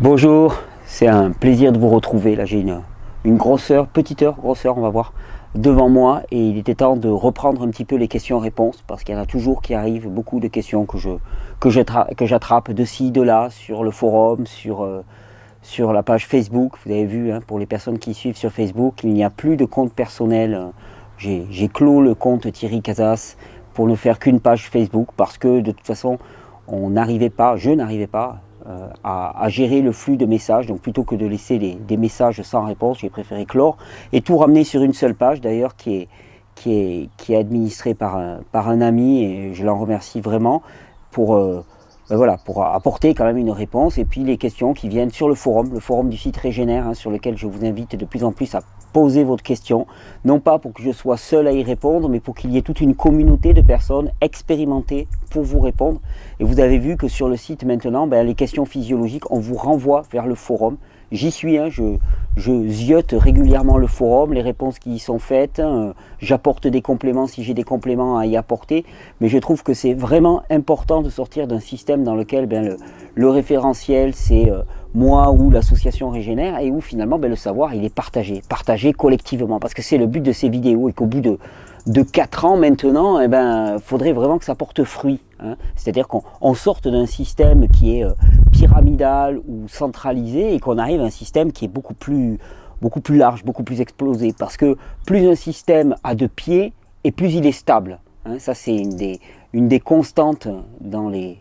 Bonjour, c'est un plaisir de vous retrouver. Là, j'ai une grosseur, petite heure, grosseur, on va voir, devant moi. Et il était temps de reprendre un petit peu les questions-réponses parce qu'il y en a toujours qui arrivent, beaucoup de questions que j'attrape de ci, de là, sur le forum, sur la page Facebook. Vous avez vu, hein, pour les personnes qui suivent sur Facebook, il n'y a plus de compte personnel. J'ai clos le compte Thierry Casas pour ne faire qu'une page Facebook parce que de toute façon, je n'arrivais pas à gérer le flux de messages. Donc plutôt que de laisser des messages sans réponse, j'ai préféré clore et tout ramener sur une seule page d'ailleurs qui est administrée par un ami, et je l'en remercie vraiment pour, voilà, pour apporter quand même une réponse. Et puis les questions qui viennent sur le forum du site Régénère, hein, sur lequel je vous invite de plus en plus à poser votre question, non pas pour que je sois seul à y répondre, mais pour qu'il y ait toute une communauté de personnes expérimentées pour vous répondre. Et vous avez vu que sur le site maintenant, les questions physiologiques, on vous renvoie vers le forum. J'y suis, hein, je ziote régulièrement le forum, les réponses qui y sont faites, j'apporte des compléments si j'ai des compléments à y apporter, mais je trouve que c'est vraiment important de sortir d'un système dans lequel le référentiel c'est moi ou l'association Régénère, et où finalement le savoir il est partagé collectivement, parce que c'est le but de ces vidéos, et qu'au bout de 4 ans maintenant, faudrait vraiment que ça porte fruit, hein. C'est-à-dire qu'on sorte d'un système qui est pyramidal ou centralisé, et qu'on arrive à un système qui est beaucoup plus large, beaucoup plus explosé, parce que plus un système a de pieds, et plus il est stable, hein. Ça c'est une des constantes dans les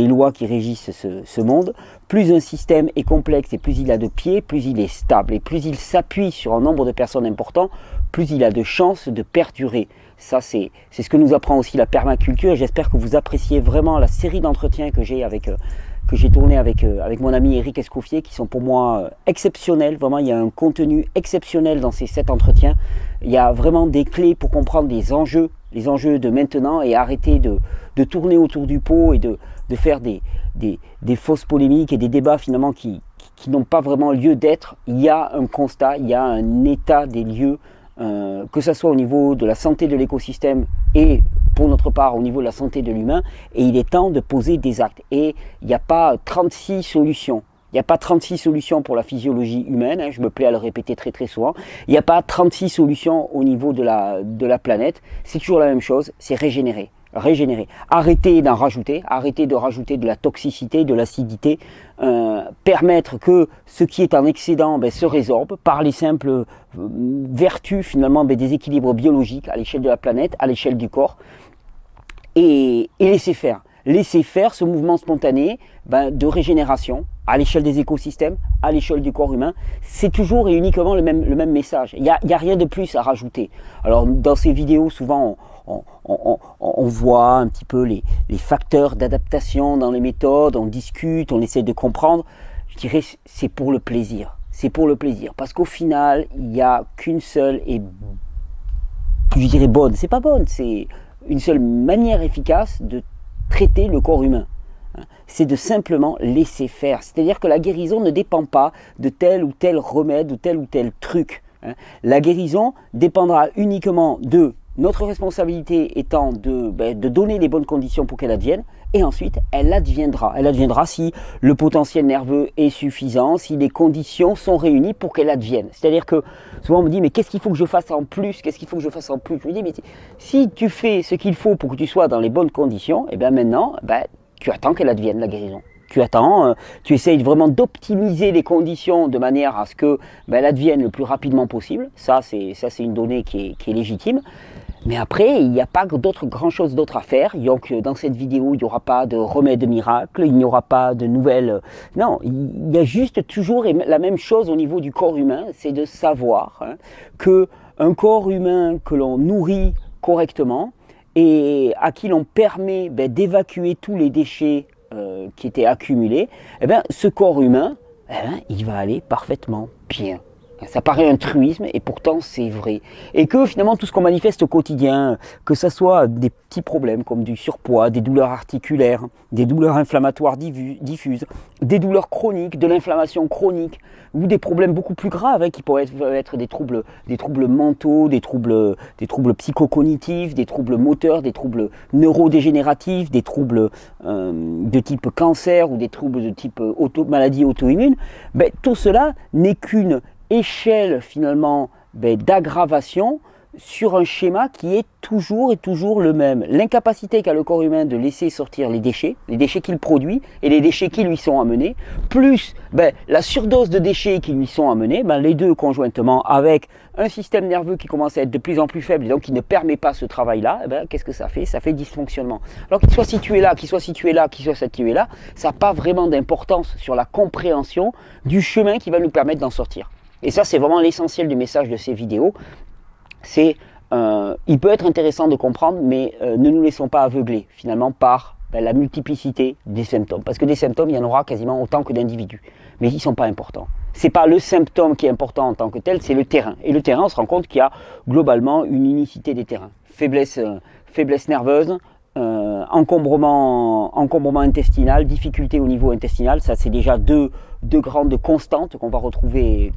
lois qui régissent ce monde. Plus un système est complexe et plus il a de pieds, plus il est stable. Et plus il s'appuie sur un nombre de personnes important, plus il a de chances de perdurer. Ça, c'est ce que nous apprend aussi la permaculture. J'espère que vous appréciez vraiment la série d'entretiens que j'ai tourné avec mon ami Eric Escoffier, qui sont pour moi exceptionnels. Vraiment, il y a un contenu exceptionnel dans ces 7 entretiens. Il y a vraiment des clés pour comprendre les enjeux de maintenant, et arrêter de tourner autour du pot et de faire des fausses polémiques et des débats finalement qui n'ont pas vraiment lieu d'être. Il y a un constat, il y a un état des lieux, que ce soit au niveau de la santé de l'écosystème et pour notre part au niveau de la santé de l'humain, et il est temps de poser des actes. Et il n'y a pas 36 solutions. Il n'y a pas 36 solutions pour la physiologie humaine, hein, je me plais à le répéter très très souvent. Il n'y a pas 36 solutions au niveau de la planète. C'est toujours la même chose, c'est régénérer. Arrêter d'en rajouter, arrêter de rajouter de la toxicité, de l'acidité, permettre que ce qui est en excédent se résorbe par les simples vertus finalement des équilibres biologiques à l'échelle de la planète, à l'échelle du corps, et laisser faire. Laisser faire ce mouvement spontané de régénération à l'échelle des écosystèmes, à l'échelle du corps humain. C'est toujours et uniquement le même message. Il n'y a rien de plus à rajouter. Alors dans ces vidéos, souvent on voit un petit peu les facteurs d'adaptation dans les méthodes, on discute, on essaie de comprendre. Je dirais c'est pour le plaisir. C'est pour le plaisir. Parce qu'au final, il n'y a qu'une seule et je dirais bonne. C'est pas bonne, c'est une seule manière efficace de traiter le corps humain. C'est de simplement laisser faire. C'est-à-dire que la guérison ne dépend pas de tel ou tel remède ou tel truc. La guérison dépendra uniquement de notre responsabilité étant de donner les bonnes conditions pour qu'elle advienne, et ensuite elle adviendra. Elle adviendra si le potentiel nerveux est suffisant, si les conditions sont réunies pour qu'elle advienne. C'est-à-dire que souvent on me dit mais qu'est-ce qu'il faut que je fasse en plus? Qu'est-ce qu'il faut que je fasse en plus? Je me dis mais si tu fais ce qu'il faut pour que tu sois dans les bonnes conditions, et bien maintenant tu attends qu'elle advienne la guérison. Tu attends, tu essayes vraiment d'optimiser les conditions de manière à ce qu'elle advienne le plus rapidement possible. Ça c'est une donnée qui est légitime. Mais après, il n'y a pas grand chose d'autre à faire. Donc dans cette vidéo, il n'y aura pas de remède miracle, il n'y aura pas de nouvelles... Non, il y a juste toujours la même chose au niveau du corps humain, c'est de savoir qu'un corps humain que l'on nourrit correctement et à qui l'on permet d'évacuer tous les déchets qui étaient accumulés, ce corps humain, il va aller parfaitement bien. Ça paraît un truisme et pourtant c'est vrai. Et que finalement tout ce qu'on manifeste au quotidien, que ce soit des petits problèmes comme du surpoids, des douleurs articulaires, des douleurs inflammatoires diffuses, des douleurs chroniques, de l'inflammation chronique, ou des problèmes beaucoup plus graves qui pourraient être des troubles mentaux, des troubles psychocognitifs, des troubles moteurs, des troubles neurodégénératifs, des troubles de type cancer ou des troubles de type maladie auto-immune, ben, tout cela n'est qu'une échelle finalement d'aggravation sur un schéma qui est toujours et toujours le même. L'incapacité qu'a le corps humain de laisser sortir les déchets qu'il produit et les déchets qui lui sont amenés, plus la surdose de déchets qui lui sont amenés, les deux conjointement avec un système nerveux qui commence à être de plus en plus faible et donc qui ne permet pas ce travail-là, qu'est-ce que ça fait? Ça fait dysfonctionnement. Alors qu'il soit situé là, qu'il soit situé là, qu'il soit situé là, ça n'a pas vraiment d'importance sur la compréhension du chemin qui va nous permettre d'en sortir. Et ça, c'est vraiment l'essentiel du message de ces vidéos. C'est, il peut être intéressant de comprendre, mais ne nous laissons pas aveugler finalement par la multiplicité des symptômes. Parce que des symptômes, il y en aura quasiment autant que d'individus. Mais ils ne sont pas importants. Ce n'est pas le symptôme qui est important en tant que tel, c'est le terrain. Et le terrain, on se rend compte qu'il y a globalement une unicité des terrains. Faiblesse nerveuse, encombrement intestinal, difficulté au niveau intestinal, ça c'est déjà deux grandes constantes qu'on va retrouver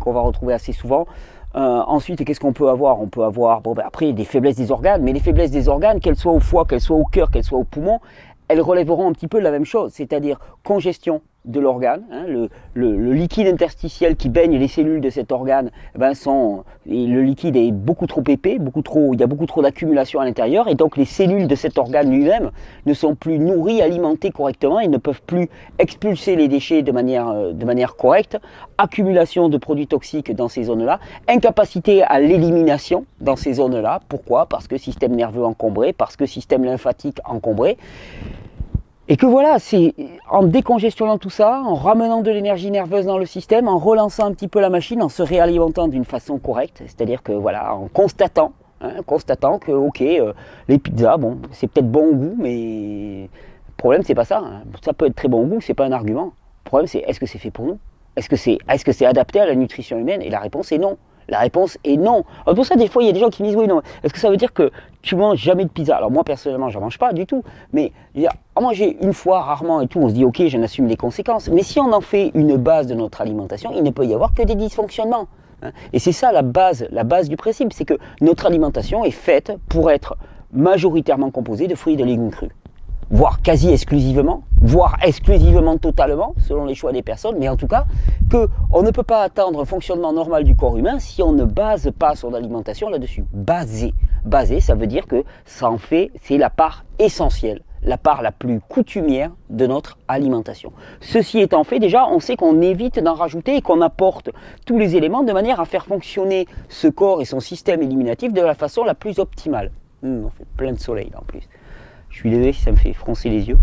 assez souvent. Ensuite, qu'est-ce qu'on peut avoir? On peut avoir après des faiblesses des organes, mais les faiblesses des organes, qu'elles soient au foie, qu'elles soient au cœur, qu'elles soient au poumon, elles relèveront un petit peu la même chose, c'est-à-dire congestion de l'organe, le liquide interstitiel qui baigne les cellules de cet organe, le liquide est beaucoup trop épais, il y a beaucoup trop d'accumulation à l'intérieur, et donc les cellules de cet organe lui-même ne sont plus nourries, alimentées correctement, et ne peuvent plus expulser les déchets de manière correcte, accumulation de produits toxiques dans ces zones-là, incapacité à l'élimination dans ces zones-là. Pourquoi? Parce que système nerveux encombré, parce que système lymphatique encombré. Et que voilà, c'est en décongestionnant tout ça, en ramenant de l'énergie nerveuse dans le système, en relançant un petit peu la machine, en se réalimentant d'une façon correcte, c'est-à-dire que voilà, en constatant que ok, les pizzas, bon, c'est peut-être bon au goût, mais le problème c'est pas ça. Ça peut être très bon au goût, c'est pas un argument. Le problème c'est est-ce que c'est fait pour nous? Est-ce que c'est adapté à la nutrition humaine? Et la réponse est non. La réponse est non. Alors pour ça, des fois, il y a des gens qui me disent oui, non. Est-ce que ça veut dire que tu manges jamais de pizza? Alors moi, personnellement, je n'en mange pas du tout. Mais en manger une fois, rarement et tout, on se dit ok, j'en assume les conséquences. Mais si on en fait une base de notre alimentation, il ne peut y avoir que des dysfonctionnements. Et c'est ça la base du principe, c'est que notre alimentation est faite pour être majoritairement composée de fruits et de légumes crus. Voire quasi exclusivement, voire exclusivement totalement, selon les choix des personnes, mais en tout cas, qu'on ne peut pas atteindre un fonctionnement normal du corps humain si on ne base pas son alimentation là-dessus. Baser, ça veut dire que c'est la part essentielle, la part la plus coutumière de notre alimentation. Ceci étant fait, déjà, on sait qu'on évite d'en rajouter et qu'on apporte tous les éléments de manière à faire fonctionner ce corps et son système éliminatif de la façon la plus optimale. On fait plein de soleil là, en plus. Je suis désolé si ça me fait froncer les yeux.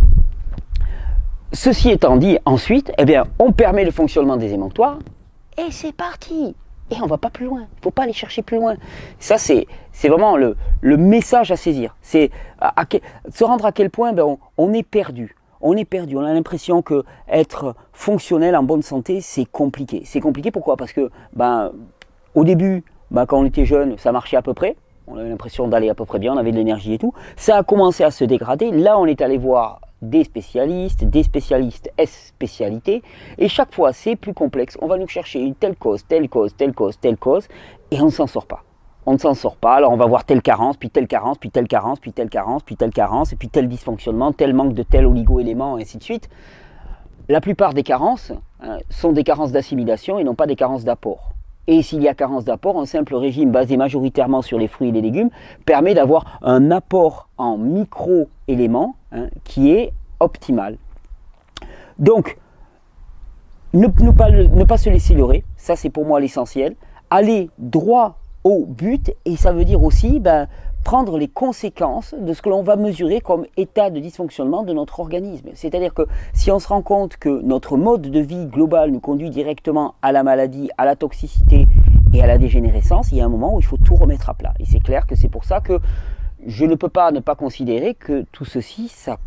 Ceci étant dit, ensuite, on permet le fonctionnement des émonctoires et c'est parti. Et on ne va pas plus loin. Il ne faut pas aller chercher plus loin. Ça, c'est vraiment le message à saisir. C'est se rendre à quel point on est perdu. On est perdu. On a l'impression que être fonctionnel en bonne santé, c'est compliqué. C'est compliqué pourquoi? Parce que au début, quand on était jeune, ça marchait à peu près. On avait l'impression d'aller à peu près bien, on avait de l'énergie et tout. Ça a commencé à se dégrader. Là, on est allé voir des spécialistes S spécialités. Et chaque fois, c'est plus complexe. On va nous chercher une telle cause, et on ne s'en sort pas. On ne s'en sort pas. Alors, on va voir telle carence, puis telle carence, puis telle carence, puis telle carence, puis telle carence, et puis tel dysfonctionnement, tel manque de tel oligo-élément, et ainsi de suite. La plupart des carences sont des carences d'assimilation et non pas des carences d'apport. Et s'il y a carence d'apport, un simple régime basé majoritairement sur les fruits et les légumes permet d'avoir un apport en micro-éléments qui est optimal. Donc, ne pas se laisser leurrer, ça c'est pour moi l'essentiel. Aller droit au but et ça veut dire aussi prendre les conséquences de ce que l'on va mesurer comme état de dysfonctionnement de notre organisme. C'est-à-dire que si on se rend compte que notre mode de vie global nous conduit directement à la maladie, à la toxicité et à la dégénérescence, il y a un moment où il faut tout remettre à plat. Et c'est clair que c'est pour ça que je ne peux pas ne pas considérer que tout ceci, ça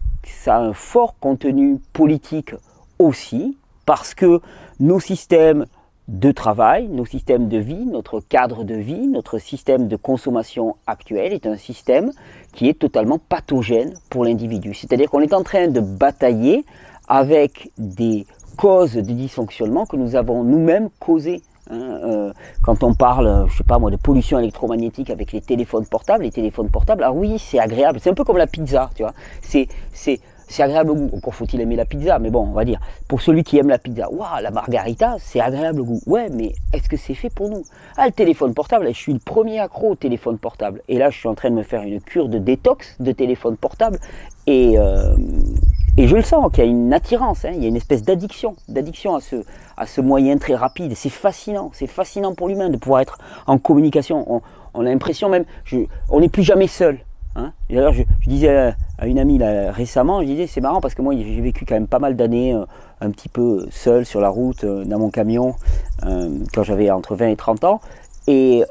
a un fort contenu politique aussi, parce que nos systèmes de travail, nos systèmes de vie, notre cadre de vie, notre système de consommation actuel est un système qui est totalement pathogène pour l'individu. C'est-à-dire qu'on est en train de batailler avec des causes de dysfonctionnement que nous avons nous-mêmes causées. Quand on parle, je sais pas moi, de pollution électromagnétique avec les téléphones portables, alors oui, c'est agréable, c'est un peu comme la pizza, tu vois, c'est agréable au goût. Encore faut-il aimer la pizza, mais bon, on va dire, pour celui qui aime la pizza, waouh, la margarita, c'est agréable au goût. Ouais, mais est-ce que c'est fait pour nous? Ah, le téléphone portable, je suis le premier accro au téléphone portable. Et là, je suis en train de me faire une cure de détox de téléphone portable. Et je le sens qu'il y a une attirance, il y a une espèce d'addiction à ce moyen très rapide. C'est fascinant pour l'humain de pouvoir être en communication. On a l'impression même, on n'est plus jamais seul. Et alors je disais à une amie là, récemment, je disais c'est marrant parce que moi j'ai vécu quand même pas mal d'années un petit peu seul sur la route, dans mon camion, quand j'avais entre 20 et 30 ans. Et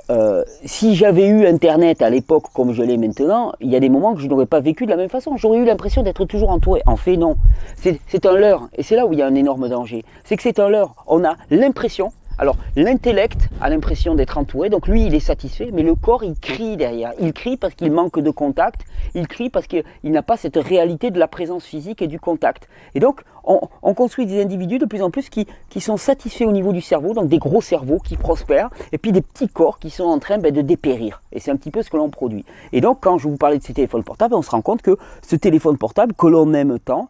si j'avais eu Internet à l'époque comme je l'ai maintenant, il y a des moments que je n'aurais pas vécu de la même façon. J'aurais eu l'impression d'être toujours entouré. En fait, non. C'est un leurre. Et c'est là où il y a un énorme danger. C'est que c'est un leurre. On a l'impression, alors l'intellect a l'impression d'être entouré, donc lui il est satisfait, mais le corps il crie derrière. Il crie parce qu'il manque de contact, il crie parce qu'il n'a pas cette réalité de la présence physique et du contact. Et donc on construit des individus de plus en plus qui sont satisfaits au niveau du cerveau, donc des gros cerveaux qui prospèrent, et puis des petits corps qui sont en train de dépérir. Et c'est un petit peu ce que l'on produit. Et donc quand je vous parlais de ces téléphones portables, on se rend compte que ce téléphone portable que l'on aime tant,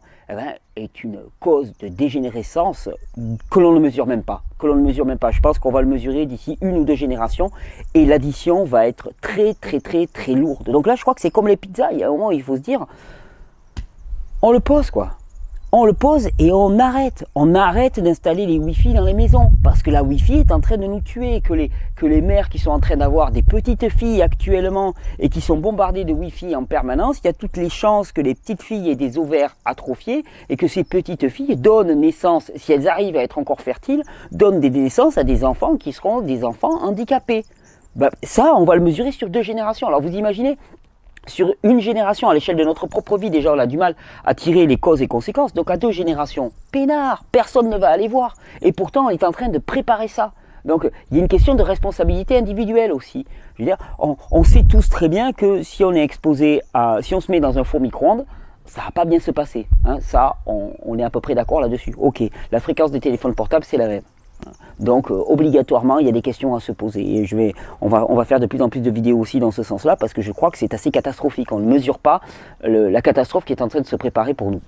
est une cause de dégénérescence que l'on ne mesure même pas. Je pense qu'on va le mesurer d'ici 1 ou 2 générations et l'addition va être très lourde. Donc là, je crois que c'est comme les pizzas. Il y a un moment où il faut se dire, on le pose quoi. On le pose et on arrête d'installer les Wi-Fi dans les maisons parce que la Wi-Fi est en train de nous tuer, que les mères qui sont en train d'avoir des petites filles actuellement et qui sont bombardées de Wi-Fi en permanence, il y a toutes les chances que les petites filles aient des ovaires atrophiés et que ces petites filles donnent naissance, si elles arrivent à être encore fertiles, donnent des naissances à des enfants qui seront des enfants handicapés. Ça, on va le mesurer sur 2 générations. Alors vous imaginez, sur une génération, à l'échelle de notre propre vie, déjà on a du mal à tirer les causes et conséquences. Donc à 2 générations, peinard, personne ne va aller voir. Et pourtant on est en train de préparer ça. Donc il y a une question de responsabilité individuelle aussi. Je veux dire, on sait tous très bien que si on est exposé si on se met dans un four micro-ondes, ça va pas bien se passer. Ça, on est à peu près d'accord là-dessus. Ok, la fréquence des téléphones portables c'est la même. Donc obligatoirement il y a des questions à se poser et on va faire de plus en plus de vidéos aussi dans ce sens là parce que je crois que c'est assez catastrophique, on ne mesure pas la catastrophe qui est en train de se préparer pour nous.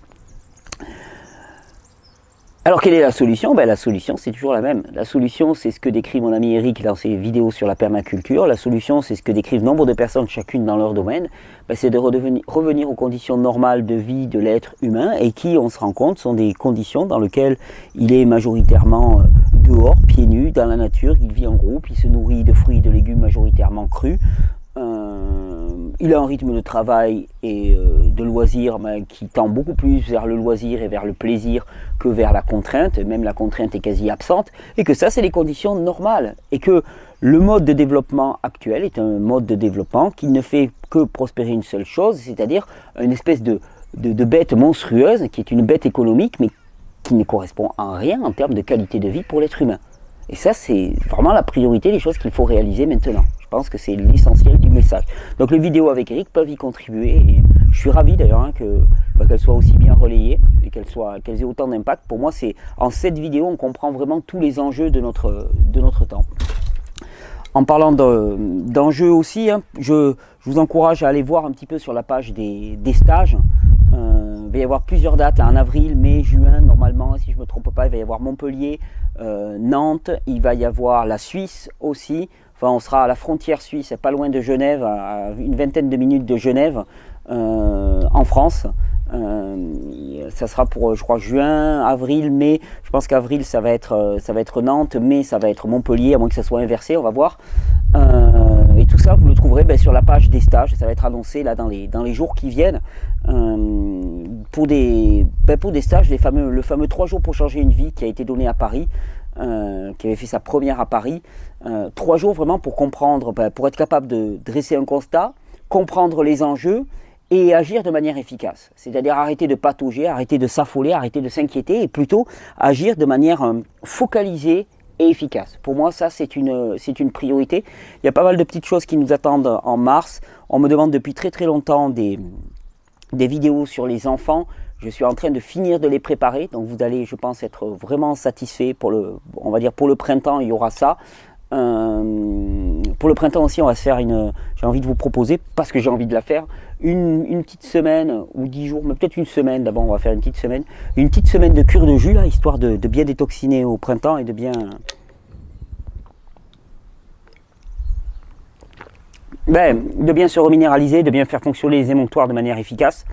Alors quelle est la solution? La solution c'est toujours la même. La solution c'est ce que décrit mon ami Eric dans ses vidéos sur la permaculture. La solution c'est ce que décrivent nombre de personnes chacune dans leur domaine. C'est de revenir aux conditions normales de vie de l'être humain et qui on se rend compte sont des conditions dans lesquelles il est majoritairement dehors, pieds nus, dans la nature, il vit en groupe, il se nourrit de fruits et de légumes majoritairement crus. Il a un rythme de travail et de loisirs qui tend beaucoup plus vers le loisir et vers le plaisir que vers la contrainte, même la contrainte est quasi absente, et que ça c'est les conditions normales, et que le mode de développement actuel est un mode de développement qui ne fait que prospérer une seule chose, c'est-à-dire une espèce de bête monstrueuse, qui est une bête économique, mais qui ne correspond en rien en termes de qualité de vie pour l'être humain. Et ça, c'est vraiment la priorité des choses qu'il faut réaliser maintenant. Je pense que c'est l'essentiel du message. Donc les vidéos avec Eric peuvent y contribuer. Et je suis ravi d'ailleurs qu'elles soient aussi bien relayées et qu'elles aient autant d'impact. Pour moi, en cette vidéo, on comprend vraiment tous les enjeux de notre temps. En parlant d'enjeux aussi, je vous encourage à aller voir un petit peu sur la page des stages. Il va y avoir plusieurs dates, là, en avril, mai, juin, normalement, si je ne me trompe pas, il va y avoir Montpellier, Nantes, il va y avoir la Suisse aussi. Enfin, on sera à la frontière suisse, pas loin de Genève, à une vingtaine de minutes de Genève, en France. Ça sera pour, je crois, juin, avril, mai. Je pense qu'avril, ça va être Nantes, mai, ça va être Montpellier, à moins que ça soit inversé, on va voir. Et tout ça, vous le trouverez sur la page des stages. Ça va être annoncé là dans les jours qui viennent. Pour des stages, le fameux 3 jours pour changer une vie qui a été donné à Paris, qui avait fait sa première à Paris. 3 jours vraiment pour comprendre, pour être capable de dresser un constat, comprendre les enjeux et agir de manière efficace. C'est-à-dire arrêter de patauger, arrêter de s'affoler, arrêter de s'inquiéter et plutôt agir de manière focalisée et efficace. Pour moi, ça, c'est une priorité. Il y a pas mal de petites choses qui nous attendent en mars. On me demande depuis très très longtemps des vidéos sur les enfants. Je suis en train de finir de les préparer, donc vous allez, je pense, être vraiment satisfait pour on va dire pour le printemps, il y aura ça. Pour le printemps aussi, on va se faire j'ai envie de vous proposer, parce que j'ai envie de la faire, une petite semaine ou 10 jours, mais peut-être une semaine. D'abord, on va faire une petite semaine de cure de jus, là, histoire de bien détoxiner au printemps et de bien se reminéraliser, de bien faire fonctionner les émonctoires de manière efficace.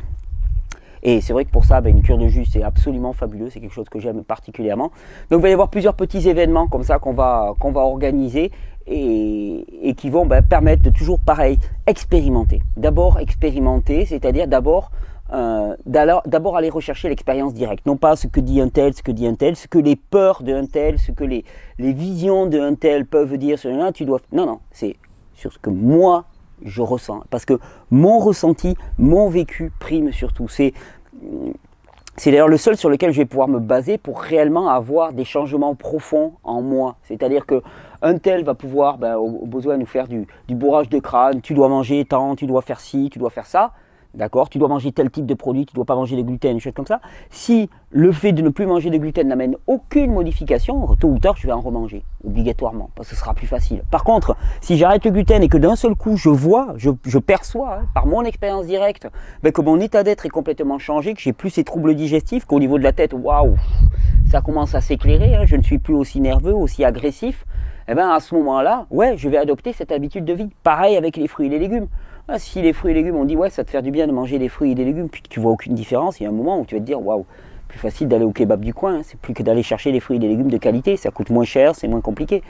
Et c'est vrai que pour ça, une cure de jus, c'est absolument fabuleux. C'est quelque chose que j'aime particulièrement. Donc, il va y avoir plusieurs petits événements comme ça qu'on va organiser et qui vont permettre de toujours, pareil, expérimenter. D'abord, expérimenter, c'est-à-dire d'abord aller rechercher l'expérience directe. Non pas ce que dit un tel, ce que les peurs d'un tel, ce que les visions d'un tel peuvent dire sur un, tu dois... Non, c'est sur ce que moi, je ressens, parce que mon ressenti, mon vécu prime surtout. C'est d'ailleurs le seul sur lequel je vais pouvoir me baser pour réellement avoir des changements profonds en moi. C'est-à-dire que un tel va pouvoir, au besoin, nous faire du bourrage de crâne. Tu dois manger tant, tu dois faire ci, tu dois faire ça. D'accord, tu dois manger tel type de produit, tu ne dois pas manger de gluten, des choses comme ça. Si le fait de ne plus manger de gluten n'amène aucune modification, tôt ou tard, je vais en remanger, obligatoirement, parce que ce sera plus facile. Par contre, si j'arrête le gluten et que d'un seul coup, je perçois, par mon expérience directe, que mon état d'être est complètement changé, que j'ai plus ces troubles digestifs, qu'au niveau de la tête, waouh, ça commence à s'éclairer, je ne suis plus aussi nerveux, aussi agressif, à ce moment-là, ouais, je vais adopter cette habitude de vie. Pareil avec les fruits et les légumes. Si les fruits et légumes, on dit ouais, ça te fait du bien de manger des fruits et des légumes, puis que tu vois aucune différence, il y a un moment où tu vas te dire waouh, plus facile d'aller au kebab du coin, c'est plus que d'aller chercher des fruits et des légumes de qualité, ça coûte moins cher, c'est moins compliqué.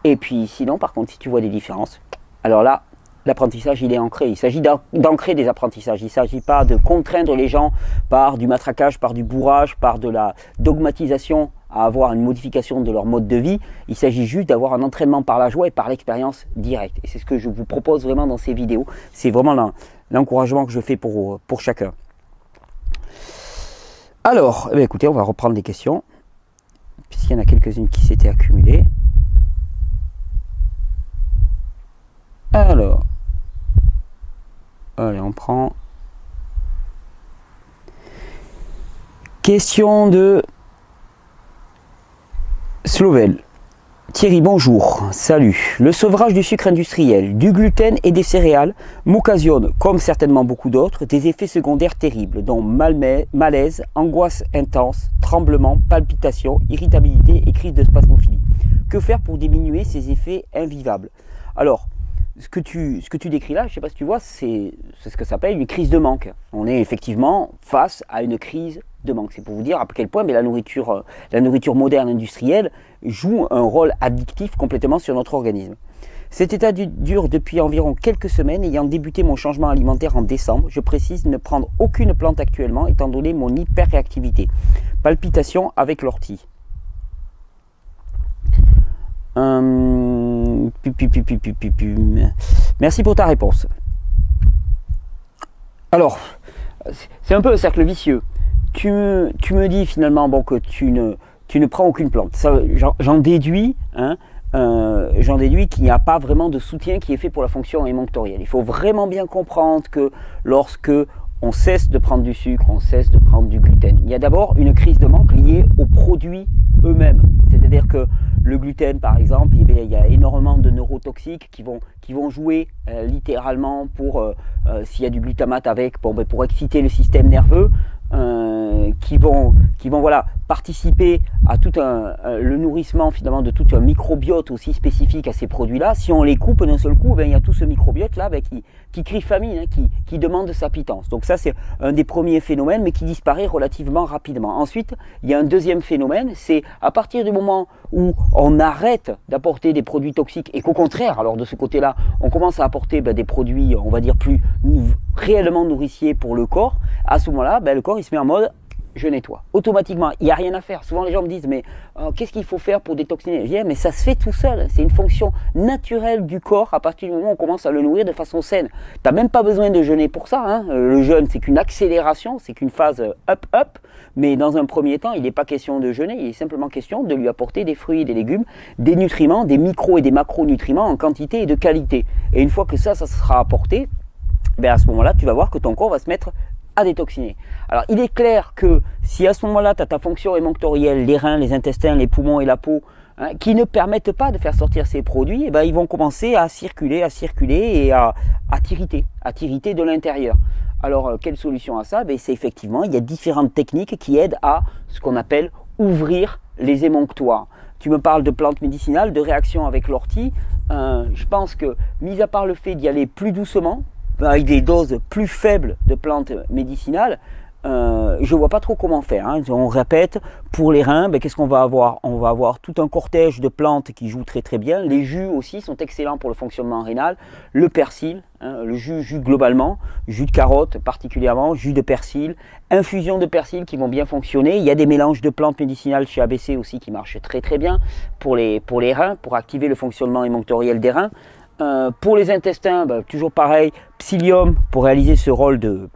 Et puis sinon, par contre, si tu vois des différences, alors là, l'apprentissage, il est ancré. Il s'agit d'ancrer des apprentissages. Il ne s'agit pas de contraindre les gens par du matraquage, par du bourrage, par de la dogmatisation à avoir une modification de leur mode de vie. Il s'agit juste d'avoir un entraînement par la joie et par l'expérience directe. Et c'est ce que je vous propose vraiment dans ces vidéos. C'est vraiment l'encouragement que je fais pour chacun. Alors, écoutez, on va reprendre des questions, puisqu'il y en a quelques-unes qui s'étaient accumulées. Alors, allez, on prend question de Slovel. Thierry, bonjour, salut. Le sevrage du sucre industriel, du gluten et des céréales m'occasionne, comme certainement beaucoup d'autres, des effets secondaires terribles, dont malaise, angoisse intense, tremblements, palpitations, irritabilité et crise de spasmophilie. Que faire pour diminuer ces effets invivables? Alors, ce que tu décris là, je ne sais pas si tu vois, c'est ce que ça s'appelle une crise de manque. On est effectivement face à une crise de manque. C'est pour vous dire à quel point la nourriture moderne industrielle joue un rôle addictif complètement sur notre organisme. Cet état dure depuis environ quelques semaines. Ayant débuté mon changement alimentaire en décembre, je précise ne prendre aucune plante actuellement étant donné mon hyperréactivité. Palpitations avec l'ortie. Merci pour ta réponse. Alors, c'est un peu un cercle vicieux. Tu me dis finalement que tu ne prends aucune plante. J'en déduis, qu'il n'y a pas vraiment de soutien qui est fait pour la fonction émonctorielle. Il faut vraiment bien comprendre que lorsque on cesse de prendre du sucre, on cesse de prendre du gluten, il y a d'abord une crise de manque liée aux produits eux-mêmes. C'est-à-dire que le gluten, par exemple, il y a énormément de neurotoxiques qui vont jouer littéralement s'il y a du glutamate avec, pour exciter le système nerveux, qui vont participer à tout le nourrissement finalement de tout un microbiote aussi spécifique à ces produits-là. Si on les coupe d'un seul coup, il y a tout ce microbiote-là qui crie famine, qui demande sa pitance. Donc ça, c'est un des premiers phénomènes, mais qui disparaît relativement rapidement. Ensuite, il y a un deuxième phénomène, c'est à partir du moment où on arrête d'apporter des produits toxiques et qu'au contraire, alors de ce côté-là, on commence à apporter des produits, on va dire, plus réellement nourriciers pour le corps, à ce moment-là, le corps il se met en mode je nettoie. Automatiquement, il n'y a rien à faire. Souvent les gens me disent, mais qu'est-ce qu'il faut faire pour détoxiner? Je dis, mais ça se fait tout seul. C'est une fonction naturelle du corps à partir du moment où on commence à le nourrir de façon saine. Tu n'as même pas besoin de jeûner pour ça. Hein. Le jeûne, c'est qu'une accélération, c'est qu'une phase up. Mais dans un premier temps, il n'est pas question de jeûner. Il est simplement question de lui apporter des fruits et des légumes, des nutriments, des micro et des macronutriments en quantité et de qualité. Et une fois que ça sera apporté, ben à ce moment-là, tu vas voir que ton corps va se mettre à détoxiner. Alors, il est clair que si à ce moment-là, tu as ta fonction émonctorielle, les reins, les intestins, les poumons et la peau, hein, qui ne permettent pas de faire sortir ces produits, eh ben, ils vont commencer à circuler et à t'irriter de l'intérieur. Alors, quelle solution à ça? Ben, c'est effectivement, il y a différentes techniques qui aident à ce qu'on appelle ouvrir les émonctoires. Tu me parles de plantes médicinales, de réaction avec l'ortie. Je pense que, mis à part le fait d'y aller plus doucement, avec des doses plus faibles de plantes médicinales, je ne vois pas trop comment faire. Hein. On répète, pour les reins, ben, qu'est-ce qu'on va avoir? On va avoir tout un cortège de plantes qui jouent très très bien. Les jus aussi sont excellents pour le fonctionnement rénal. Le persil, hein, le jus globalement, jus de carotte particulièrement, jus de persil, infusion de persil qui vont bien fonctionner. Il y a des mélanges de plantes médicinales chez ABC aussi qui marchent très très bien pour les reins, pour activer le fonctionnement émonctoriel des reins. Pour les intestins, ben, toujours pareil, psyllium pour réaliser ce rôle de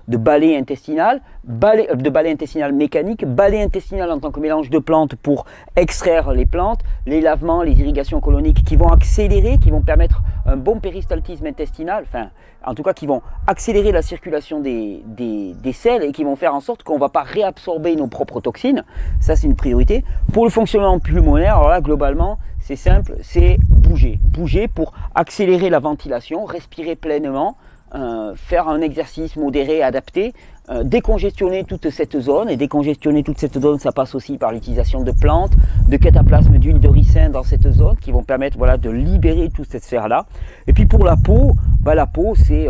balai intestinal, de balai intestinal mécanique, balai intestinal en tant que mélange de plantes pour extraire les plantes, les lavements, les irrigations coloniques qui vont accélérer, qui vont permettre un bon péristaltisme intestinal, enfin en tout cas qui vont accélérer la circulation des selles et qui vont faire en sorte qu'on ne va pas réabsorber nos propres toxines. Ça c'est une priorité. Pour le fonctionnement pulmonaire, alors là globalement c'est simple, c'est bouger. Bouger pour accélérer la ventilation, respirer pleinement, faire un exercice modéré, adapté, décongestionner toute cette zone. Et décongestionner toute cette zone, ça passe aussi par l'utilisation de plantes, de cataplasmes, d'huile de ricin dans cette zone qui vont permettre voilà, de libérer toute cette sphère-là. Et puis pour la peau, la peau c'est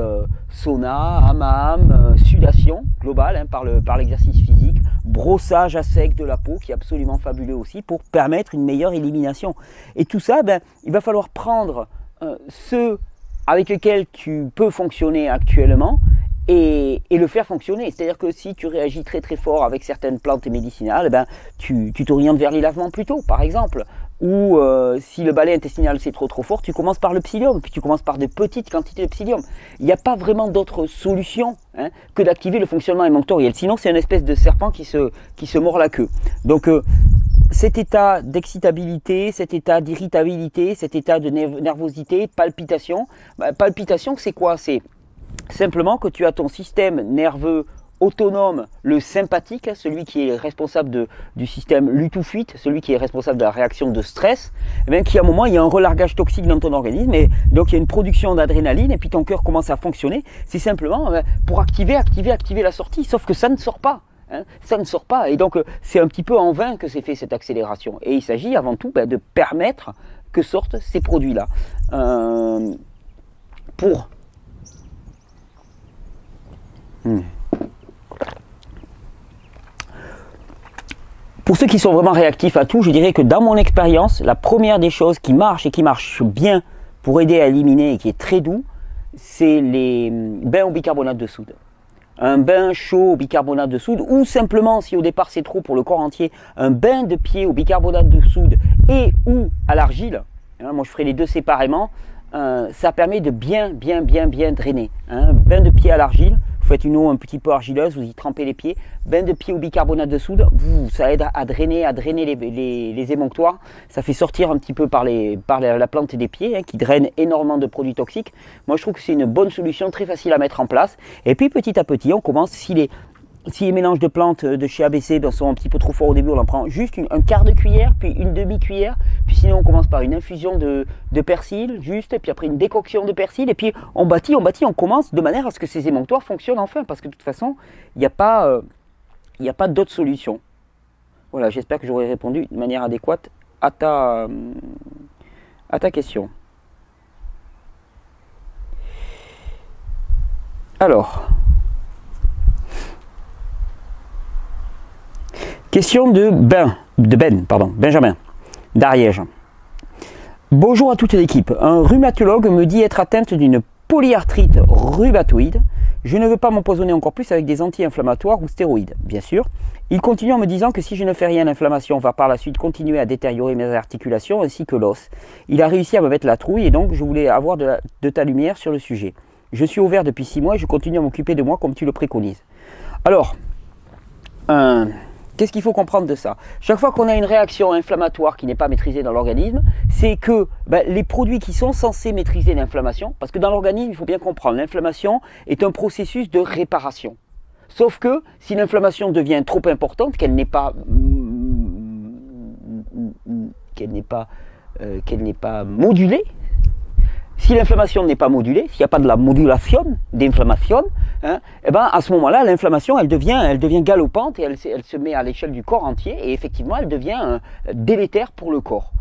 sauna, hammam, sudation globale hein, par l'exercice physique, brossage à sec de la peau qui est absolument fabuleux aussi pour permettre une meilleure élimination. Et tout ça, il va falloir prendre ce avec lequel tu peux fonctionner actuellement et le faire fonctionner. C'est-à-dire que si tu réagis très très fort avec certaines plantes médicinales, tu t'orientes vers les lavements plutôt, par exemple. Ou si le balai intestinal c'est trop fort, tu commences par le psyllium, puis tu commences par de petites quantités de psyllium. Il n'y a pas vraiment d'autre solution hein, que d'activer le fonctionnement émonctoriel. Sinon c'est une espèce de serpent qui se mord la queue. Donc cet état d'excitabilité, cet état d'irritabilité, cet état de nervosité, palpitation. Palpitation, c'est quoi? C'est simplement que tu as ton système nerveux autonome, le sympathique, celui qui est responsable du système lutte ou fuite, celui qui est responsable de la réaction de stress, qui à un moment, il y a un relargage toxique dans ton organisme, et donc il y a une production d'adrénaline, et puis ton cœur commence à fonctionner. C'est simplement pour activer la sortie, sauf que ça ne sort pas. Hein, ça ne sort pas et donc c'est un petit peu en vain que c'est fait cette accélération et il s'agit avant tout de permettre que sortent ces produits-là. Pour ceux qui sont vraiment réactifs à tout, je dirais que dans mon expérience, la première des choses qui marche et qui marche bien pour aider à éliminer et qui est très doux, c'est les bains au bicarbonate de soude. Un bain chaud au bicarbonate de soude ou simplement, si au départ c'est trop pour le corps entier, un bain de pied au bicarbonate de soude et ou à l'argile. Hein, moi je ferai les deux séparément. Ça permet de bien drainer. Hein. Bain de pied à l'argile, vous faites une eau un petit peu argileuse, vous y trempez les pieds. Bain de pied au bicarbonate de soude, ça aide à drainer les émonctoires. Ça fait sortir un petit peu par la plante des pieds, hein, qui draine énormément de produits toxiques. Moi je trouve que c'est une bonne solution, très facile à mettre en place. Et puis petit à petit, on commence, si les mélanges de plantes de chez ABC sont un petit peu trop forts au début, on en prend juste un quart de cuillère, puis une demi-cuillère. Puis sinon, on commence par une infusion de persil, juste, et puis après une décoction de persil. Et puis on bâtit, on commence de manière à ce que ces émonctoires fonctionnent enfin. Parce que de toute façon, il n'y a pas d'autre solution. Voilà, j'espère que j'aurai répondu de manière adéquate à ta question. Alors... question de Benjamin, d'Ariège. Bonjour à toute l'équipe. Un rhumatologue me dit être atteinte d'une polyarthrite rhumatoïde Je ne veux pas m'empoisonner encore plus avec des anti-inflammatoires ou stéroïdes, bien sûr. Il continue en me disant que si je ne fais rien, l'inflammation va par la suite continuer à détériorer mes articulations ainsi que l'os. Il a réussi à me mettre la trouille et donc je voulais avoir de ta lumière sur le sujet. Je suis au vert depuis 6 mois et je continue à m'occuper de moi comme tu le préconises. Alors, qu'est-ce qu'il faut comprendre de ça? Chaque fois qu'on a une réaction inflammatoire qui n'est pas maîtrisée dans l'organisme, c'est que les produits qui sont censés maîtriser l'inflammation, parce que dans l'organisme, il faut bien comprendre, l'inflammation est un processus de réparation. Sauf que si l'inflammation devient trop importante, qu'elle n'est pas modulée, si l'inflammation n'est pas modulée, s'il n'y a pas de la modulation d'inflammation, et à ce moment-là, l'inflammation, elle devient galopante et elle se met à l'échelle du corps entier et effectivement, elle devient délétère pour le corps.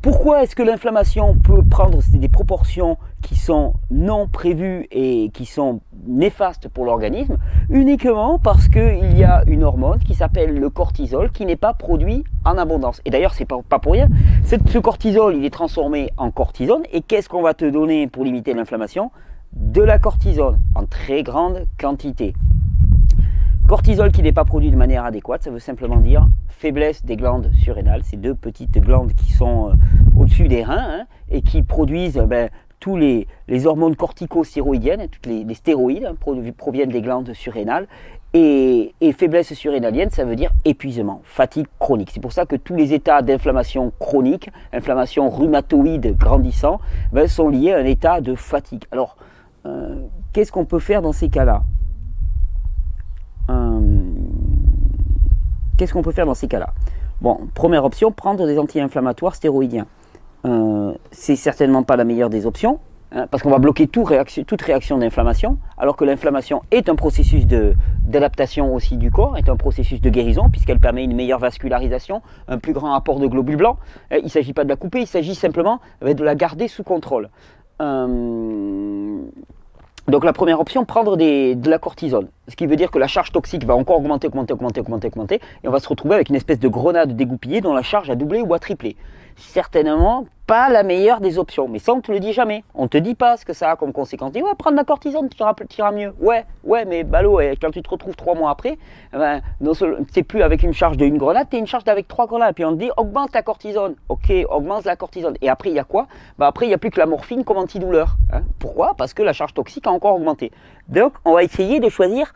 Pourquoi est-ce que l'inflammation peut prendre des proportions qui sont non prévues et qui sont néfastes pour l'organisme? Uniquement parce qu'il y a une hormone qui s'appelle le cortisol qui n'est pas produit en abondance. Et d'ailleurs, c'est pas pour rien. Ce cortisol, il est transformé en cortisone. Et qu'est-ce qu'on va te donner pour limiter l'inflammation? De la cortisone en très grande quantité. Cortisol qui n'est pas produit de manière adéquate, ça veut simplement dire faiblesse des glandes surrénales, ces deux petites glandes qui sont au-dessus des reins et qui produisent tous les hormones corticostéroïdiennes, toutes les stéroïdes proviennent des glandes surrénales. Et faiblesse surrénalienne, ça veut dire épuisement, fatigue chronique. C'est pour ça que tous les états d'inflammation chronique, inflammation rhumatoïde grandissant, sont liés à un état de fatigue. Alors, qu'est-ce qu'on peut faire dans ces cas-là? Qu'est-ce qu'on peut faire dans ces cas-là? Bon, première option, prendre des anti-inflammatoires stéroïdiens. C'est certainement pas la meilleure des options, parce qu'on va bloquer toute réaction d'inflammation, alors que l'inflammation est un processus d'adaptation aussi du corps, est un processus de guérison, puisqu'elle permet une meilleure vascularisation, un plus grand apport de globules blancs. Il ne s'agit pas de la couper, il s'agit simplement de la garder sous contrôle. Donc la première option, prendre de la cortisone. Ce qui veut dire que la charge toxique va encore augmenter, et on va se retrouver avec une espèce de grenade dégoupillée dont la charge a doublé ou a triplé. Certainement pas la meilleure des options, mais ça on te le dit jamais. On te dit pas ce que ça a comme conséquence. Ouais, prendre de la cortisone, tu iras mieux. Ouais, mais ballot, quand tu te retrouves 3 mois après, c'est plus avec une charge d'une grenade, tu es une charge avec 3 grenades. Puis on te dit augmente ta cortisone. Ok, augmente la cortisone. Et après il y a quoi? Après il n'y a plus que la morphine comme antidouleur. Pourquoi? Parce que la charge toxique a encore augmenté. Donc on va essayer de choisir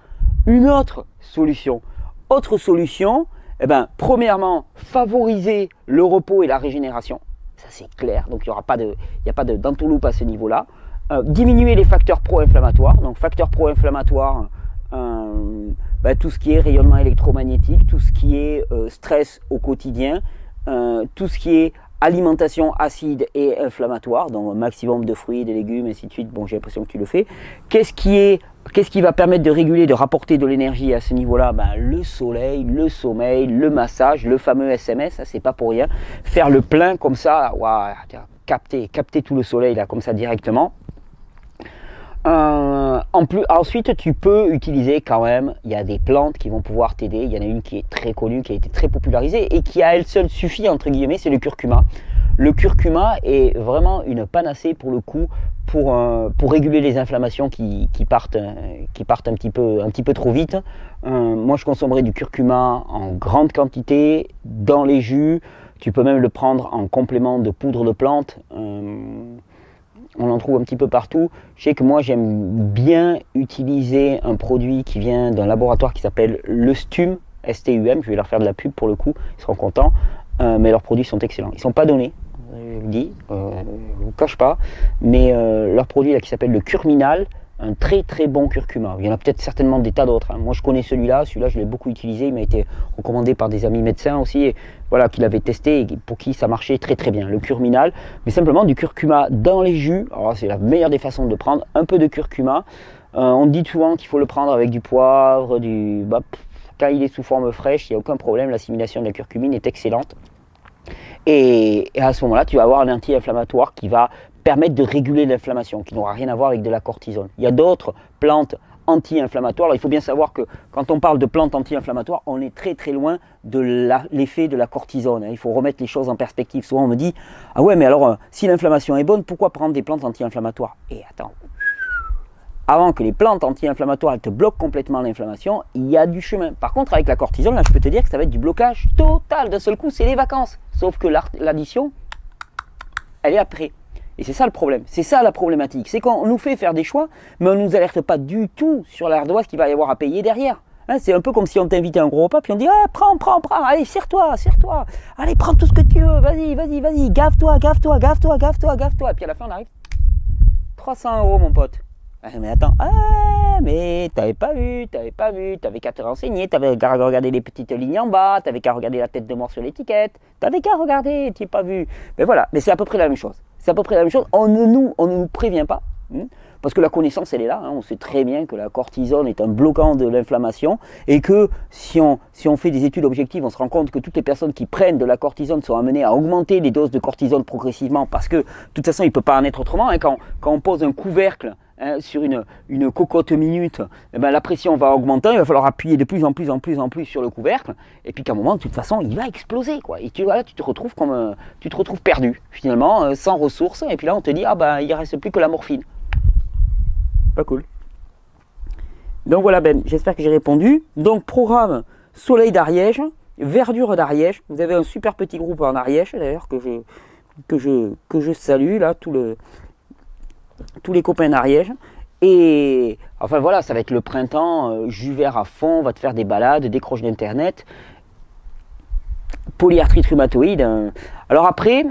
une autre solution. Autre solution, premièrement, favoriser le repos et la régénération. Ça c'est clair, donc il n'y a pas d'entourloupe à ce niveau-là. Diminuer les facteurs pro-inflammatoires. Donc facteurs pro-inflammatoires, tout ce qui est rayonnement électromagnétique, tout ce qui est stress au quotidien, tout ce qui est alimentation acide et inflammatoire, donc un maximum de fruits, de légumes, ainsi de suite. Bon, j'ai l'impression que tu le fais. Qu'est-ce qui va permettre de réguler, de rapporter de l'énergie à ce niveau-là? Le soleil, le sommeil, le massage, le fameux SMS, ça c'est pas pour rien. Faire le plein comme ça, capter tout le soleil là, comme ça directement. Ensuite, tu peux utiliser quand même, il y a des plantes qui vont pouvoir t'aider. Il y en a une qui est très connue, qui a été très popularisée et qui à elle seule suffit, entre guillemets, c'est le curcuma. Le curcuma est vraiment une panacée pour le coup, pour réguler les inflammations qui partent un petit peu trop vite. Moi, je consommerais du curcuma en grande quantité, dans les jus. Tu peux même le prendre en complément de poudre de plante. On en trouve un petit peu partout. Je sais que moi j'aime bien utiliser un produit qui vient d'un laboratoire qui s'appelle le STUM, S-T-U-M, je vais leur faire de la pub pour le coup, ils seront contents, mais leurs produits sont excellents. Ils ne sont pas donnés, je le dis, je ne vous cache pas, mais leur produit là, qui s'appelle le Curminal, un très très bon curcuma. Il y en a peut-être certainement des tas d'autres. Moi je connais celui-là je l'ai beaucoup utilisé, il m'a été recommandé par des amis médecins aussi, et voilà, qui l'avaient testé et pour qui ça marchait très très bien. Le curminal, mais simplement du curcuma dans les jus. Alors c'est la meilleure des façons de prendre un peu de curcuma. On dit souvent qu'il faut le prendre avec du poivre, quand il est sous forme fraîche, il n'y a aucun problème, l'assimilation de la curcumine est excellente. Et à ce moment-là, tu vas avoir un anti-inflammatoire qui va permettre de réguler l'inflammation, qui n'aura rien à voir avec de la cortisone. Il y a d'autres plantes anti-inflammatoires. Il faut bien savoir que quand on parle de plantes anti-inflammatoires, on est très très loin de l'effet de la cortisone. Il faut remettre les choses en perspective. Souvent on me dit « Ah ouais, mais alors si l'inflammation est bonne, pourquoi prendre des plantes anti-inflammatoires ?» Et attends, avant que les plantes anti-inflammatoires te bloquent complètement l'inflammation, il y a du chemin. Par contre, avec la cortisone, là, je peux te dire que ça va être du blocage total. D'un seul coup, c'est les vacances. Sauf que l'addition, elle est après. Et c'est ça le problème, c'est ça la problématique. C'est qu'on nous fait faire des choix, mais on ne nous alerte pas du tout sur l'ardoise qu'il va y avoir à payer derrière. Hein, c'est un peu comme si on t'invitait à un gros repas, puis on dit ah, prends, allez, serre-toi, allez, prends tout ce que tu veux, vas-y, gave-toi. Et puis à la fin, on arrive 300 € mon pote. Ah, mais attends, mais t'avais pas vu, t'avais qu'à te renseigner, t'avais qu'à regarder les petites lignes en bas, t'avais qu'à regarder la tête de mort sur l'étiquette, t'avais qu'à regarder, t'y pas vu. Mais voilà, mais c'est à peu près la même chose. On ne nous prévient pas, parce que la connaissance, elle est là. On sait très bien que la cortisone est un bloquant de l'inflammation et que si on fait des études objectives, on se rend compte que toutes les personnes qui prennent de la cortisone sont amenées à augmenter les doses de cortisone progressivement parce que, de toute façon, il ne peut pas en être autrement. Quand on pose un couvercle sur une cocotte minute, la pression va augmenter, il va falloir appuyer de plus en plus sur le couvercle, et puis qu'à un moment, de toute façon, il va exploser, quoi. Et tu te retrouves perdu, finalement, sans ressources, et puis là, on te dit, il ne reste plus que la morphine. Pas cool. Donc voilà Ben, j'espère que j'ai répondu. Donc programme Soleil d'Ariège, Verdure d'Ariège. Vous avez un super petit groupe en Ariège d'ailleurs que je salue là, tous les copains d'Ariège. Et enfin voilà, ça va être le printemps, jus vert à fond, on va te faire des balades, décroche d'internet. Polyarthrite rhumatoïde. Alors après,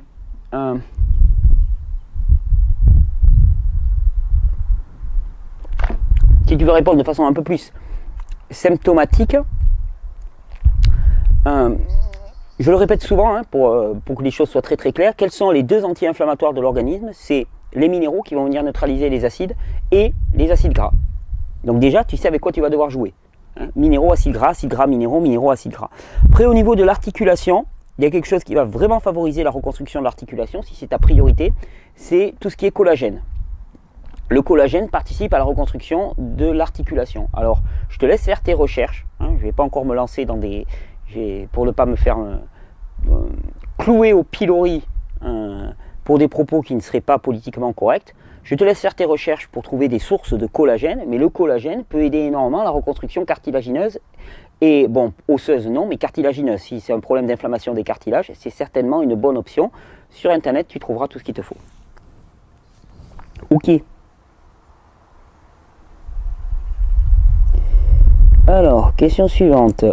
si tu veux répondre de façon un peu plus symptomatique, je le répète souvent pour que les choses soient très très claires, quels sont les deux anti-inflammatoires de l'organisme? C'est les minéraux qui vont venir neutraliser les acides et les acides gras. Donc déjà, tu sais avec quoi tu vas devoir jouer. Minéraux, acides gras, minéraux, acides gras. Après, au niveau de l'articulation, il y a quelque chose qui va vraiment favoriser la reconstruction de l'articulation, si c'est ta priorité, c'est tout ce qui est collagène. Le collagène participe à la reconstruction de l'articulation. Alors, je te laisse faire tes recherches. Je ne vais pas encore me lancer dans des... pour ne pas me faire clouer au pilori pour des propos qui ne seraient pas politiquement corrects. Je te laisse faire tes recherches pour trouver des sources de collagène, mais le collagène peut aider énormément à la reconstruction cartilagineuse. Et bon, osseuse non, mais cartilagineuse. Si c'est un problème d'inflammation des cartilages, c'est certainement une bonne option. Sur Internet, tu trouveras tout ce qu'il te faut. Ok. Alors, question suivante.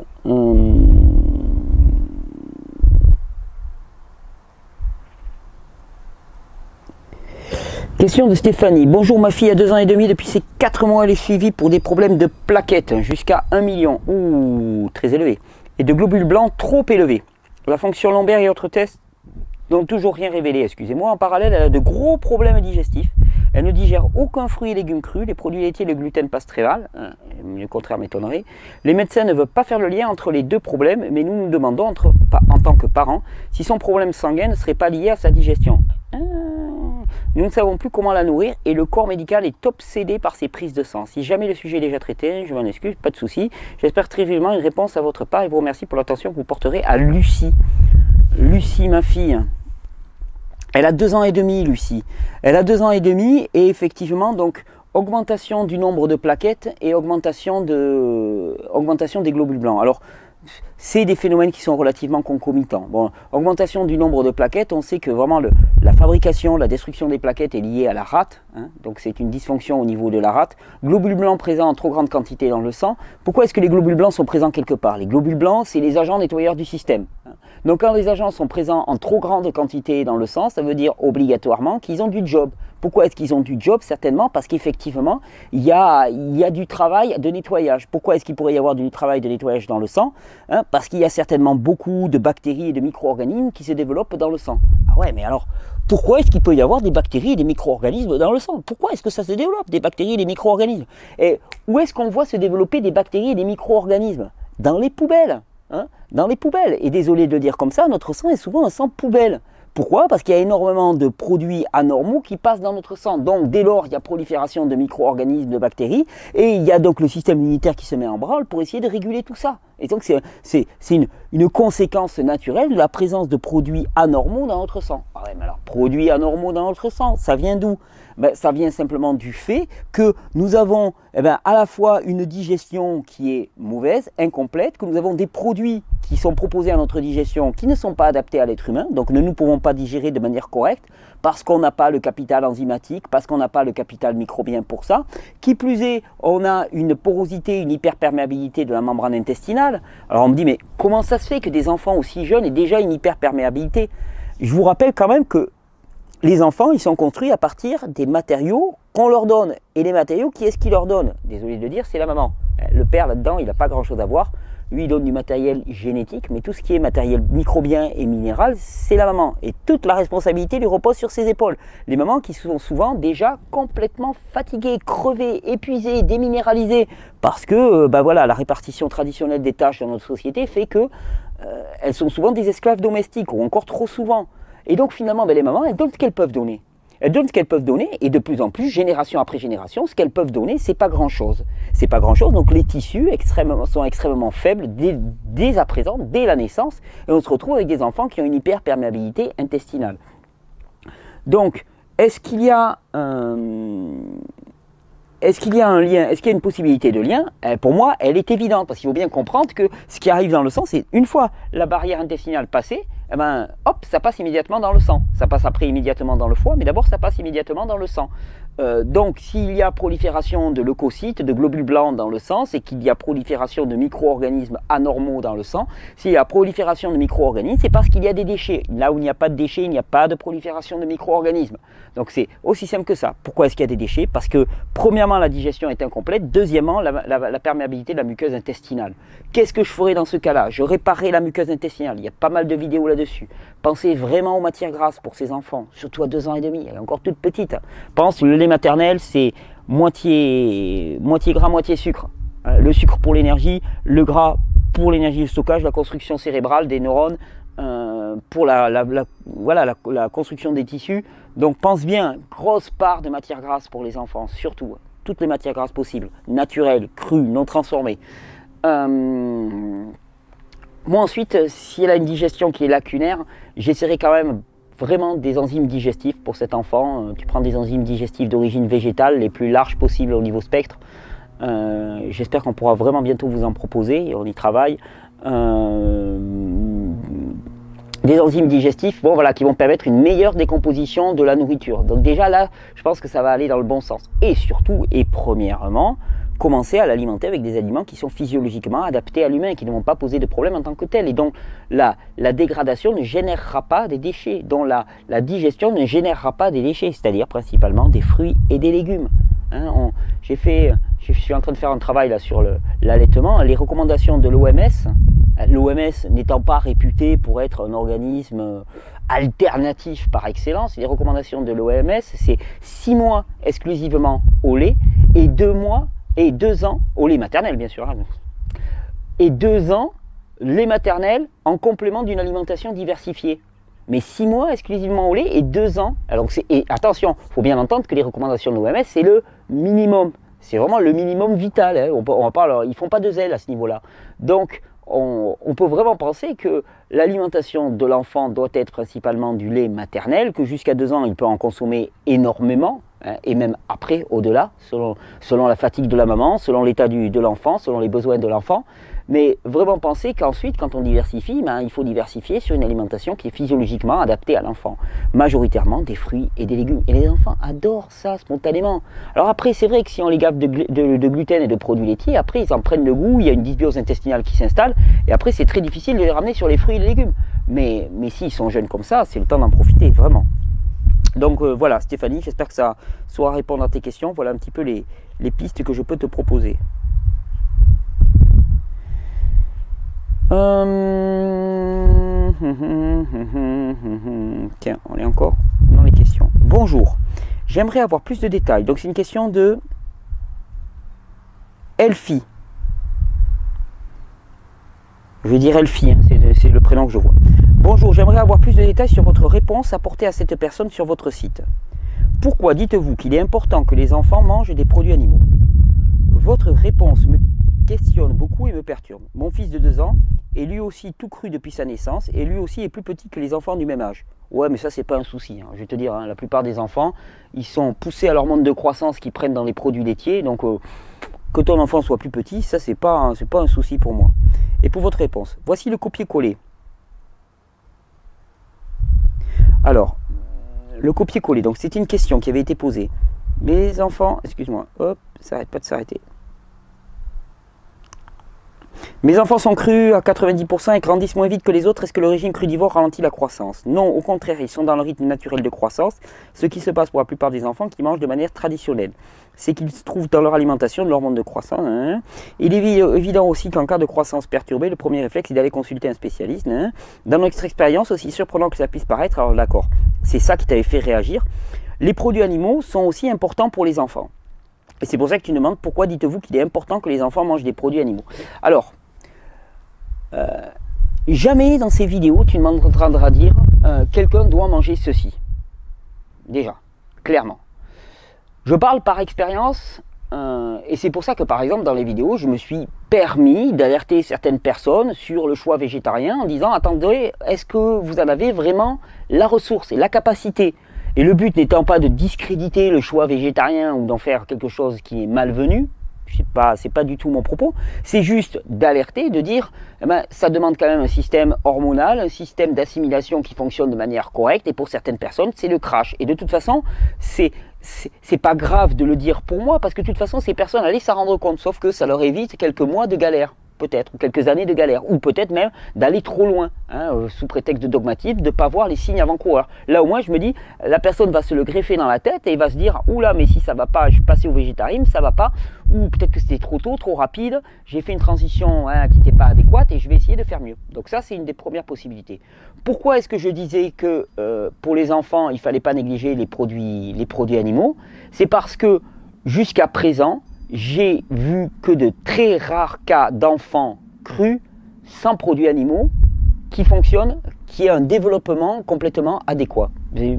Question de Stéphanie. Bonjour, ma fille a 2 ans et demi. Depuis ces 4 mois, elle est suivie pour des problèmes de plaquettes jusqu'à 1 million. Ouh, très élevé. Et de globules blancs trop élevés. La fonction lombaire et autres tests n'ont toujours rien révélé, excusez-moi. En parallèle, elle a de gros problèmes digestifs. Elle ne digère aucun fruit et légumes crus, les produits laitiers, le gluten passe très mal, le contraire m'étonnerait. Les médecins ne veulent pas faire le lien entre les deux problèmes, mais nous nous demandons, en tant que parents, si son problème sanguin ne serait pas lié à sa digestion. Nous ne savons plus comment la nourrir et le corps médical est obsédé par ses prises de sang. Si jamais le sujet est déjà traité, je m'en excuse, pas de souci. J'espère très vivement une réponse à votre part et vous remercie pour l'attention que vous porterez à Lucie. Lucie, ma fille. Elle a 2 ans et demi, Lucie. Elle a 2 ans et demi et effectivement, donc, augmentation du nombre de plaquettes et augmentation des globules blancs. Alors, c'est des phénomènes qui sont relativement concomitants. Bon, augmentation du nombre de plaquettes, on sait que vraiment la fabrication, la destruction des plaquettes est liée à la rate, donc c'est une dysfonction au niveau de la rate. Globules blancs présents en trop grande quantité dans le sang. Pourquoi est-ce que les globules blancs sont présents quelque part? Les globules blancs, c'est les agents nettoyeurs du système. Donc quand les agents sont présents en trop grande quantité dans le sang, ça veut dire obligatoirement qu'ils ont du job. Pourquoi est-ce qu'ils ont du job? Certainement parce qu'effectivement, il y a du travail de nettoyage. Pourquoi est-ce qu'il pourrait y avoir du travail de nettoyage dans le sang? Parce qu'il y a certainement beaucoup de bactéries et de micro-organismes qui se développent dans le sang. Ah ouais, mais alors, pourquoi est-ce qu'il peut y avoir des bactéries et des micro-organismes dans le sang? Pourquoi est-ce que ça se développe, des bactéries et des micro-organismes? Et où est-ce qu'on voit se développer des bactéries et des micro-organismes? Dans les poubelles. Dans les poubelles. Et désolé de le dire comme ça, notre sang est souvent un sang poubelle. Pourquoi? Parce qu'il y a énormément de produits anormaux qui passent dans notre sang. Donc dès lors, il y a prolifération de micro-organismes, de bactéries, et il y a donc le système immunitaire qui se met en branle pour essayer de réguler tout ça. Et donc c'est une conséquence naturelle de la présence de produits anormaux dans notre sang. Ah ouais, mais alors, produits anormaux dans notre sang, ça vient d'où? Ben, ça vient simplement du fait que nous avons à la fois une digestion qui est mauvaise, incomplète, que nous avons des produits qui sont proposés à notre digestion qui ne sont pas adaptés à l'être humain, donc nous ne pouvons pas digérer de manière correcte parce qu'on n'a pas le capital enzymatique, parce qu'on n'a pas le capital microbien pour ça. Qui plus est, on a une porosité, une hyperperméabilité de la membrane intestinale. Alors on me dit, mais comment ça se fait que des enfants aussi jeunes aient déjà une hyperperméabilité? Je vous rappelle quand même que les enfants, ils sont construits à partir des matériaux qu'on leur donne. Et les matériaux, qui est-ce qui leur donne? Désolé de le dire, c'est la maman. Le père, là-dedans, il n'a pas grand-chose à voir. Lui, il donne du matériel génétique, mais tout ce qui est matériel microbien et minéral, c'est la maman. Et toute la responsabilité lui repose sur ses épaules. Les mamans qui sont souvent déjà complètement fatiguées, crevées, épuisées, déminéralisées, parce que voilà, la répartition traditionnelle des tâches dans notre société fait que elles sont souvent des esclaves domestiques, ou encore trop souvent. Et donc finalement, les mamans, elles donnent ce qu'elles peuvent donner. Elles donnent ce qu'elles peuvent donner, et de plus en plus, génération après génération, ce qu'elles peuvent donner, c'est pas grand-chose. C'est pas grand-chose, donc les tissus sont extrêmement faibles dès à présent, dès la naissance, et on se retrouve avec des enfants qui ont une hyperperméabilité intestinale. Donc, est-ce qu'il y a un lien? Est-ce qu'il y a une possibilité de lien? Pour moi, elle est évidente, parce qu'il faut bien comprendre que ce qui arrive dans le sang, c'est une fois la barrière intestinale passée, hop, ça passe immédiatement dans le sang. Ça passe après immédiatement dans le foie, mais d'abord ça passe immédiatement dans le sang. Donc s'il y a prolifération de leucocytes, de globules blancs dans le sang, c'est qu'il y a prolifération de micro-organismes anormaux dans le sang. S'il y a prolifération de micro-organismes, c'est parce qu'il y a des déchets. Là où il n'y a pas de déchets, il n'y a pas de prolifération de micro-organismes. Donc c'est aussi simple que ça. Pourquoi est-ce qu'il y a des déchets? Parce que premièrement, la digestion est incomplète. Deuxièmement, la perméabilité de la muqueuse intestinale. Qu'est-ce que je ferais dans ce cas-là? Je réparerais la muqueuse intestinale. Il y a pas mal de vidéos là-dessus. Pensez vraiment aux matières grasses pour ces enfants, surtout à 2 ans et demi. Elle est encore toute petite. Pense, le lait maternel, c'est moitié gras, moitié sucre. Le sucre pour l'énergie, le gras pour l'énergie de stockage, la construction cérébrale des neurones, pour la construction des tissus. Donc pense bien, grosse part de matières grasses pour les enfants, surtout. Toutes les matières grasses possibles, naturelles, crues, non transformées. Moi ensuite, si elle a une digestion qui est lacunaire, j'essaierai quand même vraiment des enzymes digestifs pour cet enfant. Tu prends des enzymes digestifs d'origine végétale, les plus larges possibles au niveau spectre. J'espère qu'on pourra vraiment bientôt vous en proposer, et on y travaille. Des enzymes digestifs qui vont permettre une meilleure décomposition de la nourriture. Donc déjà là, je pense que ça va aller dans le bon sens. Et surtout, et premièrement, commencer à l'alimenter avec des aliments qui sont physiologiquement adaptés à l'humain, qui ne vont pas poser de problème en tant que tel, et dont la dégradation ne générera pas des déchets, dont la digestion ne générera pas des déchets, c'est-à-dire principalement des fruits et des légumes. Je suis en train de faire un travail là sur l'allaitement. Les recommandations de l'OMS, l'OMS n'étant pas réputée pour être un organisme alternatif par excellence, les recommandations de l'OMS, c'est 6 mois exclusivement au lait et 2 mois et 2 ans, au lait maternel bien sûr, et 2 ans lait maternel en complément d'une alimentation diversifiée. Mais 6 mois exclusivement au lait et 2 ans. Alors, et attention, il faut bien entendre que les recommandations de l'OMS, c'est le minimum. C'est vraiment le minimum vital. Hein. On va pas, ils ne font pas de zèle à ce niveau-là. Donc, on peut vraiment penser que l'alimentation de l'enfant doit être principalement du lait maternel, que jusqu'à 2 ans, il peut en consommer énormément, hein, et même après, au-delà, selon la fatigue de la maman, selon l'état de l'enfant, selon les besoins de l'enfant. Mais vraiment penser qu'ensuite, quand on diversifie, il faut diversifier sur une alimentation qui est physiologiquement adaptée à l'enfant. Majoritairement des fruits et des légumes. Et les enfants adorent ça spontanément. Alors après, c'est vrai que si on les gave de gluten et de produits laitiers, après ils en prennent le goût, il y a une dysbiose intestinale qui s'installe, et après c'est très difficile de les ramener sur les fruits et les légumes. Mais s'ils sont jeunes comme ça, c'est le temps d'en profiter, vraiment. Donc voilà Stéphanie, j'espère que ça saura répondre à tes questions. Voilà un petit peu les pistes que je peux te proposer. Tiens, on est encore dans les questions. Bonjour, j'aimerais avoir plus de détails. Donc c'est une question de Elfie. Je vais dire Elfie, hein, c'est le prénom que je vois. Bonjour, j'aimerais avoir plus de détails sur votre réponse apportée à cette personne sur votre site. Pourquoi dites-vous qu'il est important que les enfants mangent des produits animaux? Votre réponse me questionne beaucoup et me perturbe. Mon fils de 2 ans est lui aussi tout cru depuis sa naissance et lui aussi est plus petit que les enfants du même âge. Ouais, mais ça, c'est pas un souci. Hein. Je vais te dire, hein, la plupart des enfants, ils sont poussés à l'hormone de croissance qu'ils prennent dans les produits laitiers. Donc, que ton enfant soit plus petit, ça, c'est pas un souci pour moi. Et pour votre réponse, voici le copier-coller. Alors, le copier-coller, donc c'est une question qui avait été posée. Mes enfants, excuse-moi, hop, ça n'arrête pas de s'arrêter. Mes enfants sont crus à 90% et grandissent moins vite que les autres. Est-ce que le régime crudivore ralentit la croissance? Non, au contraire, ils sont dans le rythme naturel de croissance. Ce qui se passe pour la plupart des enfants qui mangent de manière traditionnelle, c'est qu'ils se trouvent dans leur alimentation de l'hormone de croissance. Il est évident aussi qu'en cas de croissance perturbée, le premier réflexe est d'aller consulter un spécialiste. Dans notre expérience, aussi surprenant que ça puisse paraître, alors d'accord, c'est ça qui t'avait fait réagir. Les produits animaux sont aussi importants pour les enfants. Et c'est pour ça que tu demandes pourquoi dites-vous qu'il est important que les enfants mangent des produits animaux. Alors, jamais dans ces vidéos tu ne m'entendras dire quelqu'un doit manger ceci. Déjà, clairement. Je parle par expérience et c'est pour ça que par exemple dans les vidéos je me suis permis d'alerter certaines personnes sur le choix végétarien en disant attendez, est-ce que vous en avez vraiment la ressource et la capacité? Et le but n'étant pas de discréditer le choix végétarien ou d'en faire quelque chose qui est malvenu, c'est pas du tout mon propos, c'est juste d'alerter, de dire eh ben, ça demande quand même un système hormonal, un système d'assimilation qui fonctionne de manière correcte et pour certaines personnes c'est le crash. Et de toute façon, c'est pas grave de le dire pour moi parce que de toute façon ces personnes allaient s'en rendre compte, sauf que ça leur évite quelques mois de galère. Peut-être, ou quelques années de galère, ou peut-être même d'aller trop loin, sous prétexte de dogmatisme, de ne pas voir les signes avant-coureurs. Là au moins je me dis, la personne va se le greffer dans la tête et il va se dire, oula mais si ça va pas, je suis passé au végétarisme, ça va pas, ou peut-être que c'était trop tôt, trop rapide, j'ai fait une transition qui n'était pas adéquate et je vais essayer de faire mieux. Donc ça c'est une des premières possibilités. Pourquoi est-ce que je disais que pour les enfants il ne fallait pas négliger les produits animaux? C'est parce que jusqu'à présent, j'ai vu que de très rares cas d'enfants crus sans produits animaux qui fonctionnent, qui aient un développement complètement adéquat.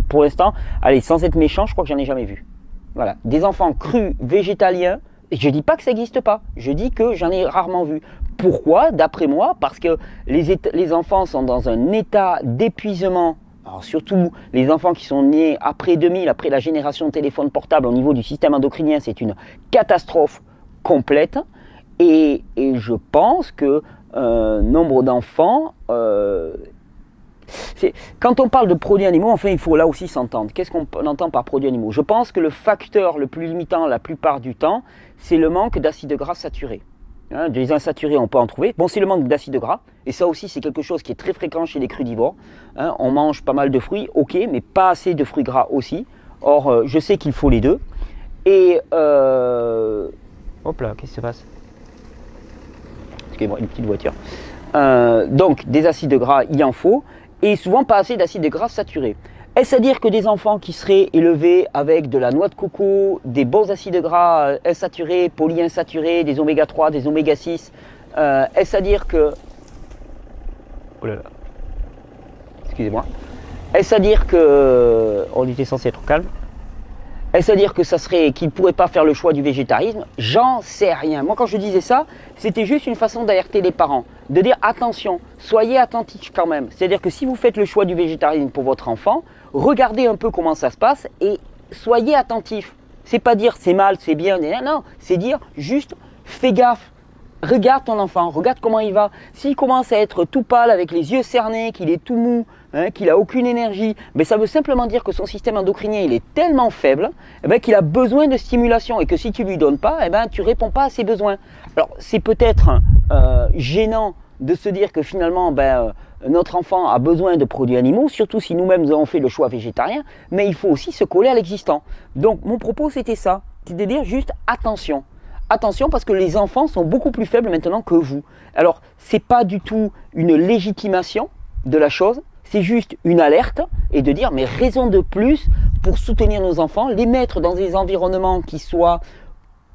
Pour l'instant, allez, sans être méchant, je crois que j'en ai jamais vu. Voilà, des enfants crus végétaliens, et je ne dis pas que ça n'existe pas, je dis que j'en ai rarement vu. Pourquoi? D'après moi, parce que les enfants sont dans un état d'épuisement. Alors surtout les enfants qui sont nés après 2000, après la génération de téléphones portables au niveau du système endocrinien, c'est une catastrophe complète. Et je pense que nombre d'enfants, quand on parle de produits animaux, enfin il faut là aussi s'entendre. Qu'est-ce qu'on entend par produits animaux? Je pense que le facteur le plus limitant la plupart du temps, c'est le manque d'acides gras saturés. Des insaturés, on peut en trouver. Bon, c'est le manque d'acides gras. Et ça aussi, c'est quelque chose qui est très fréquent chez les crudivores. On mange pas mal de fruits, ok, mais pas assez de fruits gras aussi. Or, je sais qu'il faut les deux. Et... hop là, qu'est-ce qui se passe? Excusez-moi, une petite voiture. Donc, des acides gras, il en faut. Et souvent, pas assez d'acides gras saturés. Est-ce à dire que des enfants qui seraient élevés avec de la noix de coco, des bons acides gras insaturés, polyinsaturés, des oméga 3, des oméga 6, est-ce à dire que... Oh là là. Excusez-moi. Est-ce à dire que... On était censé être calme. Est-ce à dire que ça serait qu'ils ne pourraient pas faire le choix du végétarisme? J'en sais rien. Moi, quand je disais ça, c'était juste une façon d'alerter les parents. De dire attention, soyez attentifs quand même. C'est-à-dire que si vous faites le choix du végétarisme pour votre enfant, regardez un peu comment ça se passe et soyez attentifs. C'est pas dire c'est mal, c'est bien, non, c'est dire juste fais gaffe. Regarde ton enfant, regarde comment il va. S'il commence à être tout pâle avec les yeux cernés, qu'il est tout mou, qu'il n'a aucune énergie, mais ça veut simplement dire que son système endocrinien il est tellement faible qu'il a besoin de stimulation et que si tu ne lui donnes pas, tu ne réponds pas à ses besoins. Alors c'est peut-être gênant de se dire que finalement notre enfant a besoin de produits animaux, surtout si nous-mêmes avons fait le choix végétarien, mais il faut aussi se coller à l'existant. Donc mon propos c'était ça, c'était de dire juste attention. Attention parce que les enfants sont beaucoup plus faibles maintenant que vous. Alors, ce n'est pas du tout une légitimation de la chose, c'est juste une alerte et de dire mais raison de plus pour soutenir nos enfants, les mettre dans des environnements qui soient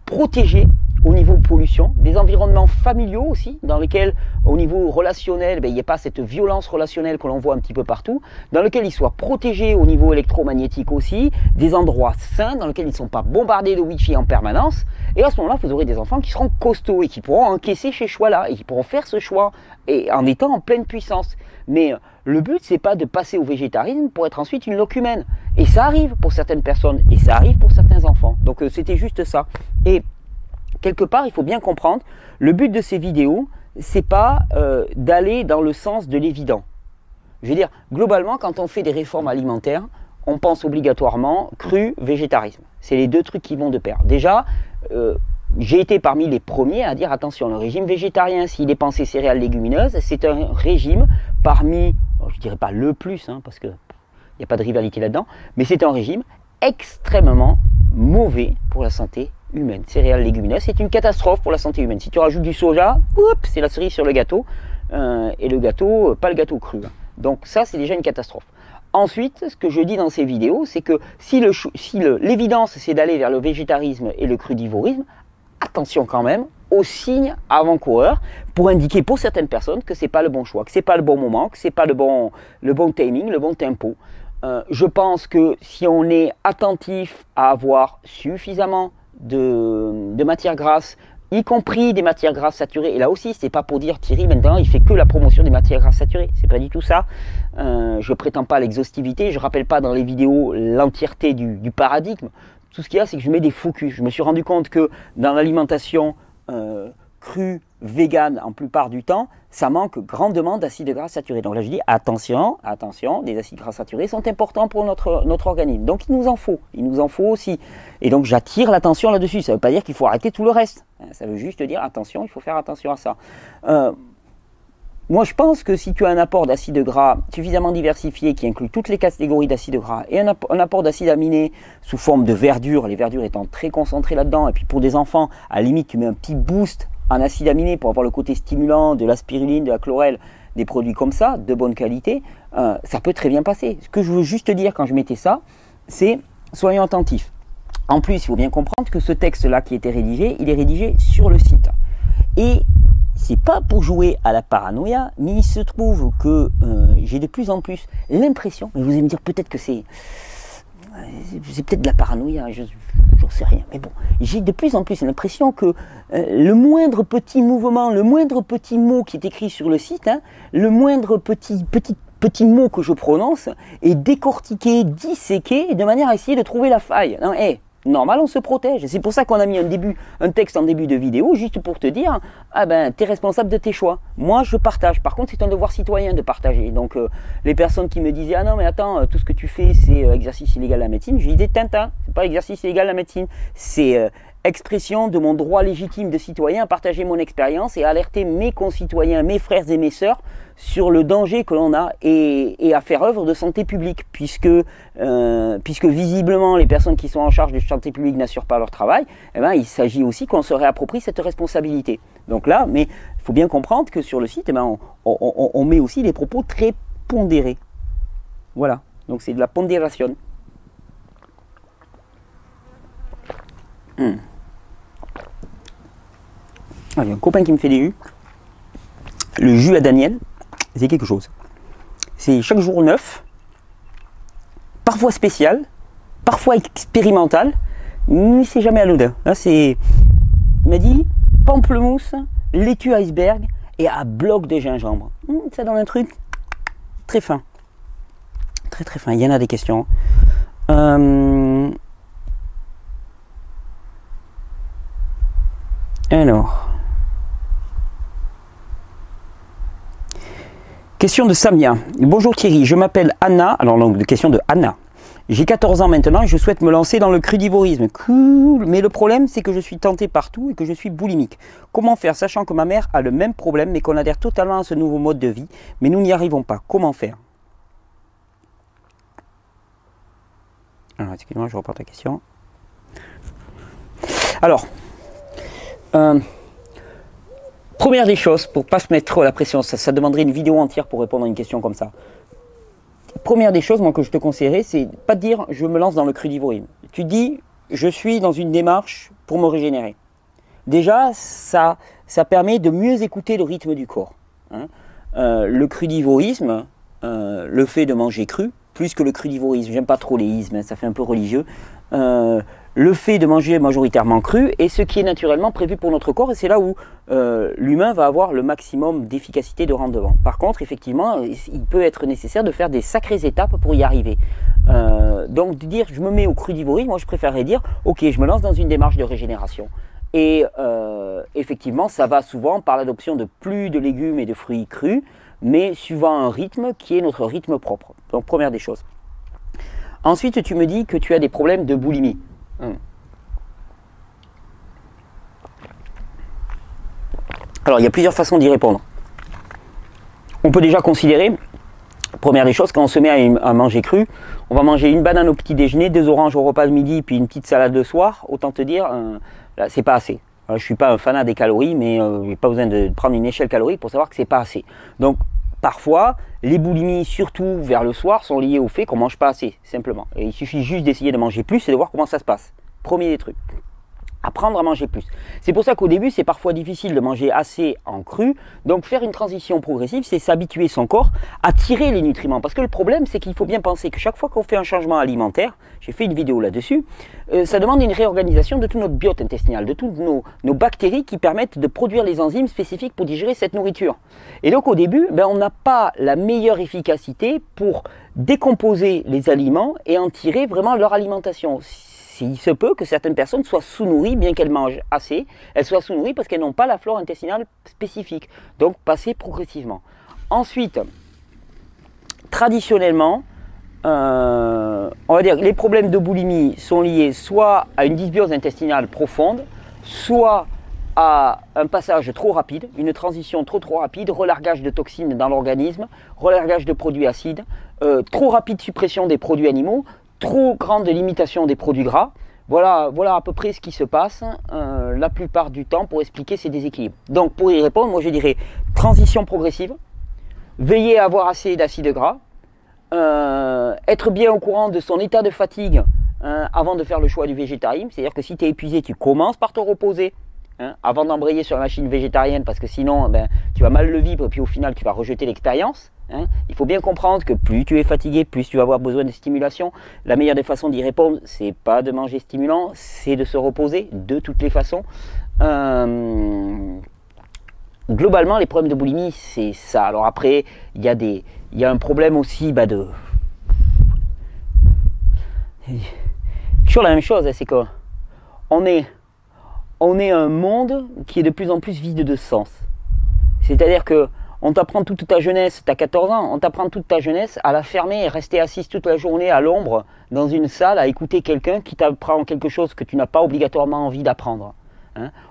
protégés, au niveau pollution, des environnements familiaux aussi, dans lesquels, au niveau relationnel, il n'y ait pas cette violence relationnelle que l'on voit un petit peu partout, dans lesquels ils soient protégés au niveau électromagnétique aussi, des endroits sains, dans lesquels ils ne sont pas bombardés de Wi-Fi en permanence, et à ce moment-là, vous aurez des enfants qui seront costauds et qui pourront encaisser ces choix-là, et qui pourront faire ce choix, et en étant en pleine puissance. Mais le but, c'est pas de passer au végétarisme pour être ensuite une locumène. Et ça arrive pour certaines personnes, et ça arrive pour certains enfants. Donc c'était juste ça. Et quelque part, il faut bien comprendre, le but de ces vidéos, c'est pas d'aller dans le sens de l'évident. Je veux dire, globalement, quand on fait des réformes alimentaires, on pense obligatoirement cru, végétarisme. C'est les deux trucs qui vont de pair. Déjà, j'ai été parmi les premiers à dire attention, le régime végétarien, s'il est pensé céréales légumineuses, c'est un régime parmi, je dirais pas le plus, hein, parce qu'il n'y a pas de rivalité là-dedans, mais c'est un régime extrêmement mauvais pour la santé humaine. Céréales légumineuses, c'est une catastrophe pour la santé humaine. Si tu rajoutes du soja, c'est la cerise sur le gâteau, et le gâteau, pas le gâteau cru. Donc ça, c'est déjà une catastrophe. Ensuite, ce que je dis dans ces vidéos, c'est que si l'évidence, c'est d'aller vers le végétarisme et le crudivorisme, attention quand même aux signes avant-coureurs pour indiquer pour certaines personnes que ce n'est pas le bon choix, que ce n'est pas le bon moment, que ce n'est pas le bon timing, le bon tempo. Je pense que si on est attentif à avoir suffisamment de matières grasses, y compris des matières grasses saturées, et là aussi, c'est pas pour dire Thierry, maintenant, il fait que la promotion des matières grasses saturées, c'est pas du tout ça. Je prétends pas l'exhaustivité, je rappelle pas dans les vidéos l'entièreté du paradigme. Tout ce qu'il y a, c'est que je mets des focus. Je me suis rendu compte que dans l'alimentation crue, végane, en plupart du temps, ça manque grandement d'acides gras saturés. Donc là, je dis attention, attention, les acides gras saturés sont importants pour notre organisme. Donc il nous en faut aussi. Et donc j'attire l'attention là-dessus. Ça ne veut pas dire qu'il faut arrêter tout le reste. Ça veut juste dire attention, il faut faire attention à ça. Moi, je pense que si tu as un apport d'acides gras suffisamment diversifié qui inclut toutes les catégories d'acides gras et un apport d'acides aminés sous forme de verdure, les verdures étant très concentrées là-dedans, et puis pour des enfants, à la limite, tu mets un petit boost en acides aminés pour avoir le côté stimulant de la spiruline, de la chlorelle, des produits comme ça, de bonne qualité, ça peut très bien passer. Ce que je veux juste dire quand je mettais ça, c'est soyons attentifs. En plus, il faut bien comprendre que ce texte-là qui a été rédigé, il est rédigé sur le site. Et c'est pas pour jouer à la paranoïa, mais il se trouve que j'ai de plus en plus l'impression, mais vous allez me dire peut-être que c'est peut-être de la paranoïa, j'en sais rien, mais bon, j'ai de plus en plus l'impression que le moindre petit mouvement, le moindre petit mot qui est écrit sur le site, hein, le moindre petit mot que je prononce est décortiqué, disséqué, de manière à essayer de trouver la faille. Non, normal, on se protège. C'est pour ça qu'on a mis un texte en début de vidéo, juste pour te dire, ah ben, tu es responsable de tes choix. Moi, je partage. Par contre, c'est un devoir citoyen de partager. Donc, les personnes qui me disaient, ah non, mais attends, tout ce que tu fais, c'est exercice illégal de la médecine, je lui dis, Tintin, c'est pas exercice illégal de la médecine, c'est expression de mon droit légitime de citoyen à partager mon expérience et à alerter mes concitoyens, mes frères et mes sœurs sur le danger que l'on a et à faire œuvre de santé publique, puisque visiblement les personnes qui sont en charge de santé publique n'assurent pas leur travail, eh ben, il s'agit aussi qu'on se réapproprie cette responsabilité. Donc là, mais il faut bien comprendre que sur le site, eh ben, on met aussi des propos très pondérés. Voilà, donc c'est de la pondération. Ah, il y a un copain qui me fait des jus. Le jus à Daniel, c'est quelque chose. C'est chaque jour neuf, parfois spécial, parfois expérimental, mais c'est jamais à l'odeur. Là, c'est, il m'a dit, pamplemousse, laitue iceberg et à bloc de gingembre. Ça donne un truc très fin. Très très fin. Il y en a des questions. Alors. Question de Samia. Bonjour Thierry, je m'appelle Anna. Alors donc, question de Anna. J'ai 14 ans maintenant et je souhaite me lancer dans le crudivorisme. Cool. Mais le problème, c'est que je suis tenté partout et que je suis boulimique. Comment faire, sachant que ma mère a le même problème, mais qu'on adhère totalement à ce nouveau mode de vie, mais nous n'y arrivons pas. Comment faire? Alors, excusez-moi, je reprends ta question. Alors, première des choses, pour ne pas se mettre trop la pression, ça demanderait une vidéo entière pour répondre à une question comme ça. Première des choses, moi, que je te conseillerais, c'est pas de dire je me lance dans le crudivorisme. Tu dis je suis dans une démarche pour me régénérer. Déjà, ça permet de mieux écouter le rythme du corps. Hein. Le crudivorisme, le fait de manger cru, plus que le crudivorisme, j'aime pas trop les ismes, hein, ça fait un peu religieux, le fait de manger majoritairement cru est ce qui est naturellement prévu pour notre corps et c'est là où l'humain va avoir le maximum d'efficacité de rendement. Par contre, effectivement, il peut être nécessaire de faire des sacrées étapes pour y arriver. Donc de dire je me mets au crudivorisme, moi je préférerais dire ok, je me lance dans une démarche de régénération. Et effectivement, ça va souvent par l'adoption de plus de légumes et de fruits crus, mais suivant un rythme qui est notre rythme propre. Donc première des choses. Ensuite, tu me dis que tu as des problèmes de boulimie. Alors, il y a plusieurs façons d'y répondre. On peut déjà considérer, première des choses, quand on se met à manger cru, on va manger une banane au petit déjeuner, 2 oranges au repas de midi, puis une petite salade le soir. Autant te dire, là, c'est pas assez. Je ne suis pas un fanat des calories, mais je n'ai pas besoin de prendre une échelle calorique pour savoir que c'est pas assez. Donc, parfois, les boulimies, surtout vers le soir, sont liées au fait qu'on ne mange pas assez, simplement. Et il suffit juste d'essayer de manger plus et de voir comment ça se passe. Premier des trucs. Apprendre à manger plus. C'est pour ça qu'au début, c'est parfois difficile de manger assez en cru. Donc faire une transition progressive, c'est s'habituer son corps à tirer les nutriments. Parce que le problème, c'est qu'il faut bien penser que chaque fois qu'on fait un changement alimentaire, j'ai fait une vidéo là-dessus, ça demande une réorganisation de tout notre biote intestinal, de toutes nos bactéries qui permettent de produire les enzymes spécifiques pour digérer cette nourriture. Et donc au début, on n'a pas la meilleure efficacité pour décomposer les aliments et en tirer vraiment leur alimentation. Il se peut que certaines personnes soient sous-nourries, bien qu'elles mangent assez, elles soient sous-nourries parce qu'elles n'ont pas la flore intestinale spécifique. Donc, passer progressivement. Ensuite, traditionnellement, on va dire que les problèmes de boulimie sont liés soit à une dysbiose intestinale profonde, soit à un passage trop rapide, une transition trop rapide, relargage de toxines dans l'organisme, relargage de produits acides, trop rapide suppression des produits animaux, trop grande limitation des produits gras. Voilà à peu près ce qui se passe la plupart du temps pour expliquer ces déséquilibres. Donc pour y répondre, moi je dirais transition progressive, veiller à avoir assez d'acides gras, être bien au courant de son état de fatigue avant de faire le choix du végétarisme. C'est-à-dire que si tu es épuisé, tu commences par te reposer avant d'embrayer sur la machine végétarienne parce que sinon tu vas mal le vivre et puis au final tu vas rejeter l'expérience. Il faut bien comprendre que plus tu es fatigué, plus tu vas avoir besoin de stimulation. La meilleure des façons d'y répondre, c'est pas de manger stimulant, c'est de se reposer de toutes les façons. Globalement, les problèmes de boulimie, c'est ça. Alors après, il y a un problème aussi de... Toujours la même chose, c'est qu'on est un monde qui est de plus en plus vide de sens. C'est-à-dire que on t'apprend toute ta jeunesse, tu as 14 ans, on t'apprend toute ta jeunesse à la fermer et rester assise toute la journée à l'ombre dans une salle à écouter quelqu'un qui t'apprend quelque chose que tu n'as pas obligatoirement envie d'apprendre.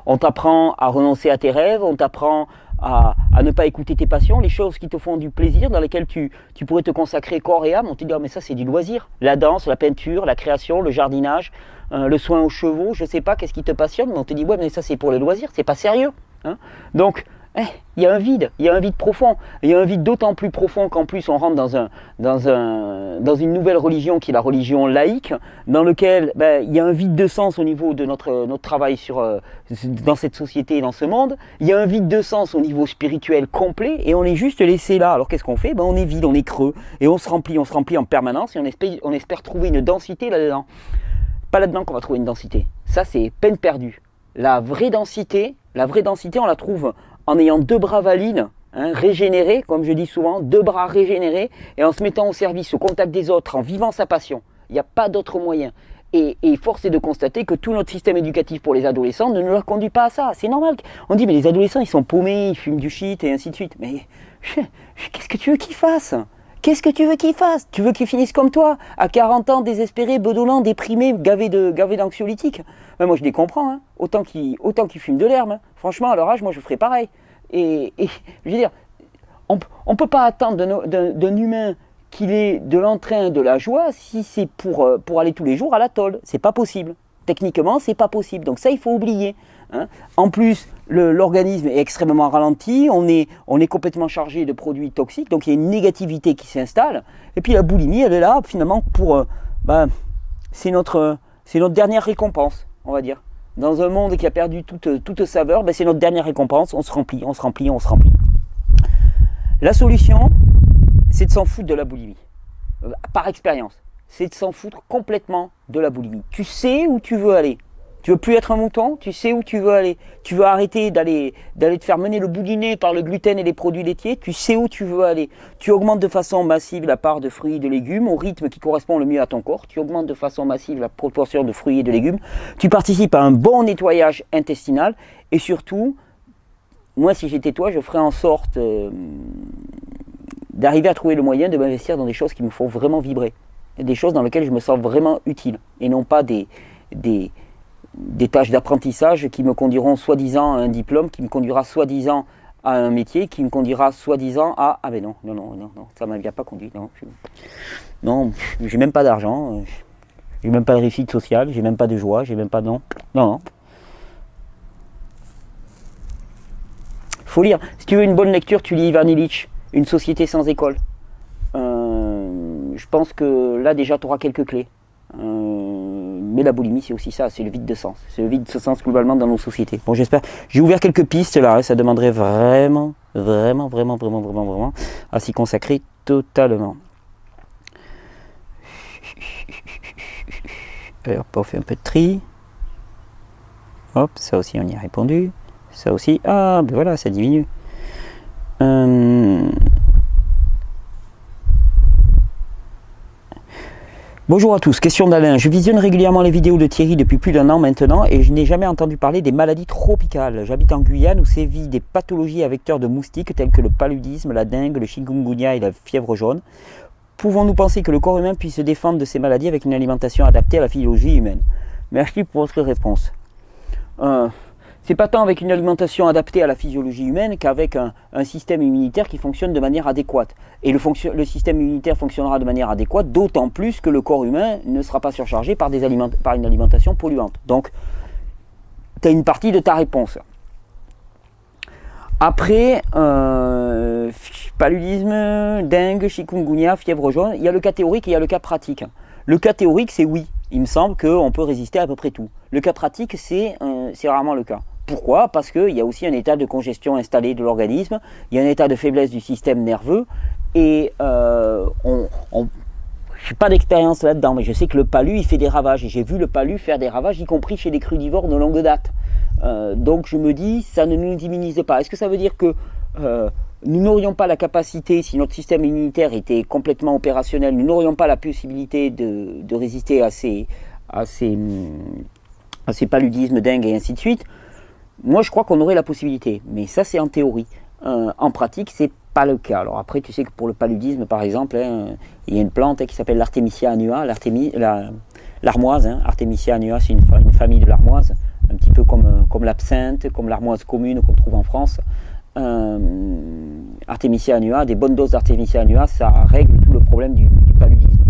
On t'apprend à renoncer à tes rêves, on t'apprend à ne pas écouter tes passions, les choses qui te font du plaisir, dans lesquelles tu pourrais te consacrer corps et âme. On te dit, mais ça c'est du loisir. La danse, la peinture, la création, le jardinage, le soin aux chevaux, je ne sais pas, qu'est-ce qui te passionne, mais on te dit, ouais, mais ça c'est pour le loisir, c'est pas sérieux. Donc, il y a un vide profond. Il y a un vide d'autant plus profond qu'en plus on rentre dans une nouvelle religion qui est la religion laïque, dans lequel il y a un vide de sens au niveau de notre travail dans cette société et dans ce monde. Il y a un vide de sens au niveau spirituel complet et on est juste laissé là. Alors qu'est-ce qu'on fait ? On est vide, on est creux et on se remplit en permanence et on espère trouver une densité là-dedans. Pas là-dedans qu'on va trouver une densité. Ça, c'est peine perdue. La vraie densité, on la trouve en ayant 2 bras valides, régénérés, comme je dis souvent, 2 bras régénérés, et en se mettant au service, au contact des autres, en vivant sa passion. Il n'y a pas d'autre moyen. Et force est de constater que tout notre système éducatif pour les adolescents ne leur conduit pas à ça. C'est normal. On dit, mais les adolescents, ils sont paumés, ils fument du shit, et ainsi de suite. Mais qu'est-ce que tu veux qu'ils fassent ? Qu'est-ce que tu veux qu'ils fassent ? Tu veux qu'ils finissent comme toi, à 40 ans, désespérés, bedonnants, déprimés, gavés d'anxiolytiques ? Moi, je les comprends. Autant qu'ils fument de l'herbe. Pour à leur âge, moi, je ferais pareil. Et je veux dire, on ne peut pas attendre d'un humain qu'il ait de l'entrain, de la joie, si c'est pour aller tous les jours à la tôle. C'est pas possible. Techniquement, c'est pas possible. Donc ça, il faut oublier. En plus, l'organisme est extrêmement ralenti, on est complètement chargé de produits toxiques, donc il y a une négativité qui s'installe. Et puis la boulimie, elle est là finalement pour... c'est notre dernière récompense, on va dire. dans un monde qui a perdu toute saveur, ben c'est notre dernière récompense, on se remplit, on se remplit, on se remplit. La solution, c'est de s'en foutre de la boulimie, par expérience. C'est de s'en foutre complètement de la boulimie. Tu sais où tu veux aller. Tu veux plus être un mouton, tu sais où tu veux aller. Tu veux arrêter d'aller te faire mener le bout du nez par le gluten et les produits laitiers, tu sais où tu veux aller. Tu augmentes de façon massive la part de fruits et de légumes au rythme qui correspond le mieux à ton corps. Tu augmentes de façon massive la proportion de fruits et de légumes. Tu participes à un bon nettoyage intestinal et surtout, moi si j'étais toi, je ferais en sorte d'arriver à trouver le moyen de m'investir dans des choses qui me font vraiment vibrer. Des choses dans lesquelles je me sens vraiment utile et non pas des tâches d'apprentissage qui me conduiront soi-disant à un diplôme, qui me conduira soi-disant à un métier, qui me conduira soi-disant à... Ah ben non, ça ne m'a bien pas conduit. Non, j'ai même pas d'argent, j'ai même pas de réussite sociale, j'ai même pas de joie, j'ai même pas... Non. Faut lire. Si tu veux une bonne lecture, tu lis Ivan Illich, Une société sans école. Je pense que là déjà tu auras quelques clés. Mais la boulimie c'est aussi ça, c'est le vide de sens. C'est le vide de sens globalement dans nos sociétés. Bon, j'espère. J'ai ouvert quelques pistes là, ça demanderait vraiment à s'y consacrer totalement. Alors, on fait un peu de tri. Hop, ça aussi on y a répondu. Ça aussi, ah ben voilà, ça diminue. Bonjour à tous, question d'Alain. Je visionne régulièrement les vidéos de Thierry depuis plus d'1 an maintenant et je n'ai jamais entendu parler des maladies tropicales. J'habite en Guyane où sévit des pathologies à vecteurs de moustiques telles que le paludisme, la dengue, le chikungunya et la fièvre jaune. Pouvons-nous penser que le corps humain puisse se défendre de ces maladies avec une alimentation adaptée à la physiologie humaine? Merci pour votre réponse. C'est pas tant avec une alimentation adaptée à la physiologie humaine qu'avec un système immunitaire qui fonctionne de manière adéquate. Et le système immunitaire fonctionnera de manière adéquate, d'autant plus que le corps humain ne sera pas surchargé par une alimentation polluante. Donc, tu as une partie de ta réponse. Après, paludisme, dengue, chikungunya, fièvre jaune, il y a le cas théorique et il y a le cas pratique. Le cas théorique, c'est oui. Il me semble qu'on peut résister à peu près tout. Le cas pratique, c'est rarement le cas. Pourquoi? Parce qu'il y a aussi un état de congestion installé de l'organisme, il y a un état de faiblesse du système nerveux, et je n'ai pas d'expérience là-dedans, mais je sais que le palu, il fait des ravages, et j'ai vu le palu faire des ravages, y compris chez les crudivores de longue date. Donc je me dis, ça ne nous immunise pas. Est-ce que ça veut dire que nous n'aurions pas la capacité, si notre système immunitaire était complètement opérationnel, nous n'aurions pas la possibilité de résister à ces paludismes, dengue et ainsi de suite? Moi, je crois qu'on aurait la possibilité, mais ça, c'est en théorie. En pratique, c'est pas le cas. Alors après, tu sais que pour le paludisme, par exemple, il y a une plante qui s'appelle l'Artemisia annua, l'armoise. Artemisia annua, c'est une famille de l'armoise, un petit peu comme l'absinthe, comme l'armoise commune qu'on trouve en France. Artemisia annua, des bonnes doses d'Artemisia annua, ça règle tout le problème du paludisme.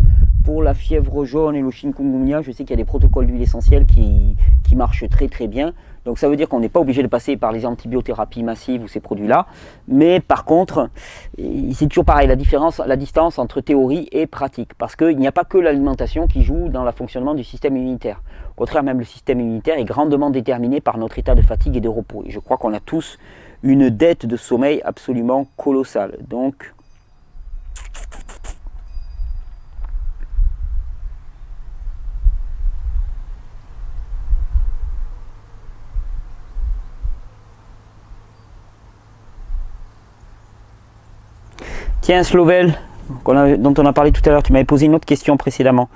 Pour la fièvre jaune et le chikungunya, je sais qu'il y a des protocoles d'huile essentielle qui marchent très très bien. Donc ça veut dire qu'on n'est pas obligé de passer par les antibiothérapies massives ou ces produits-là. Mais par contre, c'est toujours pareil, la distance entre théorie et pratique. Parce qu'il n'y a pas que l'alimentation qui joue dans le fonctionnement du système immunitaire. Au contraire, même le système immunitaire est grandement déterminé par notre état de fatigue et de repos. Et je crois qu'on a tous une dette de sommeil absolument colossale. Donc... Tiens, Slovel, dont on a parlé tout à l'heure, tu m'avais posé une autre question précédemment.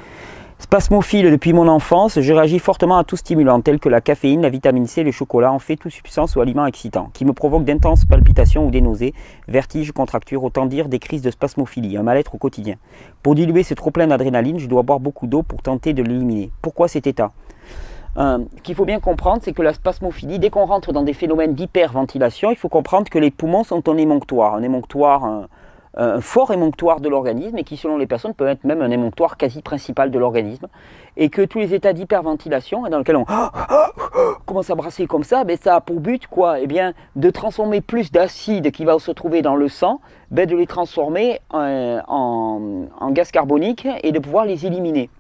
Spasmophile depuis mon enfance, je réagis fortement à tout stimulant, tel que la caféine, la vitamine C, le chocolat, en fait toute substance ou aliment excitant, qui me provoque d'intenses palpitations ou des nausées, vertiges, contractures, autant dire des crises de spasmophilie, un mal-être au quotidien. Pour diluer ce trop-plein d'adrénaline, je dois boire beaucoup d'eau pour tenter de l'éliminer. Pourquoi cet état? Qu'il faut bien comprendre, c'est que la spasmophilie, dès qu'on rentre dans des phénomènes d'hyperventilation, il faut comprendre que les poumons sont un émonctoire, un fort émonctoire de l'organisme et qui selon les personnes peut être même un émonctoire quasi principal de l'organisme, et que tous les états d'hyperventilation dans lesquels on commence à brasser comme ça, ça a pour but quoi? Eh bien, de transformer plus d'acide qui va se trouver dans le sang, de les transformer en gaz carbonique et de pouvoir les éliminer.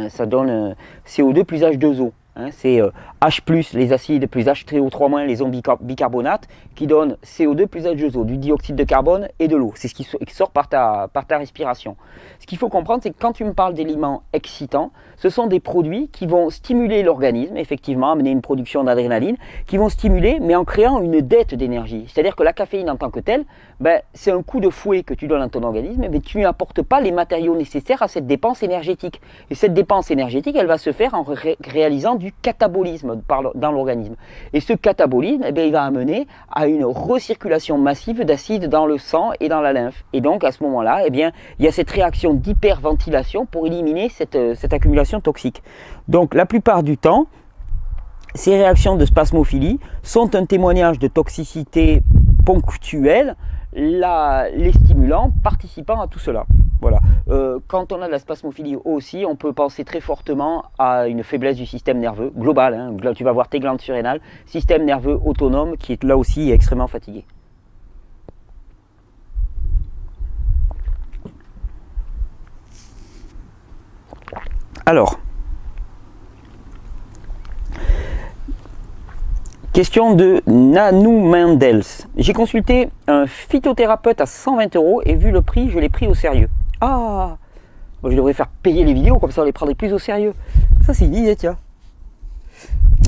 Ça donne CO2 plus H2O. Hein, c'est H+, les acides, plus H3O3-, les ions bicarbonate, qui donnent CO2 plus H2O, du dioxyde de carbone et de l'eau. C'est ce qui sort par ta respiration. Ce qu'il faut comprendre, c'est que quand tu me parles d'éléments excitants, ce sont des produits qui vont stimuler l'organisme, effectivement, amener une production d'adrénaline, qui vont stimuler, mais en créant une dette d'énergie. C'est-à-dire que la caféine en tant que telle, ben, c'est un coup de fouet que tu donnes à ton organisme, mais tu n'apportes pas les matériaux nécessaires à cette dépense énergétique. Et cette dépense énergétique, elle va se faire en réalisant du catabolisme dans l'organisme. Et ce catabolisme, eh bien, il va amener à une recirculation massive d'acide dans le sang et dans la lymphe. Et donc, à ce moment-là, eh bien, il y a cette réaction d'hyperventilation pour éliminer cette accumulation toxique. Donc, la plupart du temps, ces réactions de spasmophilie sont un témoignage de toxicité ponctuelle, les stimulants participant à tout cela. Voilà. Quand on a de la spasmophilie aussi, on peut penser très fortement à une faiblesse du système nerveux global. Hein. Là, tu vas voir tes glandes surrénales, système nerveux autonome qui est là aussi extrêmement fatigué. Alors, question de Nanou Mendels. J'ai consulté un phytothérapeute à 120 € et vu le prix, je l'ai pris au sérieux. Ah, moi, je devrais faire payer les vidéos, comme ça on les prendrait plus au sérieux. Ça c'est une idée, tiens.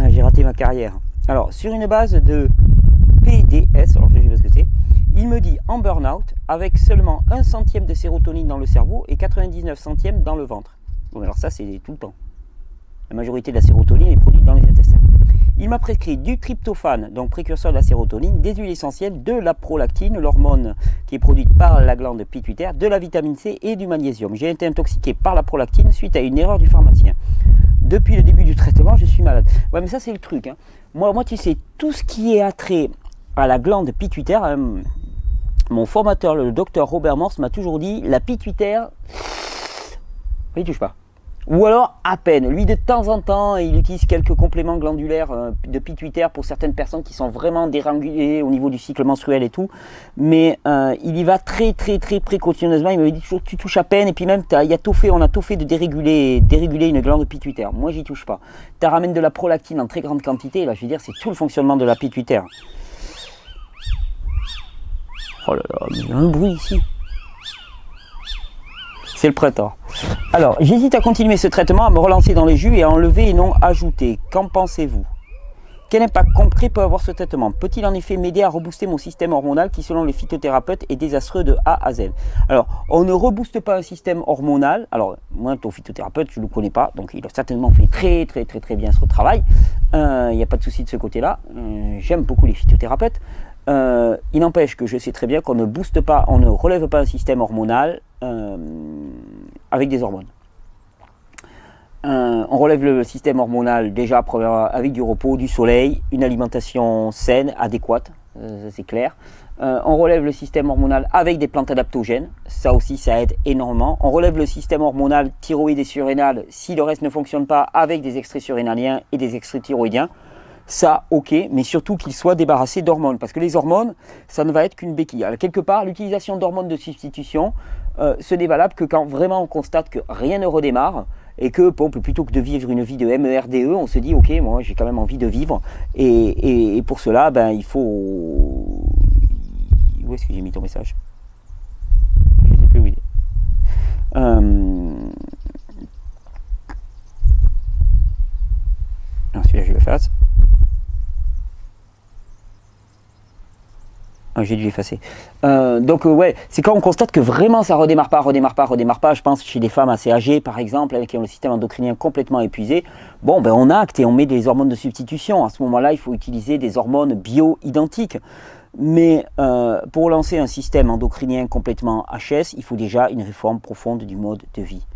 Ah, j'ai raté ma carrière. Alors, sur une base de PDS, alors je ne sais pas ce que c'est, il me dit en burn-out, avec seulement 1 centième de sérotonine dans le cerveau et 99 centièmes dans le ventre. Bon, alors ça c'est tout le temps. La majorité de la sérotonine est produite dans les intestins. Il m'a prescrit du tryptophane, donc précurseur de la sérotonine, des huiles essentielles, de la prolactine, l'hormone qui est produite par la glande pituitaire, de la vitamine C et du magnésium. J'ai été intoxiqué par la prolactine suite à une erreur du pharmacien. Depuis le début du traitement, je suis malade. Ouais, mais ça c'est le truc. Hein. Moi, tu sais, tout ce qui est attrait à la glande pituitaire, mon formateur, le docteur Robert Morse, m'a toujours dit, la pituitaire, il ne touche pas. Ou alors à peine. Lui, de temps en temps, il utilise quelques compléments glandulaires de pituitaire pour certaines personnes qui sont vraiment dérégulées au niveau du cycle menstruel et tout. Mais il y va très précautionneusement. Il me dit toujours, tu touches à peine. Et puis même, on a tout fait de déréguler une glande pituitaire. Moi, j'y touche pas. Tu ramènes de la prolactine en très grande quantité. Et là, je veux dire, c'est tout le fonctionnement de la pituitaire. Oh là là, il y a un bruit ici. C'est le printemps. Alors, j'hésite à continuer ce traitement, à me relancer dans les jus et à enlever et non ajouter. Qu'en pensez-vous? Quel impact concret peut avoir ce traitement? Peut-il en effet m'aider à rebooster mon système hormonal qui, selon les phytothérapeutes, est désastreux de A à Z? Alors, on ne rebooste pas un système hormonal. Alors, moi, ton phytothérapeute, je ne le connais pas, donc il a certainement fait très bien ce travail. Il n'y a pas de souci de ce côté-là. J'aime beaucoup les phytothérapeutes. Il n'empêche que je sais très bien qu'on ne booste pas, on ne relève pas un système hormonal avec des hormones. On relève le système hormonal déjà avec du repos, du soleil, une alimentation saine, adéquate, c'est clair. On relève le système hormonal avec des plantes adaptogènes, ça aussi ça aide énormément. On relève le système hormonal thyroïde et surrénal si le reste ne fonctionne pas avec des extraits surrénaliens et des extraits thyroïdiens. Ça, ok, mais surtout qu'il soit débarrassé d'hormones, parce que les hormones, ça ne va être qu'une béquille. Alors, quelque part, l'utilisation d'hormones de substitution, ce n'est valable que quand vraiment on constate que rien ne redémarre, et que bon, plutôt que de vivre une vie de MERDE, on se dit, ok, moi j'ai quand même envie de vivre, et pour cela, ben, il faut... Où est-ce que j'ai mis ton message? Je ne sais plus où il est. Non, celui-là, je le fasse. J'ai dû effacer. Ouais, c'est quand on constate que vraiment ça redémarre pas. Je pense chez des femmes assez âgées, par exemple, qui ont le système endocrinien complètement épuisé. Bon, ben on acte et on met des hormones de substitution. À ce moment-là, il faut utiliser des hormones bio-identiques. Mais pour lancer un système endocrinien complètement HS, il faut déjà une réforme profonde du mode de vie.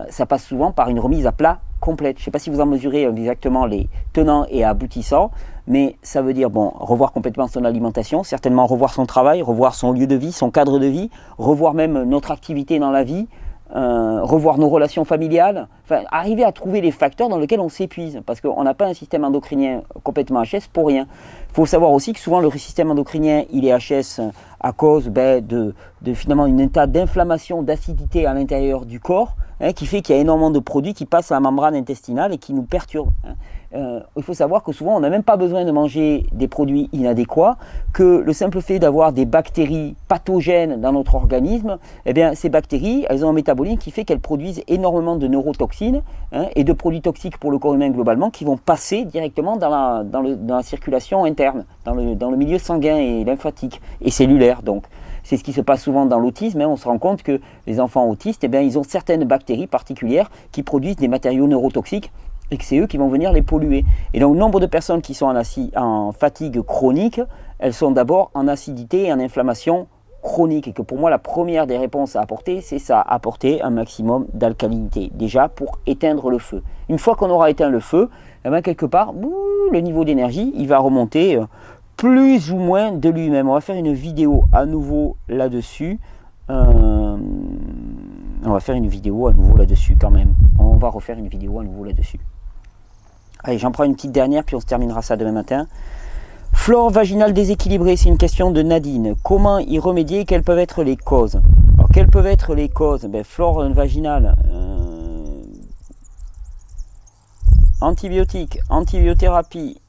Ça passe souvent par une remise à plat complète. Je ne sais pas si vous en mesurez exactement les tenants et aboutissants, mais ça veut dire bon, revoir complètement son alimentation, certainement revoir son travail, revoir son lieu de vie, son cadre de vie, revoir même notre activité dans la vie, revoir nos relations familiales, enfin, arriver à trouver les facteurs dans lesquels on s'épuise, parce qu'on n'a pas un système endocrinien complètement HS pour rien. Il faut savoir aussi que souvent le système endocrinien il est HS à cause de finalement un état d'inflammation, d'acidité à l'intérieur du corps, qui fait qu'il y a énormément de produits qui passent à la membrane intestinale et qui nous perturbent. il faut savoir que souvent on n'a même pas besoin de manger des produits inadéquats, que le simple fait d'avoir des bactéries pathogènes dans notre organisme, eh bien ces bactéries, elles ont un métabolisme qui fait qu'elles produisent énormément de neurotoxines, hein, et de produits toxiques pour le corps humain globalement, qui vont passer directement dans la circulation interne, dans le milieu sanguin et lymphatique et cellulaire. Donc c'est ce qui se passe souvent dans l'autisme, hein. On se rend compte que les enfants autistes, eh bien, ils ont certaines bactéries particulières qui produisent des matériaux neurotoxiques et que c'est eux qui vont venir les polluer. Et donc, nombre de personnes qui sont en fatigue chronique, elles sont d'abord en acidité et en inflammation chronique. Et que pour moi, la première des réponses à apporter, c'est ça, apporter un maximum d'alcalinité, déjà pour éteindre le feu. Une fois qu'on aura éteint le feu, eh bien, quelque part, le niveau d'énergie, il va remonter plus ou moins de lui-même. On va faire une vidéo à nouveau là-dessus. On va faire une vidéo à nouveau là-dessus quand même. On va refaire une vidéo à nouveau là-dessus. Allez, j'en prends une petite dernière, puis on se terminera ça demain matin. Flore vaginale déséquilibrée, c'est une question de Nadine. Comment y remédier? Quelles peuvent être les causes? Alors, quelles peuvent être les causes? Flore vaginale, antibiotiques, antibiothérapie,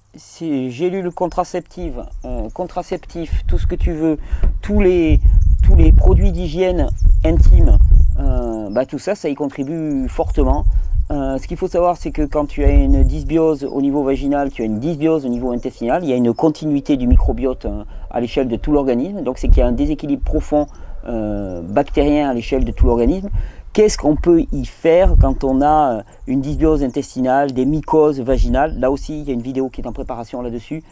gélules contraceptives, contraceptifs, tout ce que tu veux, tous les produits d'hygiène intime, tout ça, ça y contribue fortement. Ce qu'il faut savoir, c'est que quand tu as une dysbiose au niveau vaginal, tu as une dysbiose au niveau intestinal, il y a une continuité du microbiote à l'échelle de tout l'organisme, donc c'est qu'il y a un déséquilibre profond bactérien à l'échelle de tout l'organisme. Qu'est-ce qu'on peut y faire quand on a une dysbiose intestinale, des mycoses vaginales? Là aussi, il y a une vidéo qui est en préparation là-dessus.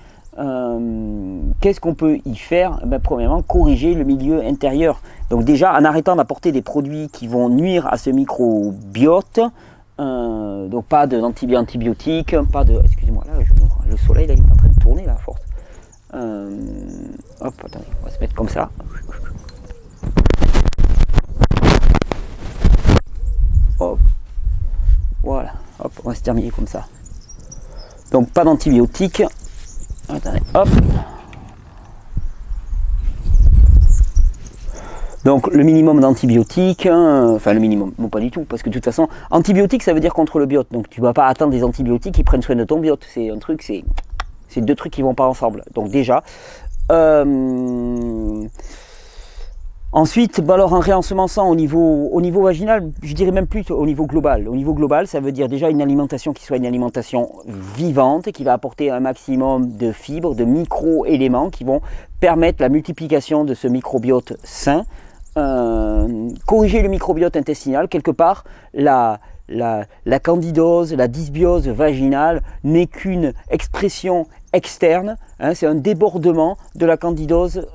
Qu'est-ce qu'on peut y faire? Premièrement, corriger le milieu intérieur. Donc déjà, en arrêtant d'apporter des produits qui vont nuire à ce microbiote, donc pas d'antibiotiques, pas de... Excusez-moi, là, le soleil là, il est en train de tourner là, à force. Hop, attendez, on va se mettre comme ça. Hop, voilà, hop, on va se terminer comme ça. Donc pas d'antibiotiques. Attendez, hop. Donc le minimum d'antibiotiques, enfin le minimum, non pas du tout, parce que de toute façon, antibiotiques ça veut dire contre le biote, donc tu ne vas pas attendre des antibiotiques qui prennent soin de ton biote, c'est un truc, c'est deux trucs qui ne vont pas ensemble. Donc déjà, ensuite, alors en réensemençant au niveau vaginal, je dirais même plus au niveau global. Au niveau global, ça veut dire déjà une alimentation qui soit une alimentation vivante, qui va apporter un maximum de fibres, de micro-éléments qui vont permettre la multiplication de ce microbiote sain. Corriger le microbiote intestinal, quelque part, la candidose, la dysbiose vaginale n'est qu'une expression externe, hein, c'est un débordement de la candidose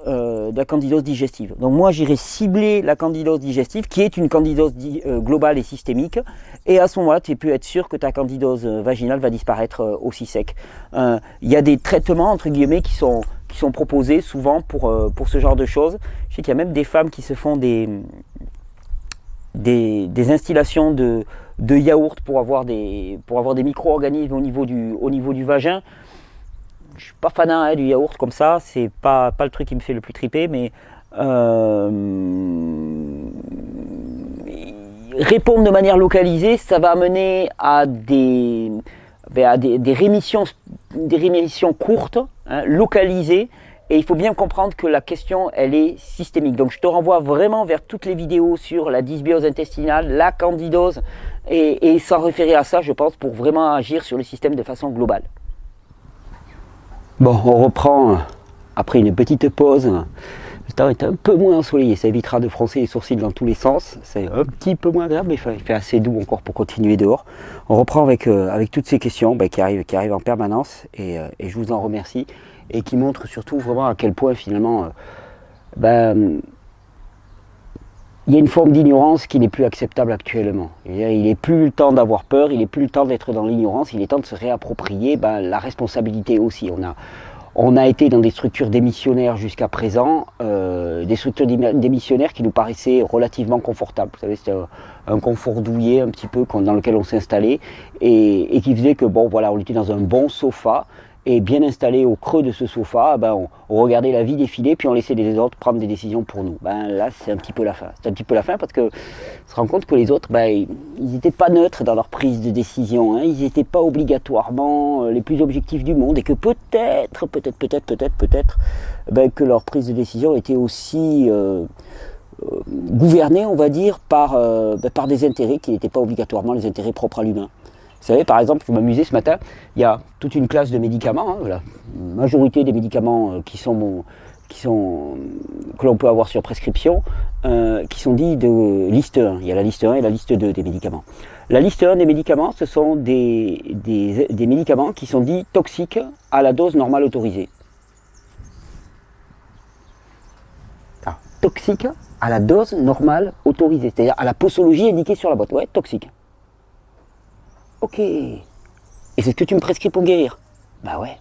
digestive. Donc moi j'irai cibler la candidose digestive qui est une candidose globale et systémique, et à ce moment-là tu peux être sûr que ta candidose vaginale va disparaître aussi sec. Il y a des traitements entre guillemets qui sont proposés souvent pour ce genre de choses. Je sais qu'il y a même des femmes qui se font des instillations de yaourt pour avoir des micro-organismes au niveau du vagin. Je suis pas fanat du yaourt comme ça, c'est pas le truc qui me fait le plus triper, mais répondre de manière localisée, ça va amener à des rémissions courtes, hein, localisées. Et il faut bien comprendre que la question, elle est systémique. Donc je te renvoie vraiment vers toutes les vidéos sur la dysbiose intestinale, la candidose, et s'en référer à ça, je pense, pour vraiment agir sur le système de façon globale. Bon, on reprend après une petite pause. Le temps est un peu moins ensoleillé, ça évitera de froncer les sourcils dans tous les sens. C'est un petit peu moins agréable, mais il fait assez doux encore pour continuer dehors. On reprend avec toutes ces questions qui arrivent en permanence, et je vous en remercie. Et qui montre surtout vraiment à quel point finalement il y a une forme d'ignorance qui n'est plus acceptable actuellement. Il n'est plus le temps d'avoir peur, il n'est plus le temps d'être dans l'ignorance, il est temps de se réapproprier la responsabilité aussi. On a été dans des structures démissionnaires jusqu'à présent, des structures démissionnaires qui nous paraissaient relativement confortables. Vous savez, c'était un confort douillet un petit peu dans lequel on s'installait, et qui faisait que bon voilà, on était dans un bon sofa. et bien installé au creux de ce sofa, ben, on regardait la vie défiler, puis on laissait les autres prendre des décisions pour nous. Ben, là, c'est un petit peu la fin. C'est un petit peu la fin parce que on se rend compte que les autres, ben, ils n'étaient pas neutres dans leur prise de décision. Hein. Ils n'étaient pas obligatoirement les plus objectifs du monde et que peut-être, ben, que leur prise de décision était aussi gouvernée, on va dire, par des intérêts qui n'étaient pas obligatoirement les intérêts propres à l'humain. Vous savez, par exemple, je m'amusais ce matin, il y a toute une classe de médicaments, hein, voilà, la majorité des médicaments que l'on peut avoir sur prescription, qui sont dits de liste 1. Il y a la liste 1 et la liste 2 des médicaments. La liste 1 des médicaments, ce sont des médicaments qui sont dits toxiques à la dose normale autorisée. Ah, toxiques à la dose normale autorisée, c'est-à-dire à la posologie indiquée sur la boîte. Ouais, toxique. Ok. Et c'est ce que tu me prescris pour guérir? Bah ouais.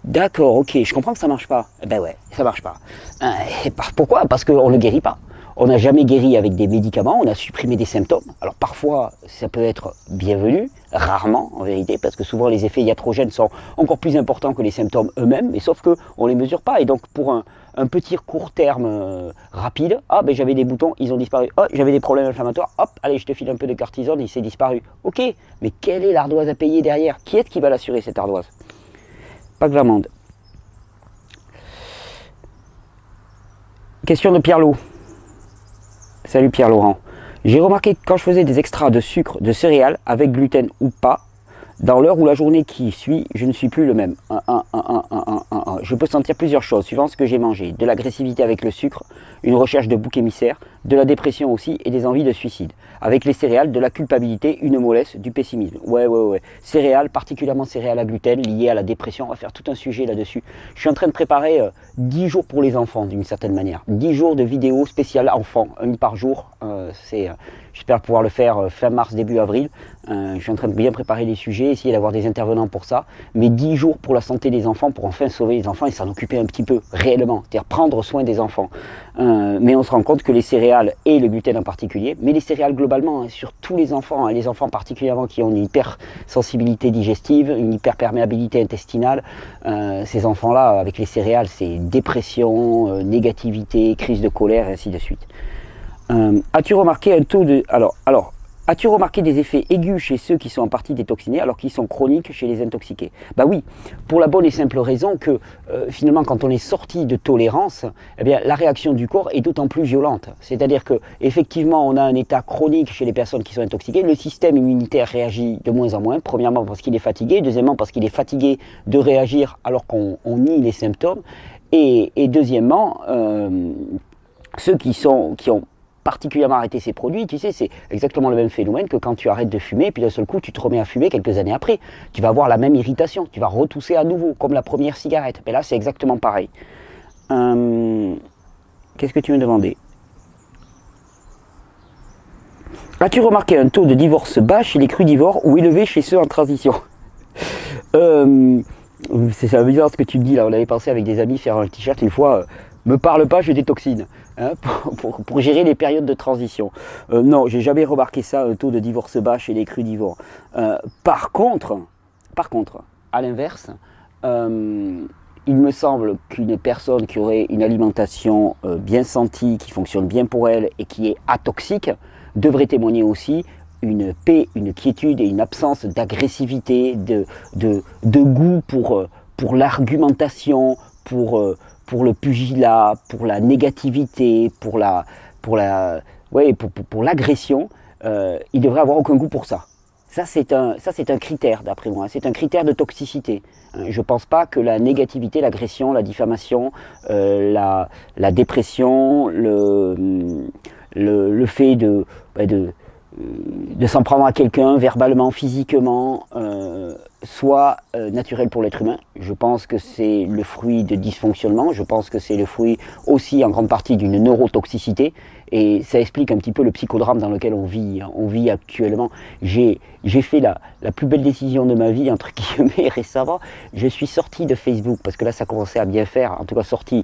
D'accord, ok, je comprends que ça marche pas. Ben ouais, ça marche pas. Pourquoi? Parce qu'on ne le guérit pas. On n'a jamais guéri avec des médicaments, on a supprimé des symptômes. Alors parfois, ça peut être bienvenu, rarement en vérité, parce que souvent les effets iatrogènes sont encore plus importants que les symptômes eux-mêmes, mais sauf qu'on ne les mesure pas. Et donc pour un petit court terme rapide, ah ben j'avais des boutons, ils ont disparu. Oh, j'avais des problèmes inflammatoires, hop, allez, je te file un peu de cortisone, il s'est disparu. Ok, mais quelle est l'ardoise à payer derrière? Qui est-ce qui va l'assurer cette ardoise? Pas que j'amende. Question de Pierre-Loup. Salut Pierre-Laurent. J'ai remarqué que quand je faisais des extras de sucre, de céréales, avec gluten ou pas, dans l'heure ou la journée qui suit, je ne suis plus le même. Je peux sentir plusieurs choses, suivant ce que j'ai mangé. De l'agressivité avec le sucre, une recherche de bouc émissaire, de la dépression aussi et des envies de suicide. Avec les céréales, de la culpabilité, une mollesse, du pessimisme. Ouais. Céréales, particulièrement céréales à gluten, liées à la dépression. On va faire tout un sujet là-dessus. Je suis en train de préparer 10 jours pour les enfants, d'une certaine manière. 10 jours de vidéos spéciales enfants, une par jour. J'espère pouvoir le faire fin mars, début avril. Je suis en train de bien préparer les sujets, essayer d'avoir des intervenants pour ça. Mais 10 jours pour la santé des enfants, pour enfin sauver les enfants et s'en occuper un petit peu, réellement. C'est-à-dire prendre soin des enfants. Mais on se rend compte que les céréales, et le gluten en particulier, mais les céréales globalement, hein, sur tous les enfants particulièrement qui ont une hypersensibilité digestive, une hyperperméabilité intestinale, ces enfants-là, avec les céréales, c'est dépression, négativité, crise de colère, et ainsi de suite. As-tu remarqué un taux de... As-tu remarqué des effets aigus chez ceux qui sont en partie détoxinés alors qu'ils sont chroniques chez les intoxiqués? Bah oui, pour la bonne et simple raison que finalement quand on est sorti de tolérance, eh bien, la réaction du corps est d'autant plus violente. C'est-à-dire que effectivement on a un état chronique chez les personnes qui sont intoxiquées, le système immunitaire réagit de moins en moins, premièrement parce qu'il est fatigué, deuxièmement parce qu'il est fatigué de réagir alors qu'on nie les symptômes, et deuxièmement, ceux qui ont particulièrement arrêter ces produits, tu sais, c'est exactement le même phénomène que quand tu arrêtes de fumer et puis d'un seul coup tu te remets à fumer quelques années après. Tu vas avoir la même irritation, tu vas retousser à nouveau, comme la première cigarette. Mais là, c'est exactement pareil. Qu'est-ce que tu me demandais? As-tu remarqué un taux de divorce bas chez les crudivores ou élevé chez ceux en transition? C'est bizarre ce que tu me dis là. On avait pensé avec des amis faire un t-shirt une fois. Me parle pas, je détoxine, hein, pour gérer les périodes de transition. Non, j'ai jamais remarqué ça, un taux de divorce bas chez les crudivores. Par contre, à l'inverse, il me semble qu'une personne qui aurait une alimentation bien sentie, qui fonctionne bien pour elle et qui est atoxique, devrait témoigner aussi une paix, une quiétude et une absence d'agressivité, de goût pour l'argumentation, pour le pugilat, pour la négativité, pour l'agression. Il devrait avoir aucun goût pour ça. Ça c'est un critère d'après moi, c'est un critère de toxicité. Je ne pense pas que la négativité, l'agression, la diffamation, la dépression, le fait de s'en prendre à quelqu'un verbalement, physiquement, soit naturel pour l'être humain. Je pense que c'est le fruit de dysfonctionnement, je pense que c'est le fruit aussi en grande partie d'une neurotoxicité, et ça explique un petit peu le psychodrame dans lequel on vit actuellement. J'ai fait la plus belle décision de ma vie, entre guillemets, récemment. Je suis sorti de Facebook, parce que là ça commençait à bien faire, en tout cas sorti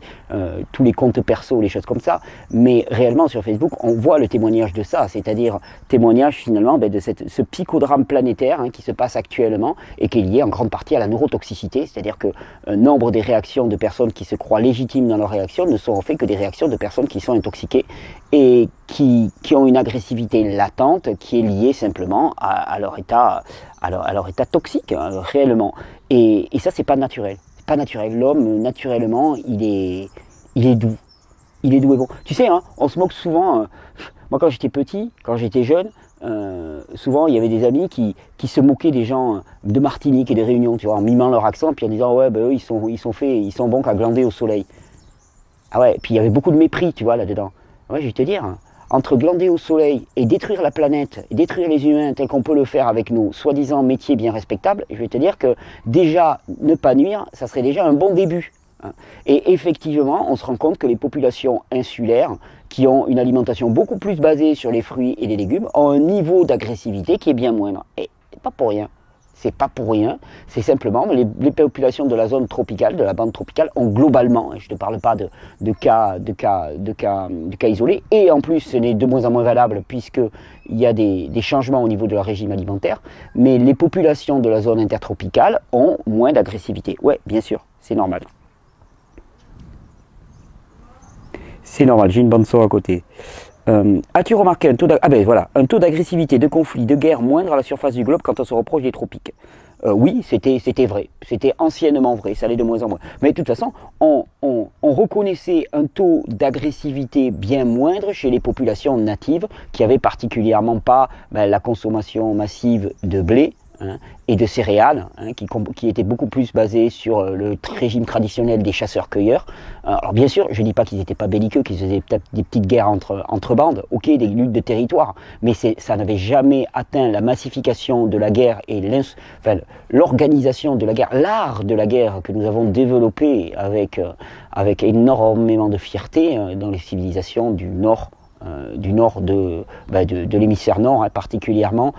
tous les comptes perso, les choses comme ça, mais réellement sur Facebook on voit le témoignage de ça, c'est-à-dire témoignage finalement de ce psychodrame planétaire qui se passe actuellement, et qui est lié en grande partie à la neurotoxicité, c'est-à-dire que nombre des réactions de personnes qui se croient légitimes dans leurs réactions ne sont en fait que des réactions de personnes qui sont intoxiquées et qui ont une agressivité latente qui est liée simplement à leur état, à leur état toxique, hein, réellement. Et ça, c'est pas naturel. C'est pas naturel. L'homme, naturellement, il est doux. Il est doux et bon. Tu sais, hein, on se moque souvent. Moi, quand j'étais petit, quand j'étais jeune, souvent il y avait des amis qui se moquaient des gens de Martinique et des Réunions, tu vois, en mimant leur accent, puis en disant ouais, ben eux, ils sont bons qu'à glander au soleil. Ah ouais, puis il y avait beaucoup de mépris, tu vois, là-dedans. Ouais, je vais te dire, hein, entre glander au soleil et détruire la planète, et détruire les humains tel qu'on peut le faire avec nos soi-disant métiers bien respectables, je vais te dire que déjà, ne pas nuire, ça serait déjà un bon début. Hein. Et effectivement, on se rend compte que les populations insulaires, qui ont une alimentation beaucoup plus basée sur les fruits et les légumes, ont un niveau d'agressivité qui est bien moindre. Et pas pour rien. C'est pas pour rien, c'est simplement les populations de la zone tropicale, de la bande tropicale, ont globalement, je ne te parle pas de cas isolés, et en plus ce n'est de moins en moins valable puisqu'il y a des changements au niveau de leur régime alimentaire, mais les populations de la zone intertropicale ont moins d'agressivité. Ouais, bien sûr, c'est normal. C'est normal, j'ai une bande son à côté. As-tu remarqué un taux d'agressivité, de conflit, de guerre moindre à la surface du globe quand on se reproche des tropiques? Oui, c'était vrai. C'était anciennement vrai, ça l'est de moins en moins. Mais de toute façon, on reconnaissait un taux d'agressivité bien moindre chez les populations natives qui avaient particulièrement pas la consommation massive de blé, hein, et de céréales, hein, qui étaient beaucoup plus basées sur le régime traditionnel des chasseurs-cueilleurs. Alors bien sûr, je ne dis pas qu'ils n'étaient pas belliqueux, qu'ils faisaient peut-être des petites guerres entre bandes, ok, des luttes de territoire, mais ça n'avait jamais atteint la massification de la guerre et l'organisation de la guerre, l'art de la guerre que nous avons développé avec énormément de fierté dans les civilisations du nord de l'hémisphère nord, hein, particulièrement,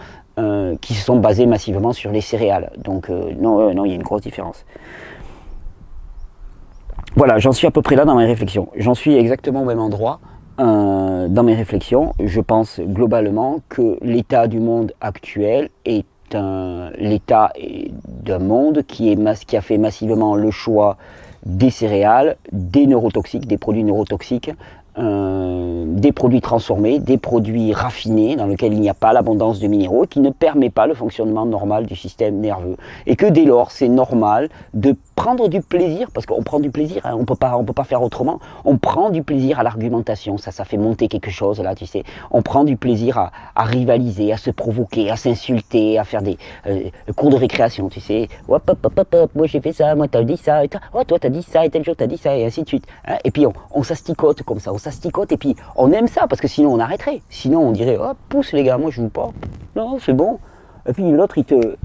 qui se sont basés massivement sur les céréales. Donc non, il y a une grosse différence. Voilà, j'en suis à peu près là dans mes réflexions. J'en suis exactement au même endroit dans mes réflexions. Je pense globalement que l'état du monde actuel est l'état d'un monde qui a fait massivement le choix des céréales, des neurotoxiques, des produits neurotoxiques, des produits transformés, des produits raffinés dans lesquels il n'y a pas l'abondance de minéraux et qui ne permet pas le fonctionnement normal du système nerveux. Et que dès lors, c'est normal de prendre du plaisir, parce qu'on prend du plaisir, hein, on peut pas faire autrement, on prend du plaisir à l'argumentation, ça fait monter quelque chose là, tu sais, on prend du plaisir à rivaliser, à se provoquer, à s'insulter, à faire des cours de récréation, tu sais, hop, hop, hop, hop, hop, moi j'ai fait ça, moi t'as dit ça, et oh, toi t'as dit ça, et tel jour t'as dit ça, et ainsi de suite. Hein, et puis on s'asticote comme ça, on s'asticote, et puis on aime ça, parce que sinon on arrêterait, sinon on dirait, oh pousse les gars, moi je joue pas, non c'est bon. Et puis l'autre, il te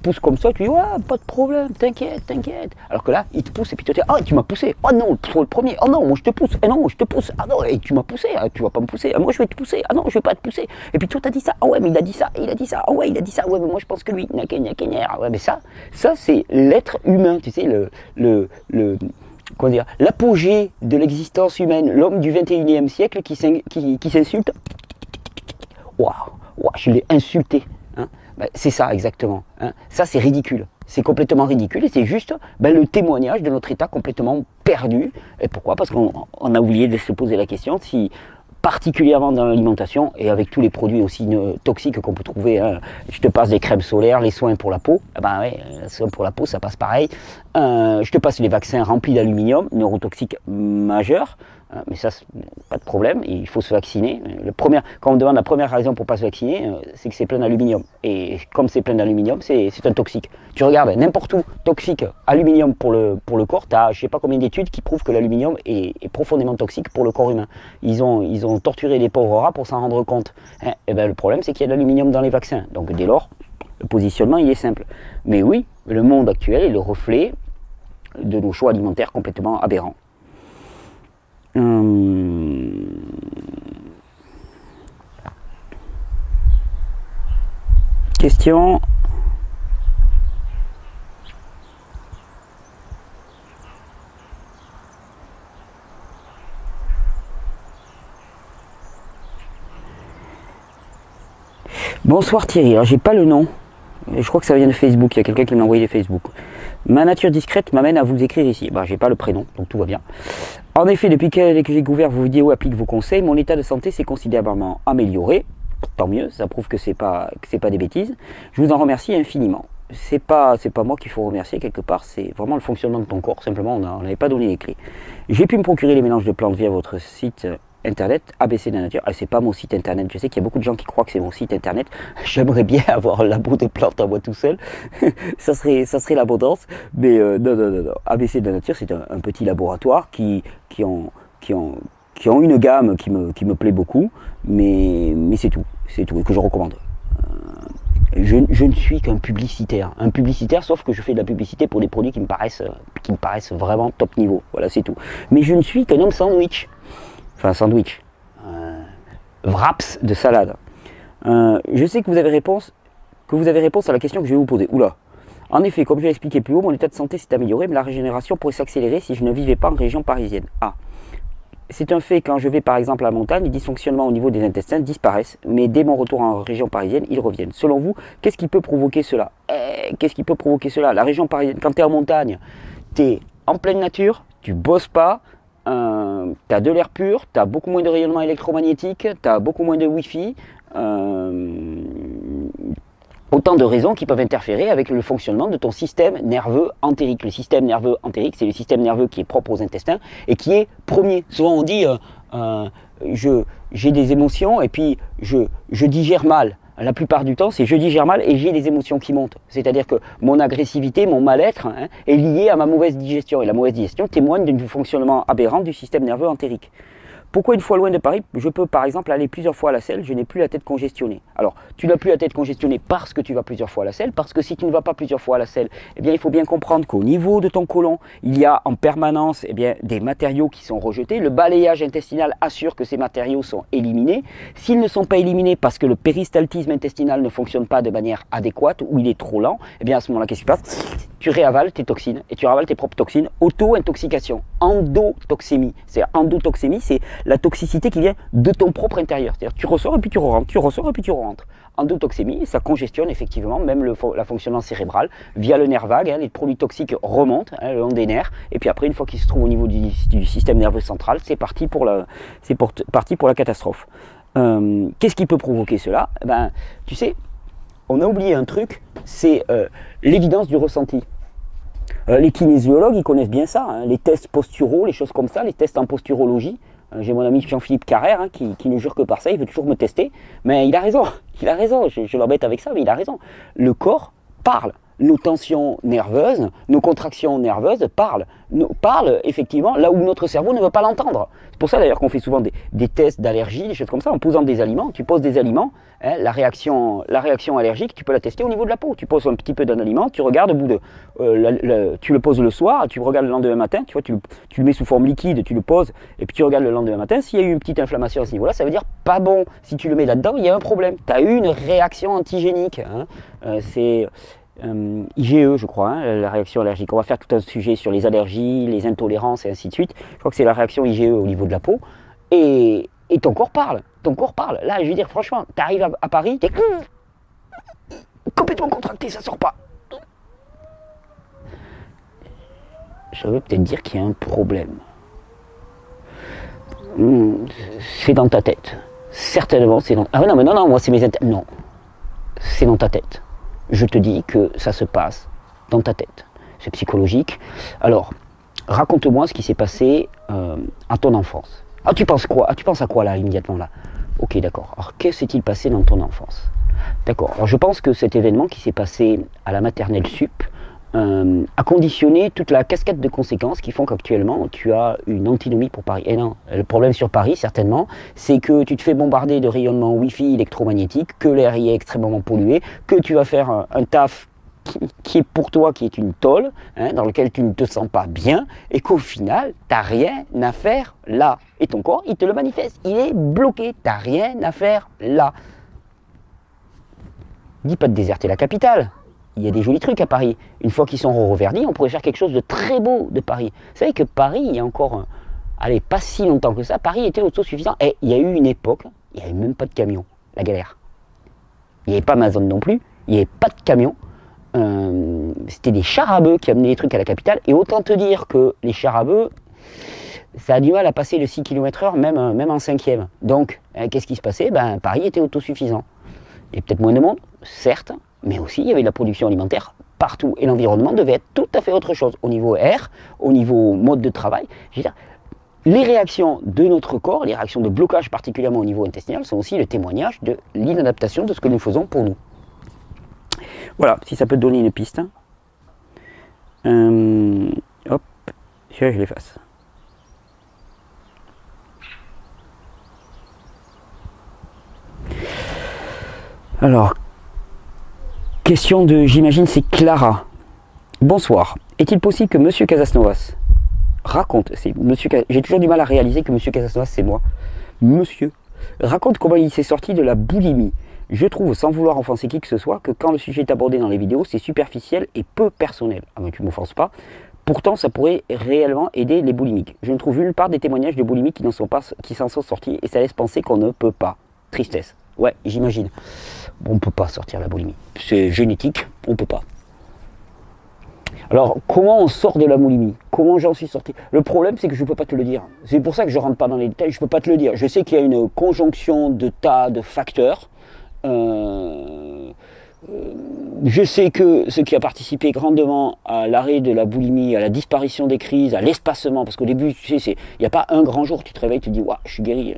pousse comme ça, tu dis, ouais, pas de problème, t'inquiète, t'inquiète. Alors que là, il te pousse et puis tu te dis, ah, tu m'as poussé. Oh non, le premier, oh non, moi je te pousse. Ah non, je te pousse. Ah non, et tu m'as poussé, ah, tu vas pas me pousser. Ah, moi je vais te pousser. Ah non, je vais pas te pousser. Et puis toi, t'as dit ça. Ah ouais, mais il a dit ça, il a dit ça. Ah ouais, il a dit ça. Ouais, mais moi je pense que lui, ah ouais, mais ça c'est l'être humain, tu sais, comment dire, l'apogée de l'existence humaine, l'homme du 21e siècle qui s'insulte. Waouh, je l'ai insulté. Hein, c'est ça exactement. Hein. Ça c'est ridicule. C'est complètement ridicule et c'est juste le témoignage de notre état complètement perdu. Et pourquoi? Parce qu'on a oublié de se poser la question si, particulièrement dans l'alimentation et avec tous les produits aussi toxiques qu'on peut trouver, hein. Je te passe des crèmes solaires, les soins pour la peau, les soins pour la peau ça passe pareil. Je te passe les vaccins remplis d'aluminium, neurotoxique majeur. Mais ça, pas de problème, il faut se vacciner. Quand on me demande la première raison pour ne pas se vacciner, c'est que c'est plein d'aluminium. Et comme c'est plein d'aluminium, c'est un toxique. Tu regardes n'importe où, toxique, aluminium pour le corps, tu as je ne sais pas combien d'études qui prouvent que l'aluminium est profondément toxique pour le corps humain. Ils ont torturé les pauvres rats pour s'en rendre compte. Hein, et le problème, c'est qu'il y a de l'aluminium dans les vaccins. Donc dès lors, le positionnement, il est simple. Mais oui, le monde actuel est le reflet de nos choix alimentaires complètement aberrants. Question. Bonsoir Thierry, alors j'ai pas le nom. Je crois que ça vient de Facebook, il y a quelqu'un qui m'a envoyé des Facebook. Ma nature discrète m'amène à vous écrire ici. Bah, j'ai pas le prénom, donc tout va bien. En effet, depuis que j'ai découvert vos vidéos, applique vos conseils, mon état de santé s'est considérablement amélioré. Tant mieux, ça prouve que c'est pas des bêtises. Je vous en remercie infiniment. C'est pas moi qu'il faut remercier quelque part, c'est vraiment le fonctionnement de ton corps. Simplement, on n'avait pas donné les clés. J'ai pu me procurer les mélanges de plantes via votre site internet ABC de la nature. Ah, c'est pas mon site internet. Je sais qu'il y a beaucoup de gens qui croient que c'est mon site internet. J'aimerais bien avoir un labo de plantes à moi tout seul. ça serait l'abondance. Mais non. ABC de la nature, c'est un petit laboratoire qui ont une gamme qui me plaît beaucoup, mais c'est tout et que je recommande. Je ne suis qu'un publicitaire, sauf que je fais de la publicité pour des produits qui me paraissent vraiment top niveau, voilà c'est tout. Mais je ne suis qu'un homme sandwich, wraps de salade. Je sais que vous avez réponse à la question que je vais vous poser. Oula. En effet, comme je l'ai expliqué plus haut, mon état de santé s'est amélioré, mais la régénération pourrait s'accélérer si je ne vivais pas en région parisienne. Ah. C'est un fait, quand je vais par exemple à la montagne, les dysfonctionnements au niveau des intestins disparaissent, mais dès mon retour en région parisienne, ils reviennent. Selon vous, qu'est-ce qui peut provoquer cela? Qu'est-ce qui peut provoquer cela? La région parisienne, quand tu es en montagne, tu es en pleine nature, tu bosses pas, tu as de l'air pur, tu as beaucoup moins de rayonnement électromagnétique, tu as beaucoup moins de Wi-Fi, autant de raisons qui peuvent interférer avec le fonctionnement de ton système nerveux entérique. Le système nerveux entérique, c'est le système nerveux qui est propre aux intestins et qui est premier. Souvent on dit j'ai des émotions et puis je digère mal. La plupart du temps, c'est je digère mal et j'ai des émotions qui montent. C'est-à-dire que mon agressivité, mon mal-être est lié à ma mauvaise digestion. Et la mauvaise digestion témoigne d'un fonctionnement aberrant du système nerveux entérique. Pourquoi une fois loin de Paris, je peux par exemple aller plusieurs fois à la selle, je n'ai plus la tête congestionnée? Alors, tu n'as plus la tête congestionnée parce que tu vas plusieurs fois à la selle, parce que si tu ne vas pas plusieurs fois à la selle, eh bien, il faut bien comprendre qu'au niveau de ton côlon, il y a en permanence des matériaux qui sont rejetés. Le balayage intestinal assure que ces matériaux sont éliminés. S'ils ne sont pas éliminés parce que le péristaltisme intestinal ne fonctionne pas de manière adéquate ou il est trop lent, eh bien, à ce moment-là, qu'est-ce qui se passe? Tu réavales tes toxines et tu ravales tes propres toxines. Auto-intoxication, endotoxémie. C'est-à-dire endotoxémie, c'est la toxicité qui vient de ton propre intérieur. C'est-à-dire tu ressors et puis tu rentres, tu ressors et puis tu rentres. Endotoxémie, ça congestionne effectivement même la fonctionnement cérébral via le nerf vague. Les produits toxiques remontent le long des nerfs et puis après, une fois qu'ils se trouvent au niveau du système nerveux central, c'est parti pour la catastrophe. Qu'est-ce qui peut provoquer cela? Tu sais, on a oublié un truc, c'est l'évidence du ressenti. Les kinésiologues, ils connaissent bien ça, les tests posturaux, les choses comme ça, les tests en posturologie. J'ai mon ami Jean-Philippe Carrère qui ne jure que par ça, il veut toujours me tester. Mais il a raison, je l'embête avec ça, mais il a raison. Le corps parle. Nos tensions nerveuses, nos contractions nerveuses parlent effectivement là où notre cerveau ne veut pas l'entendre. C'est pour ça d'ailleurs qu'on fait souvent des tests d'allergie, des choses comme ça, en posant des aliments. Tu poses des aliments, la réaction allergique, tu peux la tester au niveau de la peau. Tu poses un petit peu d'un aliment, tu regardes au bout de... tu le poses le soir, tu regardes le lendemain matin, tu vois, tu le mets sous forme liquide, tu le poses, et puis tu regardes le lendemain matin. S'il y a eu une petite inflammation à ce niveau-là, ça veut dire pas bon. Si tu le mets là-dedans, il y a un problème. Tu as eu une réaction antigénique. C'est... IgE, je crois, la réaction allergique. On va faire tout un sujet sur les allergies, les intolérances et ainsi de suite. Je crois que c'est la réaction IgE au niveau de la peau. Et ton corps parle. Ton corps parle. Là, je veux dire, franchement, tu arrives à Paris, tu es complètement contracté, ça sort pas. Je veux peut-être dire qu'il y a un problème. C'est dans ta tête. Certainement, c'est dans... Ah non, mais non, moi c'est mes... Non, c'est dans ta tête. Je te dis que ça se passe dans ta tête. C'est psychologique. Alors, raconte-moi ce qui s'est passé à ton enfance. Ah, tu penses quoi? Ah, tu penses à quoi là, immédiatement là? Ok, d'accord. Alors, que s'est-il passé dans ton enfance? D'accord. Alors, je pense que cet événement qui s'est passé à la maternelle sup a conditionné toute la cascade de conséquences qui font qu'actuellement tu as une antinomie pour Paris. Et non, le problème sur Paris, certainement, c'est que tu te fais bombarder de rayonnement Wi-Fi électromagnétique, que l'air y est extrêmement pollué, que tu vas faire un taf qui est pour toi, qui est une tôle, dans lequel tu ne te sens pas bien, et qu'au final, tu n'as rien à faire là. Et ton corps, il te le manifeste, il est bloqué, tu n'as rien à faire là. Dis pas de déserter la capitale. Il y a des jolis trucs à Paris. Une fois qu'ils sont reverdis, on pourrait faire quelque chose de très beau de Paris. Vous savez que Paris, il y a encore, allez, pas si longtemps que ça, Paris était autosuffisant. Et il y a eu une époque, il n'y avait même pas de camion, la galère. Il n'y avait pas Amazon non plus, il n'y avait pas de camion. C'était des chars à bœufs qui amenaient les trucs à la capitale. Et autant te dire que les chars à bœufs, ça a du mal à passer le 6 km/h, même en 5e. Donc, qu'est-ce qui se passait? Paris était autosuffisant. Il y avait peut-être moins de monde, certes, mais aussi il y avait de la production alimentaire partout. Et l'environnement devait être tout à fait autre chose. Au niveau air, au niveau mode de travail. Je veux dire, les réactions de notre corps, les réactions de blocage particulièrement au niveau intestinal, sont aussi le témoignage de l'inadaptation de ce que nous faisons pour nous. Voilà, si ça peut te donner une piste. Hop, je l'efface. Alors, question de, j'imagine, c'est Clara. Bonsoir. Est-il possible que Monsieur Casasnovas raconte, j'ai toujours du mal à réaliser que Monsieur Casasnovas c'est moi. Monsieur raconte comment il s'est sorti de la boulimie. Je trouve, sans vouloir offenser qui que ce soit, que quand le sujet est abordé dans les vidéos, c'est superficiel et peu personnel. Ah mais tu ne m'offenses pas. Pourtant, ça pourrait réellement aider les boulimiques. Je ne trouve nulle part des témoignages de boulimiques qui s'en sont sortis et ça laisse penser qu'on ne peut pas. Tristesse. Ouais, j'imagine. On ne peut pas sortir la boulimie. C'est génétique, on ne peut pas. Alors, comment on sort de la boulimie? Comment j'en suis sorti? Le problème, c'est que je ne peux pas te le dire. C'est pour ça que je ne rentre pas dans les détails, je ne peux pas te le dire. Je sais qu'il y a une conjonction de tas de facteurs. Je sais que ce qui a participé grandement à l'arrêt de la boulimie, à la disparition des crises, à l'espacement, parce qu'au début, tu sais, il n'y a pas un grand jour, tu te réveilles, tu te dis, waouh, je suis guéri.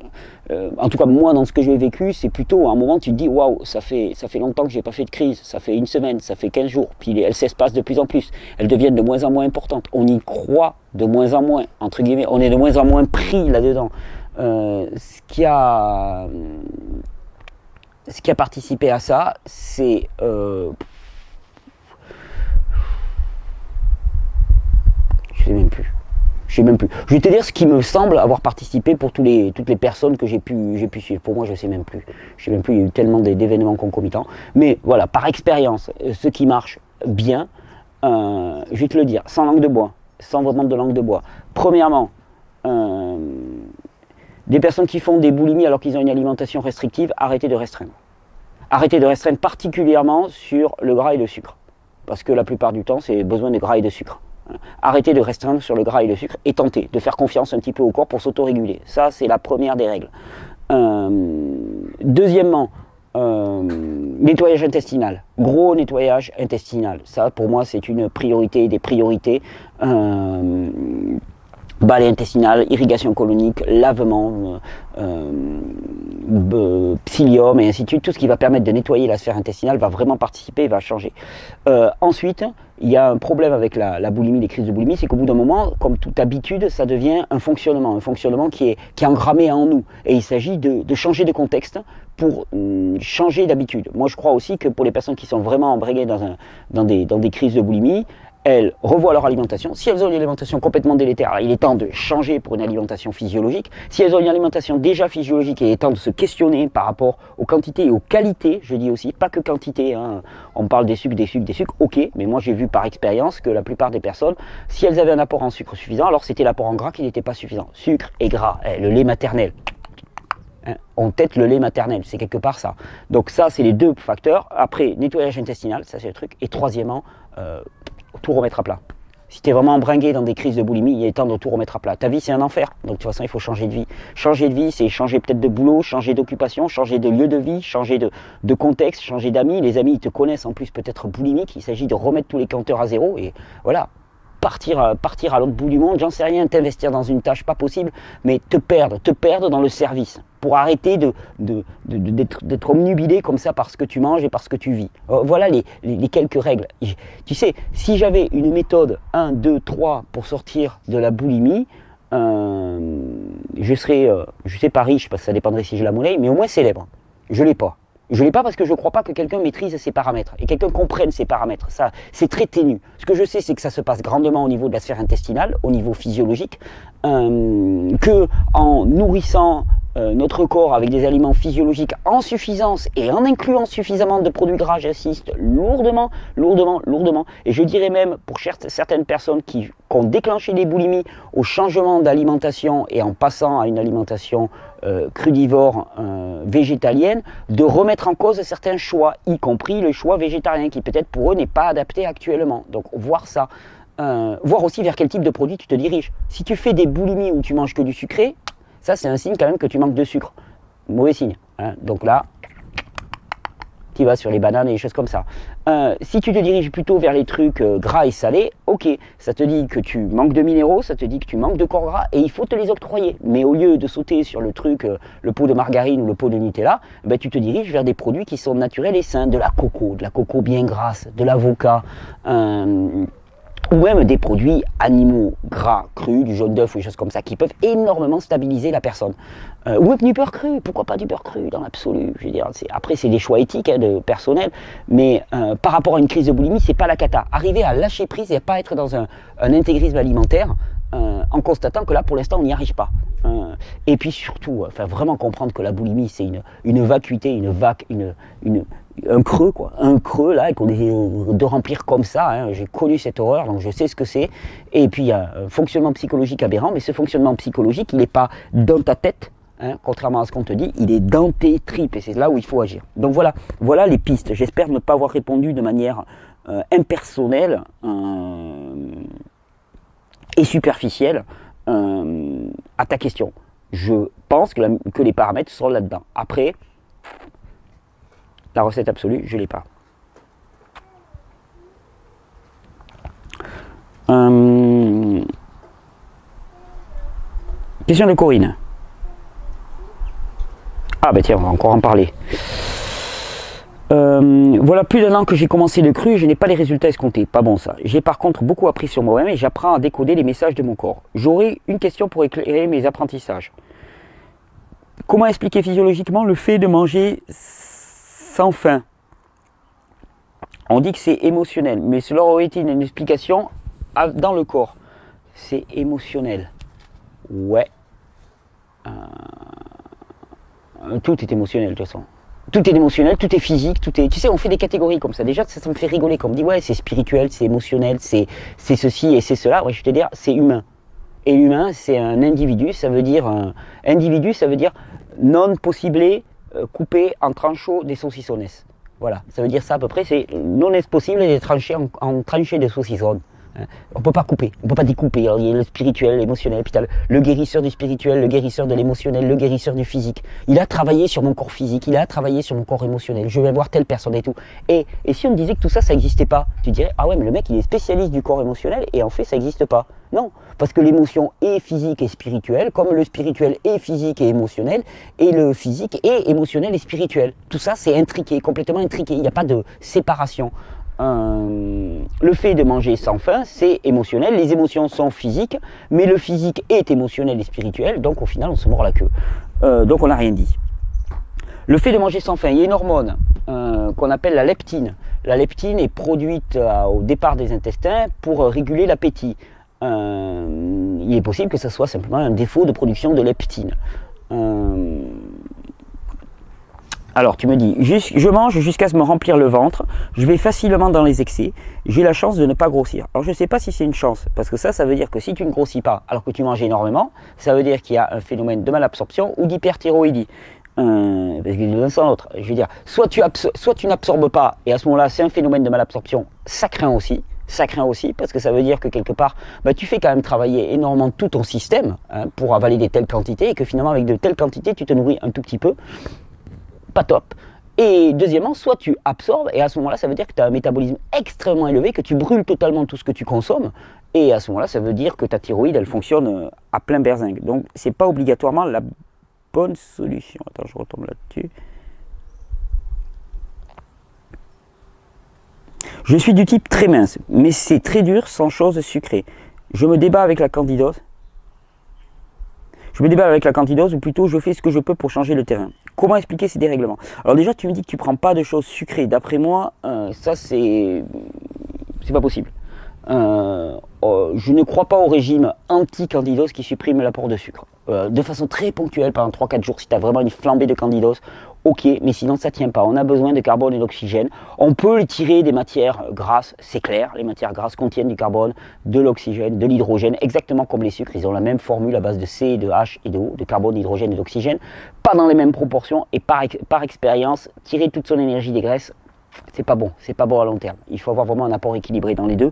En tout cas, moi, dans ce que j'ai vécu, c'est plutôt à un moment, tu te dis, waouh, ça fait longtemps que je n'ai pas fait de crise, ça fait une semaine, ça fait 15 jours, puis elles s'espacent de plus en plus, elles deviennent de moins en moins importantes, on y croit de moins en moins, entre guillemets, on est de moins en moins pris là-dedans. Ce qui a participé à ça, c'est je sais même plus. Je vais te dire ce qui me semble avoir participé pour toutes les personnes que j'ai pu suivre. Pour moi, je sais même plus. Je sais même plus. Il y a eu tellement d'événements concomitants. Mais voilà, par expérience, ce qui marche bien, je vais te le dire, sans langue de bois, sans vraiment de langue de bois. Premièrement, des personnes qui font des boulimies alors qu'ils ont une alimentation restrictive, arrêtez de restreindre. Arrêtez de restreindre particulièrement sur le gras et le sucre. Parce que la plupart du temps, c'est besoin de gras et de sucre. Arrêtez de restreindre sur le gras et le sucre et tentez de faire confiance un petit peu au corps pour s'autoréguler. Ça, c'est la première des règles. Deuxièmement, nettoyage intestinal. Gros nettoyage intestinal. Ça, pour moi, c'est une priorité des priorités. Balai intestinal, irrigation colonique, lavement, psyllium et ainsi de suite. Tout ce qui va permettre de nettoyer la sphère intestinale va vraiment participer et va changer. Ensuite, il y a un problème avec la boulimie, les crises de boulimie, c'est qu'au bout d'un moment, comme toute habitude, ça devient un fonctionnement qui est engrammé en nous. Et il s'agit de changer de contexte pour changer d'habitude. Moi, je crois aussi que pour les personnes qui sont vraiment embringuées dans des crises de boulimie, elles revoient leur alimentation. Si elles ont une alimentation complètement délétère, il est temps de changer pour une alimentation physiologique. Si elles ont une alimentation déjà physiologique, il est temps de se questionner par rapport aux quantités et aux qualités, je dis aussi, pas que quantité, hein. On parle des sucres, ok, mais moi j'ai vu par expérience que la plupart des personnes, si elles avaient un apport en sucre suffisant, alors c'était l'apport en gras qui n'était pas suffisant. Sucre et gras, le lait maternel. On tête le lait maternel, c'est quelque part ça. Donc ça, c'est les deux facteurs. Après, nettoyage intestinal, ça c'est le truc. Et troisièmement, tout remettre à plat. Si tu es vraiment embringué dans des crises de boulimie, il est temps de tout remettre à plat. Ta vie, c'est un enfer. Donc, de toute façon, il faut changer de vie. Changer de vie, c'est changer peut-être de boulot, changer d'occupation, changer de lieu de vie, changer de contexte, changer d'amis. Les amis, ils te connaissent en plus peut-être boulimique. Il s'agit de remettre tous les compteurs à zéro et voilà. Partir à l'autre bout du monde, j'en sais rien, t'investir dans une tâche pas possible, mais te perdre dans le service, pour arrêter d'être omnubilé comme ça par ce que tu manges et par ce que tu vis. Voilà les quelques règles. Tu sais, si j'avais une méthode 1, 2, 3 pour sortir de la boulimie, je serais, je sais pas riche, parce que ça dépendrait si je la monnaie, mais au moins célèbre. Je l'ai pas. Je ne l'ai pas parce que je ne crois pas que quelqu'un maîtrise ses paramètres et quelqu'un comprenne ses paramètres. Ça, c'est très ténu. Ce que je sais, c'est que ça se passe grandement au niveau de la sphère intestinale, au niveau physiologique, que en nourrissant notre corps avec des aliments physiologiques en suffisance et en incluant suffisamment de produits gras, j'insiste, lourdement. Et je dirais même pour certaines personnes qui ont déclenché des boulimies au changement d'alimentation et en passant à une alimentation crudivore, végétalienne, de remettre en cause certains choix, y compris le choix végétarien, qui peut-être pour eux n'est pas adapté actuellement. Donc voir ça, voir aussi vers quel type de produit tu te diriges. Si tu fais des boulimies où tu manges que du sucré, ça c'est un signe quand même que tu manques de sucre. Mauvais signe. Hein. Donc là, tu vas sur les bananes et des choses comme ça. Si tu te diriges plutôt vers les trucs gras et salés, ok, ça te dit que tu manques de minéraux, ça te dit que tu manques de corps gras et il faut te les octroyer. Mais au lieu de sauter sur le truc, le pot de margarine ou le pot de Nutella, ben, tu te diriges vers des produits qui sont naturels et sains, de la coco bien grasse, de l'avocat, ou même des produits animaux gras, crus, du jaune d'œuf ou des choses comme ça, qui peuvent énormément stabiliser la personne. Ou même du beurre cru, pourquoi pas du beurre cru dans l'absolu. Je veux dire, après c'est des choix éthiques, de personnel, mais par rapport à une crise de boulimie, c'est pas la cata. Arriver à lâcher prise et à pas être dans un intégrisme alimentaire, en constatant que là pour l'instant on n'y arrive pas. Et puis surtout, vraiment comprendre que la boulimie c'est une vacuité, un creux quoi, un creux là, et qu'on est de remplir comme ça, hein. J'ai connu cette horreur, donc je sais ce que c'est. Et puis il y a un fonctionnement psychologique aberrant, mais ce fonctionnement psychologique, il n'est pas dans ta tête, hein, contrairement à ce qu'on te dit, il est dans tes tripes, et c'est là où il faut agir. Donc voilà les pistes. J'espère ne pas avoir répondu de manière impersonnelle et superficielle à ta question. Je pense que les paramètres sont là-dedans. Après, la recette absolue, je ne l'ai pas. Question de Corinne. Ah ben tiens, on va encore en parler. Voilà plus d'1 an que j'ai commencé le cru, je n'ai pas les résultats escomptés. Pas bon ça. J'ai par contre beaucoup appris sur moi-même et j'apprends à décoder les messages de mon corps. J'aurais une question pour éclairer mes apprentissages. Comment expliquer physiologiquement le fait de manger sans faim? On dit que c'est émotionnel, mais cela aurait été une explication dans le corps. C'est émotionnel. Ouais. Tout est émotionnel de toute façon. Tout est émotionnel, tout est physique, tout est... Tu sais, on fait des catégories comme ça. Déjà, ça me fait rigoler. Comme on dit, ouais, c'est spirituel, c'est émotionnel, c'est ceci et c'est cela. Ouais, je vais te dire, c'est humain. Et l'humain, c'est un individu. Ça veut dire non possiblé, coupé en tranchaux des saucissonnes. Voilà, ça veut dire ça à peu près. C'est non est possible de trancher en tranchées de saucissonnes. On ne peut pas couper, on ne peut pas découper. Alors, il y a le spirituel, l'émotionnel, puis tu as le guérisseur du spirituel, le guérisseur de l'émotionnel, le guérisseur du physique. Il a travaillé sur mon corps physique, il a travaillé sur mon corps émotionnel. Je vais voir telle personne et tout. Et si on me disait que tout ça, ça n'existait pas, tu dirais, ah ouais, mais le mec, il est spécialiste du corps émotionnel et en fait, ça n'existe pas. Non, parce que l'émotion est physique et spirituelle, comme le spirituel est physique et émotionnel, et le physique est émotionnel et spirituel. Tout ça, c'est intriqué, complètement intriqué. Il n'y a pas de séparation. Le fait de manger sans faim, c'est émotionnel, les émotions sont physiques, mais le physique est émotionnel et spirituel, donc au final on se mord la queue. Donc on n'a rien dit. Le fait de manger sans faim, il y a une hormone qu'on appelle la leptine. La leptine est produite au départ des intestins pour réguler l'appétit. Il est possible que ce soit simplement un défaut de production de leptine. Alors tu me dis, je mange jusqu'à me remplir le ventre, je vais facilement dans les excès, j'ai la chance de ne pas grossir. Alors je ne sais pas si c'est une chance, parce que ça veut dire que si tu ne grossis pas alors que tu manges énormément, ça veut dire qu'il y a un phénomène de malabsorption ou d'hyperthyroïdie. Parce que l'un sans l'autre, je veux dire, soit tu n'absorbes pas, et à ce moment-là c'est un phénomène de malabsorption, ça craint aussi, parce que ça veut dire que quelque part, tu fais quand même travailler énormément tout ton système pour avaler de telles quantités, et que finalement avec de telles quantités, tu te nourris un tout petit peu. Pas top. Et deuxièmement, soit tu absorbes, et à ce moment-là, ça veut dire que tu as un métabolisme extrêmement élevé, que tu brûles totalement tout ce que tu consommes, et à ce moment-là, ça veut dire que ta thyroïde, elle fonctionne à plein berzingue. Donc, c'est pas obligatoirement la bonne solution. Attends, je retombe là-dessus. Je suis du type très mince, mais c'est très dur sans chose sucrée. Je me débat avec la candidose. Ou plutôt je fais ce que je peux pour changer le terrain. Comment expliquer ces dérèglements? Alors déjà, tu me dis que tu ne prends pas de choses sucrées. D'après moi, ça c'est pas possible. Je ne crois pas au régime anti-candidose qui supprime l'apport de sucre. De façon très ponctuelle, pendant 3-4 jours, si tu as vraiment une flambée de candidose, ok, mais sinon ça ne tient pas. On a besoin de carbone et d'oxygène. On peut les tirer des matières grasses, c'est clair. Les matières grasses contiennent du carbone, de l'oxygène, de l'hydrogène, exactement comme les sucres. Ils ont la même formule à base de C, de H et de carbone, d'hydrogène et d'oxygène. Pas dans les mêmes proportions et par expérience, tirer toute son énergie des graisses, c'est pas bon. C'est pas bon à long terme. Il faut avoir vraiment un apport équilibré dans les deux.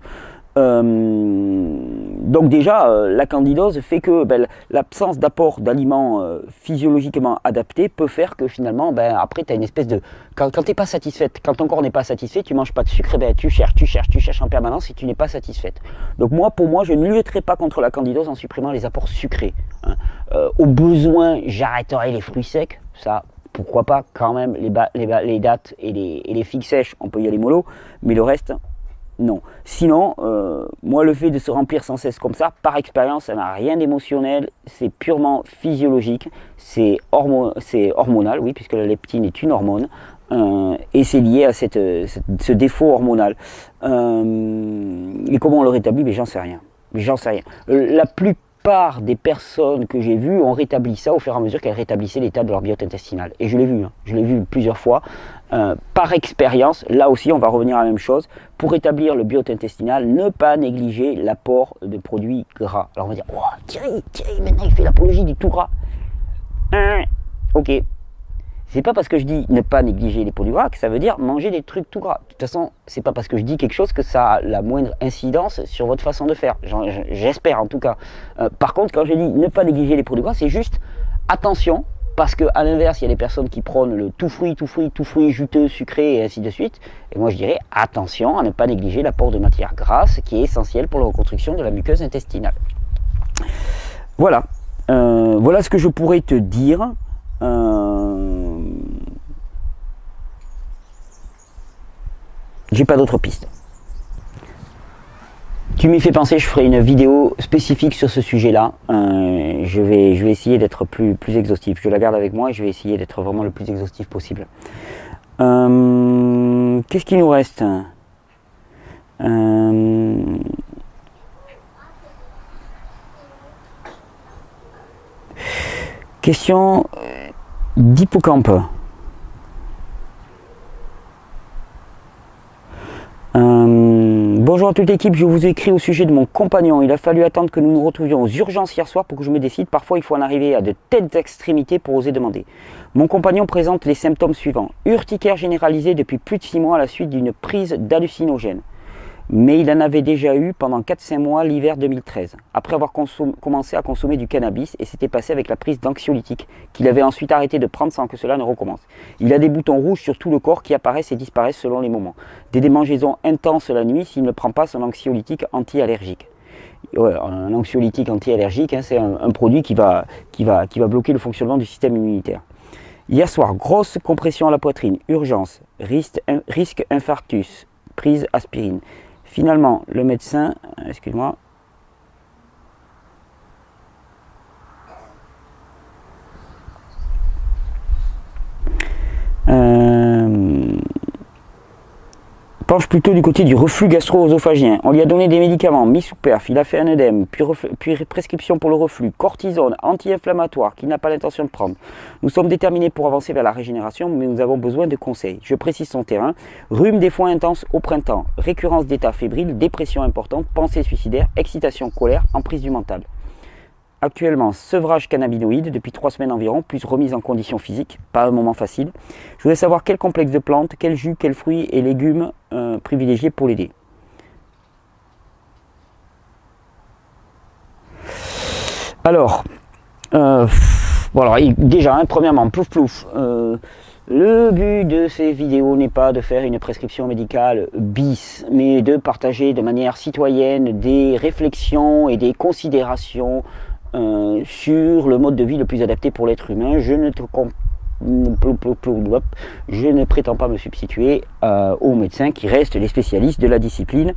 Donc déjà, la candidose fait que l'absence d'apport d'aliments physiologiquement adaptés peut faire que finalement, après, tu as une espèce de... Quand tu n'es pas satisfaite, quand ton corps n'est pas satisfait, tu ne manges pas de sucre, et tu cherches en permanence et tu n'es pas satisfaite. Donc pour moi, je ne lutterai pas contre la candidose en supprimant les apports sucrés. Hein. Au besoin, j'arrêterai les fruits secs, ça... Pourquoi pas quand même les dattes et les figues sèches, on peut y aller mollo, mais le reste... Non. Sinon, moi, le fait de se remplir sans cesse comme ça, par expérience, ça n'a rien d'émotionnel, c'est purement physiologique, c'est hormonal, oui, puisque la leptine est une hormone, et c'est lié à ce défaut hormonal. Et comment on le rétablit? Mais j'en sais rien. La plupart des personnes que j'ai vues ont rétabli ça au fur et à mesure qu'elles rétablissaient l'état de leur biote intestinale. Et je l'ai vu, je l'ai vu plusieurs fois. Par expérience, là aussi on va revenir à la même chose, pour rétablir le biote intestinal, ne pas négliger l'apport de produits gras. Alors on va dire, oh, Thierry, maintenant il fait l'apologie du tout gras. Ok, c'est pas parce que je dis ne pas négliger les produits gras que ça veut dire manger des trucs tout gras. De toute façon, c'est pas parce que je dis quelque chose que ça a la moindre incidence sur votre façon de faire, j'espère en tout cas. Par contre, quand je dis ne pas négliger les produits gras, c'est juste attention. Parce qu'à l'inverse, il y a des personnes qui prônent le tout fruit juteux, sucré et ainsi de suite. Et moi je dirais attention à ne pas négliger l'apport de matières grasses qui est essentiel pour la reconstruction de la muqueuse intestinale. Voilà. Voilà ce que je pourrais te dire. J'ai pas d'autres pistes. Tu m'y fais penser, je ferai une vidéo spécifique sur ce sujet-là. Je vais essayer d'être plus exhaustif. Je la garde avec moi et je vais essayer d'être vraiment le plus exhaustif possible. Qu'est-ce qu'il nous reste? Question d'hippocampe. Bonjour à toute l'équipe, je vous écris au sujet de mon compagnon. Il a fallu attendre que nous nous retrouvions aux urgences hier soir pour que je me décide. Parfois, il faut en arriver à de telles extrémités pour oser demander. Mon compagnon présente les symptômes suivants. Urticaire généralisée depuis plus de 6 mois à la suite d'une prise d'hallucinogènes. Mais il en avait déjà eu pendant 4-5 mois l'hiver 2013, après avoir commencé à consommer du cannabis, et s'était passé avec la prise d'anxiolytiques, qu'il avait ensuite arrêté de prendre sans que cela ne recommence. Il a des boutons rouges sur tout le corps qui apparaissent et disparaissent selon les moments. Des démangeaisons intenses la nuit s'il ne prend pas son anxiolytique anti-allergique. Ouais, un anxiolytique anti-allergique, hein, c'est un produit qui va bloquer le fonctionnement du système immunitaire. Hier soir, grosse compression à la poitrine, urgence, risque infarctus, prise aspirine. Finalement, le médecin, excuse-moi, penche plutôt du côté du reflux gastro-œsophagien. On lui a donné des médicaments, mis sous perf, il a fait un œdème, puis prescription pour le reflux, cortisone, anti-inflammatoire, qu'il n'a pas l'intention de prendre. Nous sommes déterminés pour avancer vers la régénération, mais nous avons besoin de conseils. Je précise son terrain. Rhume des foins intenses au printemps, récurrence d'état fébrile, dépression importante, pensée suicidaire, excitation, colère, emprise du mental. Actuellement, sevrage cannabinoïde depuis 3 semaines environ, plus remise en condition physique, pas un moment facile. Je voudrais savoir quel complexe de plantes, quel jus, quels fruits et légumes privilégiés pour l'aider. Alors, déjà, premièrement, plouf plouf. Le but de ces vidéos n'est pas de faire une prescription médicale bis, mais de partager de manière citoyenne des réflexions et des considérations sur le mode de vie le plus adapté pour l'être humain. Je ne prétends pas me substituer aux médecins qui restent les spécialistes de la discipline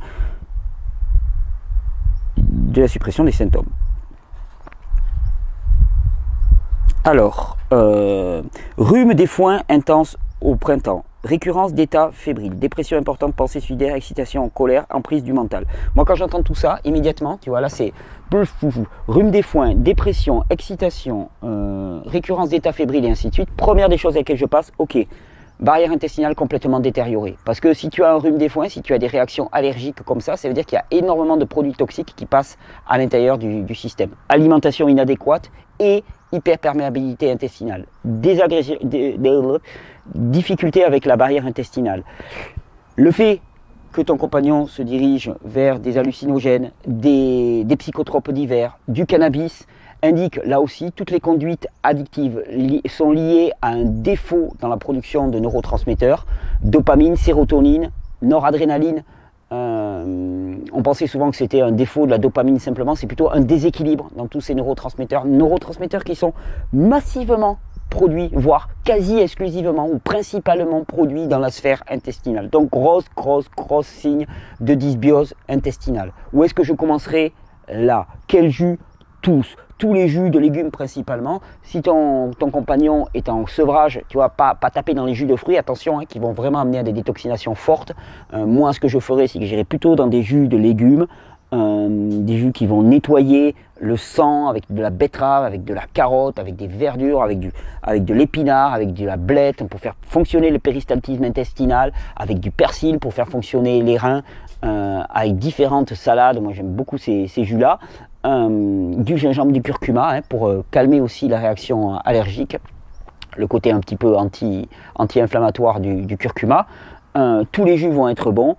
de la suppression des symptômes. Alors, rhume des foins intenses au printemps. récurrence d'état fébrile, dépression importante, pensée suicidaire, excitation, colère, emprise du mental. Moi, quand j'entends tout ça, immédiatement, tu vois, là, c'est rhume des foins, dépression, excitation, récurrence d'état fébrile et ainsi de suite. Première des choses à laquelle je passe, ok, barrière intestinale complètement détériorée. Parce que si tu as un rhume des foins, si tu as des réactions allergiques comme ça veut dire qu'il y a énormément de produits toxiques qui passent à l'intérieur du système. Alimentation inadéquate et hyperperméabilité intestinale. Difficulté avec la barrière intestinale. Le fait que ton compagnon se dirige vers des hallucinogènes, des psychotropes divers, du cannabis, indique là aussi toutes les conduites addictives sont liées à un défaut dans la production de neurotransmetteurs, dopamine, sérotonine, noradrénaline. On pensait souvent que c'était un défaut de la dopamine simplement, c'est plutôt un déséquilibre dans tous ces neurotransmetteurs qui sont massivement produits, voire quasi exclusivement ou principalement produits dans la sphère intestinale. Donc gros signe de dysbiose intestinale. Où est-ce que je commencerai? Là. Quel jus? Tous les jus de légumes principalement. Si ton compagnon est en sevrage, tu vois, pas taper dans les jus de fruits, attention, hein, qui vont vraiment amener à des détoxinations fortes. Moi, ce que je ferais, c'est que j'irais plutôt dans des jus de légumes, des jus qui vont nettoyer le sang avec de la betterave, avec de la carotte, avec des verdures, avec de l'épinard, avec de la blette pour faire fonctionner le péristaltisme intestinal, avec du persil pour faire fonctionner les reins, avec différentes salades. Moi, j'aime beaucoup ces jus-là. Du gingembre, du curcuma hein, pour calmer aussi la réaction allergique, le côté un petit peu anti-inflammatoire du curcuma. Tous les jus vont être bons.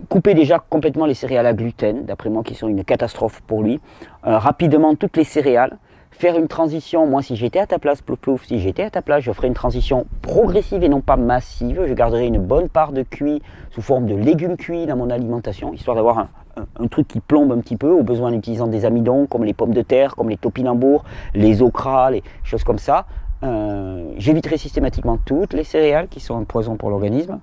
Couper déjà complètement les céréales à gluten, d'après moi qui sont une catastrophe pour lui. Rapidement toutes les céréales. Faire une transition, moi si j'étais à ta place, Plouf, si j'étais à ta place, je ferais une transition progressive et non pas massive. Je garderais une bonne part de cuit sous forme de légumes cuits dans mon alimentation, histoire d'avoir un truc qui plombe un petit peu, au besoin en utilisant des amidons comme les pommes de terre, comme les topinambours, les okras, les choses comme ça. J'éviterai systématiquement toutes les céréales qui sont un poison pour l'organisme.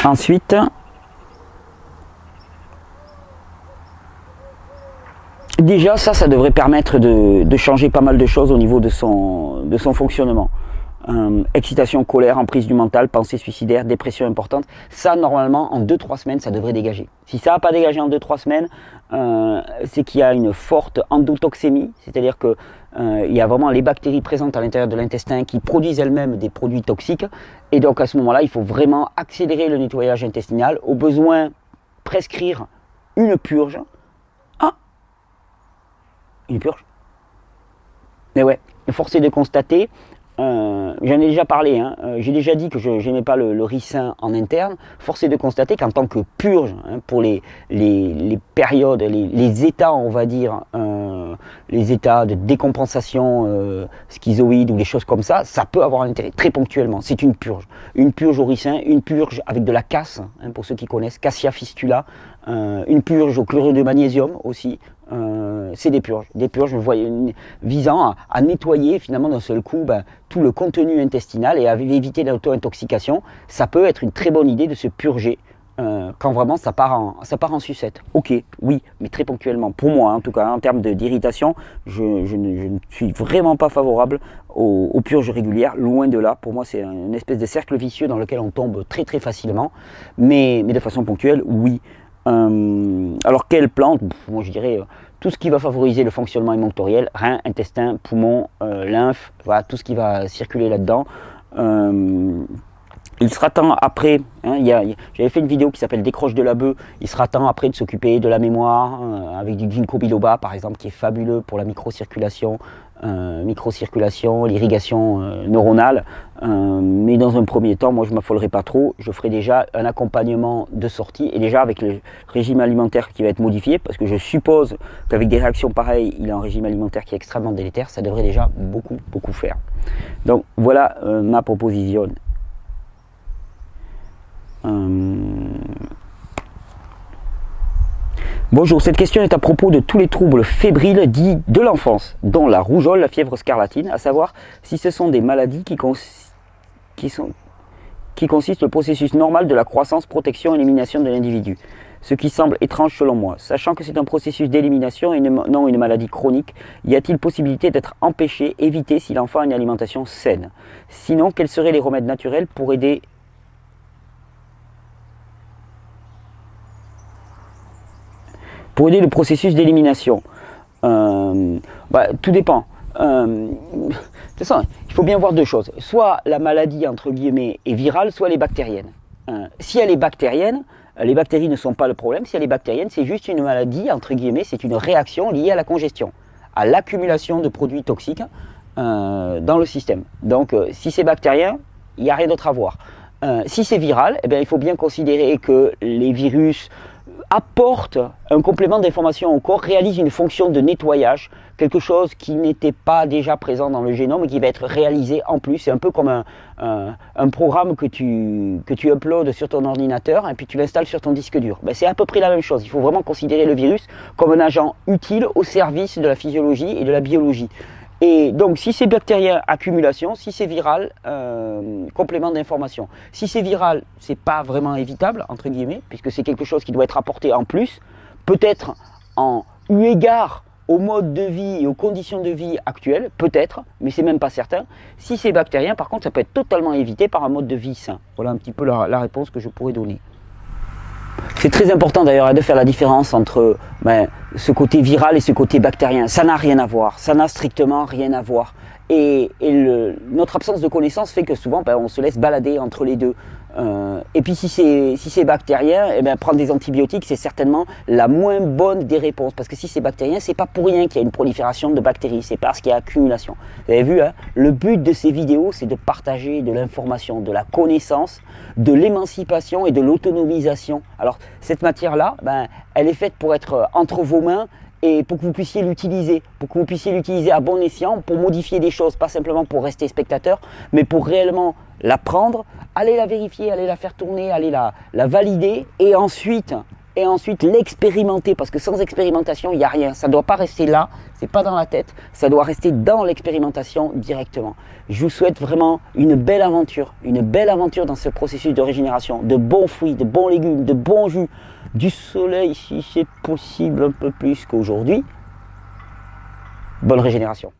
Ensuite, déjà ça devrait permettre de changer pas mal de choses au niveau de son fonctionnement. Excitation, colère, emprise du mental, pensée suicidaire, dépression importante. Ça, normalement, en 2-3 semaines, ça devrait dégager. Si ça n'a pas dégagé en 2-3 semaines, c'est qu'il y a une forte endotoxémie, c'est-à-dire que il y a vraiment les bactéries présentes à l'intérieur de l'intestin qui produisent elles-mêmes des produits toxiques. Et donc, à ce moment-là, il faut vraiment accélérer le nettoyage intestinal. Au besoin, prescrire une purge. Ah, une purge. Mais ouais, force est de constater. J'en ai déjà parlé, hein, j'ai déjà dit que je n'aimais pas le ricin en interne. Force est de constater qu'en tant que purge, hein, pour les périodes, les états, on va dire, les états de décompensation schizoïde ou des choses comme ça peut avoir un intérêt très ponctuellement. C'est une purge au ricin, une purge avec de la casse, hein, pour ceux qui connaissent, Cassia fistula, une purge au chlorure de magnésium aussi. C'est des purges visant à nettoyer finalement d'un seul coup tout le contenu intestinal et à éviter l'auto-intoxication. Ça peut être une très bonne idée de se purger quand vraiment ça part en sucette. Ok, oui, mais très ponctuellement. Pour moi, en tout cas, en termes d'irritation, je ne suis vraiment pas favorable aux purges régulières, loin de là. Pour moi, c'est une espèce de cercle vicieux dans lequel on tombe très très facilement, mais de façon ponctuelle, oui. Alors quelle plante? Moi je dirais tout ce qui va favoriser le fonctionnement émonctoriel, rein, intestin, poumon, lymphe, voilà, tout ce qui va circuler là-dedans. Il sera temps après, hein, j'avais fait une vidéo qui s'appelle Décroche de la bœuf, il sera temps après de s'occuper de la mémoire, avec du ginkgo biloba par exemple, qui est fabuleux pour la microcirculation, l'irrigation neuronale. Mais dans un premier temps, moi je ne m'affolerai pas trop, je ferai déjà un accompagnement de sortie, et déjà avec le régime alimentaire qui va être modifié, parce que je suppose qu'avec des réactions pareilles, il a un régime alimentaire qui est extrêmement délétère, ça devrait déjà beaucoup faire. Donc voilà ma proposition. Bonjour, cette question est à propos de tous les troubles fébriles dits de l'enfance, dont la rougeole, la fièvre scarlatine, à savoir si ce sont des maladies qui consistent le processus normal de la croissance, protection et élimination de l'individu. ce qui semble étrange selon moi. Sachant que c'est un processus d'élimination et non une maladie chronique, y a-t-il possibilité d'être empêché, évité si l'enfant a une alimentation saine? Sinon, quels seraient les remèdes naturels pour aider le processus d'élimination? Tout dépend. De toute façon, il faut bien voir deux choses. Soit la maladie, entre guillemets, est virale, soit elle est bactérienne. Si elle est bactérienne, les bactéries ne sont pas le problème. Si elle est bactérienne, c'est juste une maladie, entre guillemets, c'est une réaction liée à la congestion, à l'accumulation de produits toxiques dans le système. Donc, si c'est bactérien, il n'y a rien d'autre à voir. Si c'est viral, eh bien, il faut bien considérer que les virus apportent un complément d'information au corps, réalisent une fonction de nettoyage, quelque chose qui n'était pas déjà présent dans le génome et qui va être réalisé en plus. C'est un peu comme un programme que tu uploads sur ton ordinateur et puis tu l'installes sur ton disque dur. Ben, c'est à peu près la même chose. Il faut vraiment considérer le virus comme un agent utile au service de la physiologie et de la biologie. Et donc, si c'est bactérien, accumulation. Si c'est viral, complément d'information. Si c'est viral, c'est pas vraiment évitable, entre guillemets, puisque c'est quelque chose qui doit être apporté en plus, peut-être en eu égard au mode de vie et aux conditions de vie actuelles, peut-être, mais c'est même pas certain. Si c'est bactérien, par contre, ça peut être totalement évité par un mode de vie sain. Voilà un petit peu la réponse que je pourrais donner. C'est très important d'ailleurs de faire la différence entre ce côté viral et ce côté bactérien. Ça n'a rien à voir, ça n'a strictement rien à voir. Et notre absence de connaissance fait que souvent on se laisse balader entre les deux. Et puis si c'est bactérien, eh bien, prendre des antibiotiques c'est certainement la moins bonne des réponses. Parce que si c'est bactérien, c'est pas pour rien qu'il y a une prolifération de bactéries, c'est parce qu'il y a accumulation. Vous avez vu, hein, le but de ces vidéos c'est de partager de l'information, de la connaissance, de l'émancipation et de l'autonomisation. Alors cette matière-là, elle est faite pour être entre vos mains et pour que vous puissiez l'utiliser, à bon escient, pour modifier des choses, pas simplement pour rester spectateur, mais pour réellement l'apprendre, aller la vérifier, aller la faire tourner, aller la valider, et ensuite l'expérimenter, parce que sans expérimentation, il n'y a rien. Ça ne doit pas rester là, c'est pas dans la tête, ça doit rester dans l'expérimentation directement. Je vous souhaite vraiment une belle aventure dans ce processus de régénération, de bons fruits, de bons légumes, de bons jus, du soleil si c'est possible un peu plus qu'aujourd'hui. Bonne régénération.